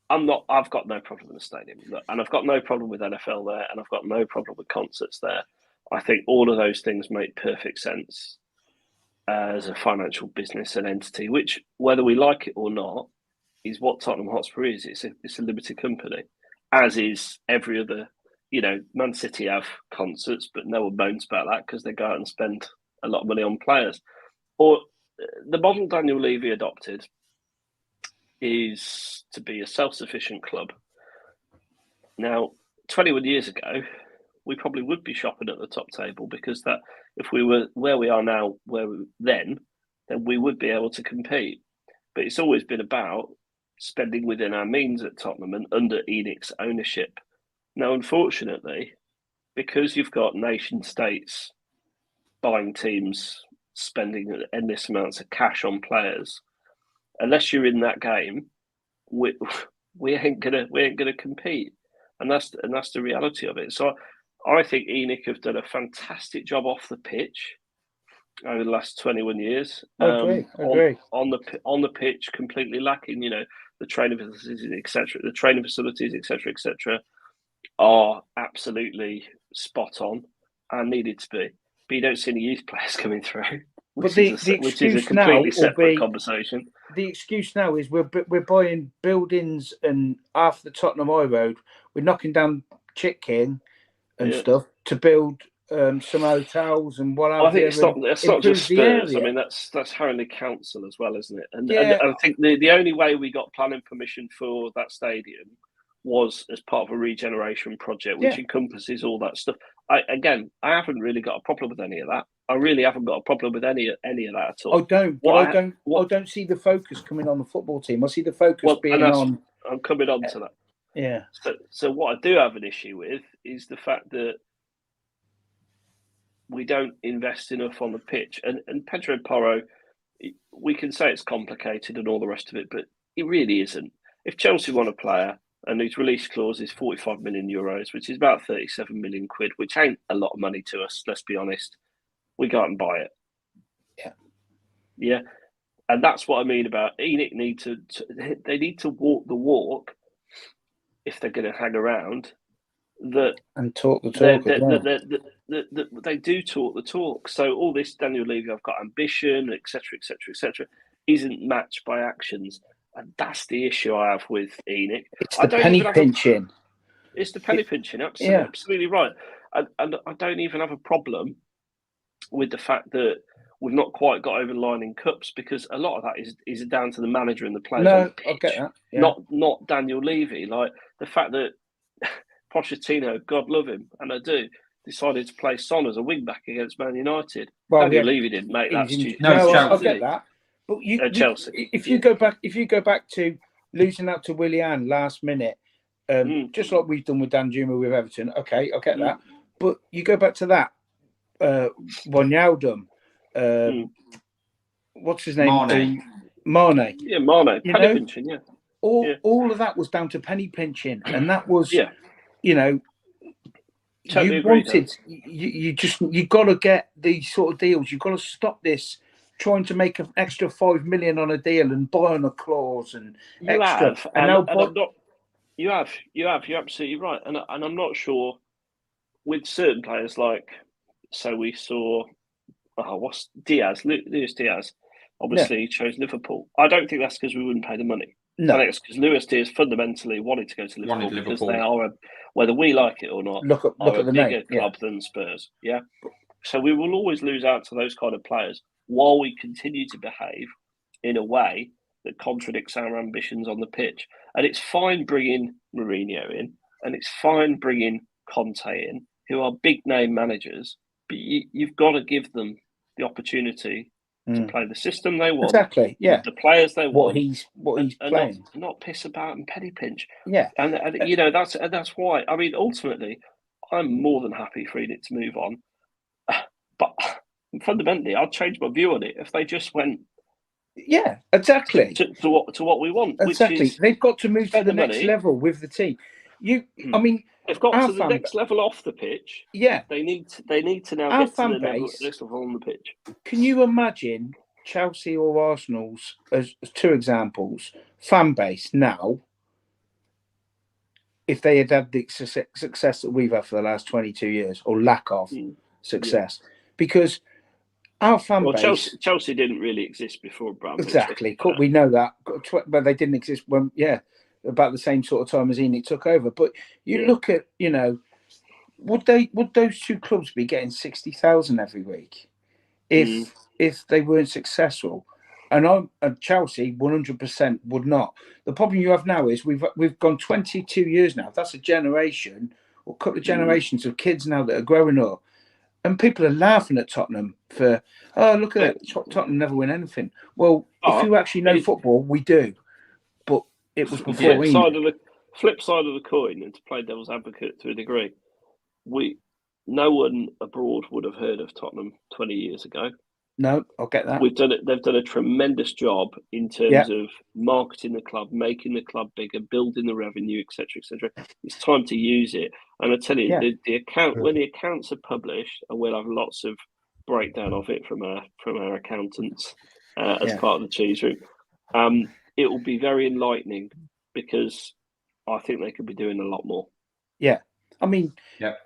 I've got no problem with the stadium, and I've got no problem with NFL there, and I've got no problem with concerts there. I think all of those things make perfect sense as a financial business and entity, which, whether we like it or not, is what Tottenham Hotspur is. It's a limited company, as is every other. You know, Man City have concerts, but no one moans about that because they go out and spend a lot of money on players. Or the model Daniel Levy adopted is to be a self-sufficient club. Now, 21 years ago, we probably would be shopping at the top table because that if we were where we are now, then we would be able to compete. But it's always been about spending within our means at Tottenham and under Enic's ownership. Now, unfortunately, because you've got nation states buying teams, spending endless amounts of cash on players, unless you're in that game, we ain't gonna compete, and that's the reality of it. So I think Enic have done a fantastic job off the pitch over the last 21 years. I agree. On the pitch, completely lacking. You know, the training facilities, etc. The training facilities, etc., are absolutely spot on and needed to be. But you don't see any youth players coming through. Which is a completely separate conversation. The excuse now is we're buying buildings and half the Tottenham High Road. We're knocking down chicken and stuff to build some hotels and what else. I think it's not just Spurs. I mean, that's Haringey Council as well, isn't it? And I think the only way we got planning permission for that stadium was as part of a regeneration project, which encompasses all that stuff. I haven't really got a problem with any of that. I really haven't got a problem with any of that at all. I don't see the focus coming on the football team. I see the focus being on. I'm coming on to that. Yeah. So what I do have an issue with is the fact that we don't invest enough on the pitch. And Pedro Porro, we can say it's complicated and all the rest of it, but it really isn't. If Chelsea want a player and his release clause is 45 million euros, which is about 37 million quid, which ain't a lot of money to us, let's be honest, we go out and buy it. Yeah. Yeah. And that's what I mean about Enic they need to walk the walk if they're going to hang around. And talk the talk. They do talk the talk. So all this Daniel Levy, I've got ambition, etc., isn't matched by actions. And that's the issue I have with Enic. It's the penny pinching. It's the penny pinching, absolutely right. And I don't even have a problem with the fact that we've not quite got over the line in cups, because a lot of that is down to the manager and the players on the pitch. I get that. Yeah. Not Daniel Levy. Like the fact that Pochettino, God love him, and I do, decided to play Son as a wing back against Man United. Daniel Levy didn't make that stupid. I get that. But Chelsea. If you go back to losing out to Willian last minute, just like we've done with Danjuma with Everton. Okay, I'll get that. But you go back to that, Wijnaldum, what's his name? Mane. Yeah, Mane. Penny pinching, yeah. All of that was down to penny pinching, and that was, Totally you got to get these sort of deals. You've got to stop this trying to make an extra 5 million on a deal and buy on a clause and you extra. Have, and I'm not. You have. You're absolutely right, and I'm not sure with certain players like. So we saw, what's Diaz? Luis Diaz. Obviously, he chose Liverpool. I don't think that's because we wouldn't pay the money. No. I think it's because Luis Diaz fundamentally wanted to go to Liverpool because they are, whether we like it or not, look at the bigger name. club than Spurs. Yeah. So we will always lose out to those kind of players while we continue to behave in a way that contradicts our ambitions on the pitch. And it's fine bringing Mourinho in, and it's fine bringing Conte in, who are big name managers, but you've got to give them the opportunity to play the system they want. Exactly, yeah. The players they want. What he's playing. Not piss about and penny pinch. Yeah. And that's why. I mean, ultimately, I'm more than happy for Enic to move on. But fundamentally, I'd change my view on it if they just went. Yeah, exactly. To what we want. Exactly. Which is they've got to move to the next level with the team. I mean, they've got to the next level off the pitch. Yeah, they need to now get to the next level on the pitch. Can you imagine Chelsea or Arsenal's, as two examples, fan base now, if they had had the success that we've had for the last 22 years, or lack of success? Because our fan base... Chelsea didn't really exist before Bryan. Exactly. We know that. But they didn't exist when, about the same sort of time as Enic took over. But you look at, would those two clubs be getting 60,000 every week if they weren't successful? And Chelsea 100% would not. The problem you have now is we've gone 22 years now. That's a generation or a couple of generations of kids now that are growing up, and people are laughing at Tottenham for, look at that, Tottenham never win anything. Well, if you actually know football, we do. But it was before flip side of the coin, and to play devil's advocate to a degree, no one abroad would have heard of Tottenham 20 years ago. No, I'll get that. They've done a tremendous job in terms of marketing the club, making the club bigger, building the revenue, etc., etc. It's time to use it. And I tell you, the account when the accounts are published, and we'll have lots of breakdown of it from our accountants as part of the cheese room. It will be very enlightening because I think they could be doing a lot more. Yeah. I mean,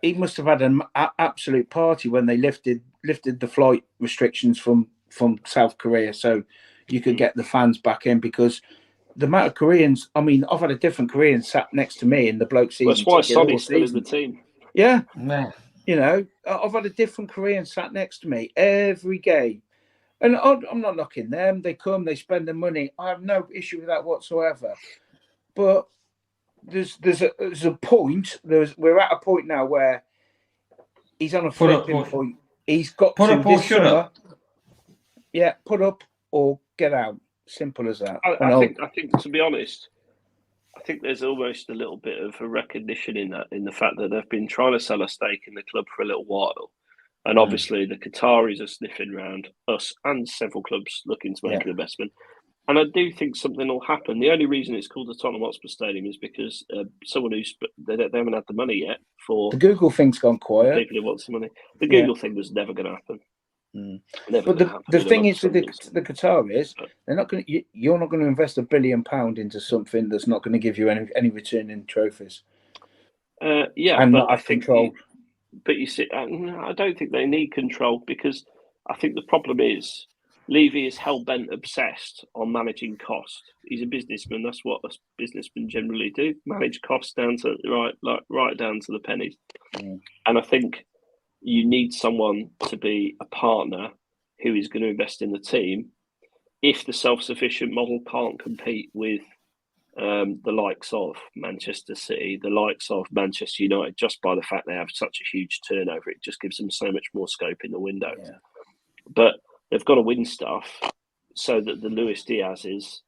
he must have had an absolute party when they lifted the flight restrictions from South Korea, so you could get the fans back in, because the amount of Koreans. I mean, I've had a different Korean sat next to me in the bloke season. That's why Sonny's still in the team. Yeah, I've had a different Korean sat next to me every game, and I'm not knocking them. They come, they spend the money. I have no issue with that whatsoever, but. There's a point. We're at a point now where he's on a flipping point. He's got put to up or this shut summer. up. Yeah, put up or get out. Simple as that. I think to be honest, I think there's almost a little bit of a recognition in the fact that they've been trying to sell a stake in the club for a little while, and obviously the Qataris are sniffing around us and several clubs looking to make an investment. And I do think something will happen. The only reason it's called the Tottenham Hotspur Stadium is because someone they haven't had the money yet for the Google thing's gone quiet. People who want some money. The Google thing was never going to happen. But the thing is with the Qataris, they're not going. You're not going to invest £1 billion into something that's not going to give you any return in trophies. And not have control. But you see, I don't think they need control, because I think the problem is. Levy is hell-bent obsessed on managing cost. He's a businessman. That's what us businessmen generally do. Manage costs down to right down to the pennies. And I think you need someone to be a partner who is going to invest in the team. If the self-sufficient model can't compete with the likes of Manchester City, the likes of Manchester United, just by the fact they have such a huge turnover, it just gives them so much more scope in the window. But they've got to win stuff, so that the Luis Diaz's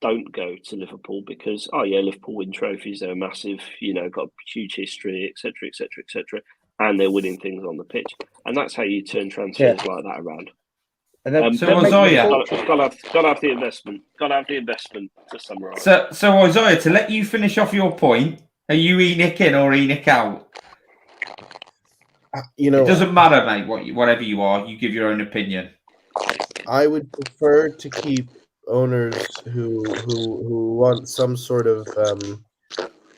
don't go to Liverpool because, Liverpool win trophies, they're massive, got a huge history, etc., etc., etc., and they're winning things on the pitch. And that's how you turn transfers like that around. And then, So Isaiah, got to have the investment. Got to have the investment to summarise. So Isaiah, to let you finish off your point, are you Enic in or Enic out? It doesn't matter, mate. Whatever you are, you give your own opinion. I would prefer to keep owners who want some sort of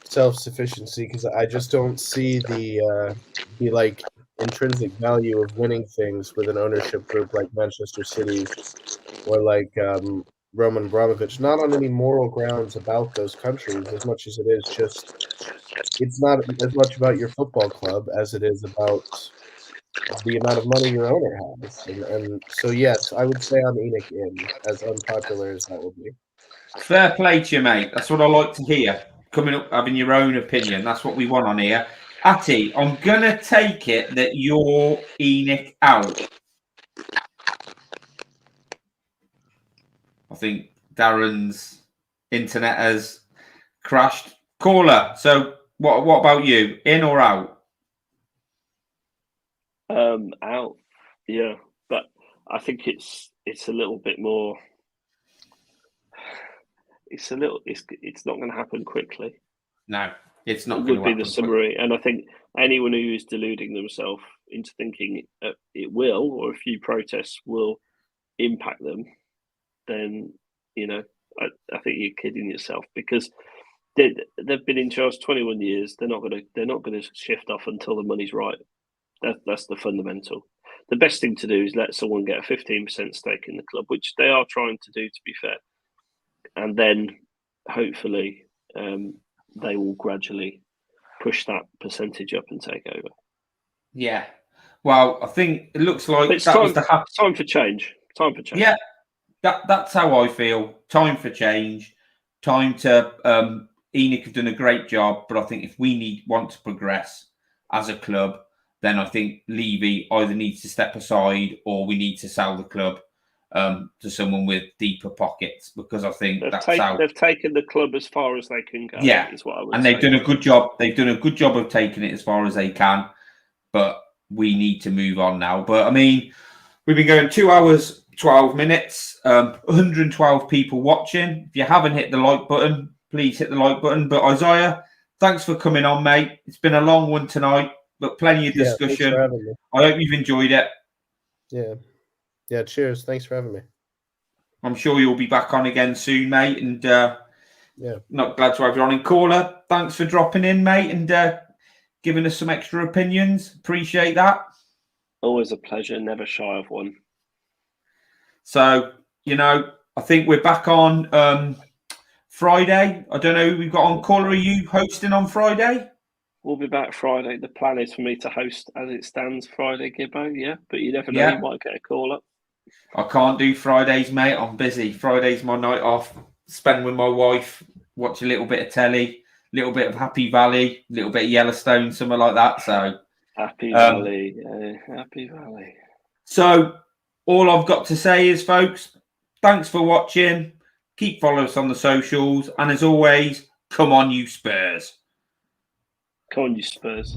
self-sufficiency, because I just don't see the like intrinsic value of winning things with an ownership group like Manchester City or like Roman Abramovich. Not on any moral grounds about those countries, as much as it is just, it's not as much about your football club as it is about the amount of money your owner has. And so, yes, I would say I'm Enic in, as unpopular as that will be. Fair play to you, mate. That's what I like to hear. Coming up, having your own opinion. That's what we want on here. Atty, I'm going to take it that you're Enic out. I think Darren's internet has crashed. Caller, so what about you? In or out? Out, yeah, but I think it's a little bit more. It's not going to happen quickly. No, it's not. It would be the summary, and I think anyone who is deluding themselves into thinking it will, or a few protests will impact them, then I think you're kidding yourself, because they've been in charge 21 years. They're not going to shift off until the money's right. That's the fundamental. The best thing to do is let someone get a 15% stake in the club, which they are trying to do, to be fair. And then hopefully they will gradually push that percentage up and take over. Yeah. Well, I think it looks like it's time for change. Time for change. Yeah, that's how I feel. Time for change. Time to Enic have done a great job, but I think if we want to progress as a club, then I think Levy either needs to step aside or we need to sell the club to someone with deeper pockets, because I think they've taken the club as far as they can go. Yeah, is what I would and say. they've done a good job. They've done a good job of taking it as far as they can, but we need to move on now. But I mean, we've been going 2 hours, 12 minutes, 112 people watching. If you haven't hit the like button, please hit the like button. But Isaiah, thanks for coming on, mate. It's been a long one tonight, but plenty of discussion. Thanks for having me. I hope you've enjoyed it. Yeah, cheers. Thanks for having me. I'm sure you'll be back on again soon, mate. And not glad to have you on. And caller, thanks for dropping in, mate, and giving us some extra opinions. Appreciate that. Always a pleasure. Never shy of one. So, I think we're back on Friday. I don't know who we've got on. Caller, are you hosting on Friday? We'll be back Friday. The plan is for me to host as it stands Friday, Gibbo, yeah? But you never know, you might get a call up. I can't do Fridays, mate. I'm busy. Friday's my night off. Spend with my wife, watch a little bit of telly, a little bit of Happy Valley, a little bit of Yellowstone, something like that. So Happy Valley, Happy Valley. So all I've got to say is, folks, thanks for watching. Keep following us on the socials. And as always, come on, you Spurs. Come on, you Spurs.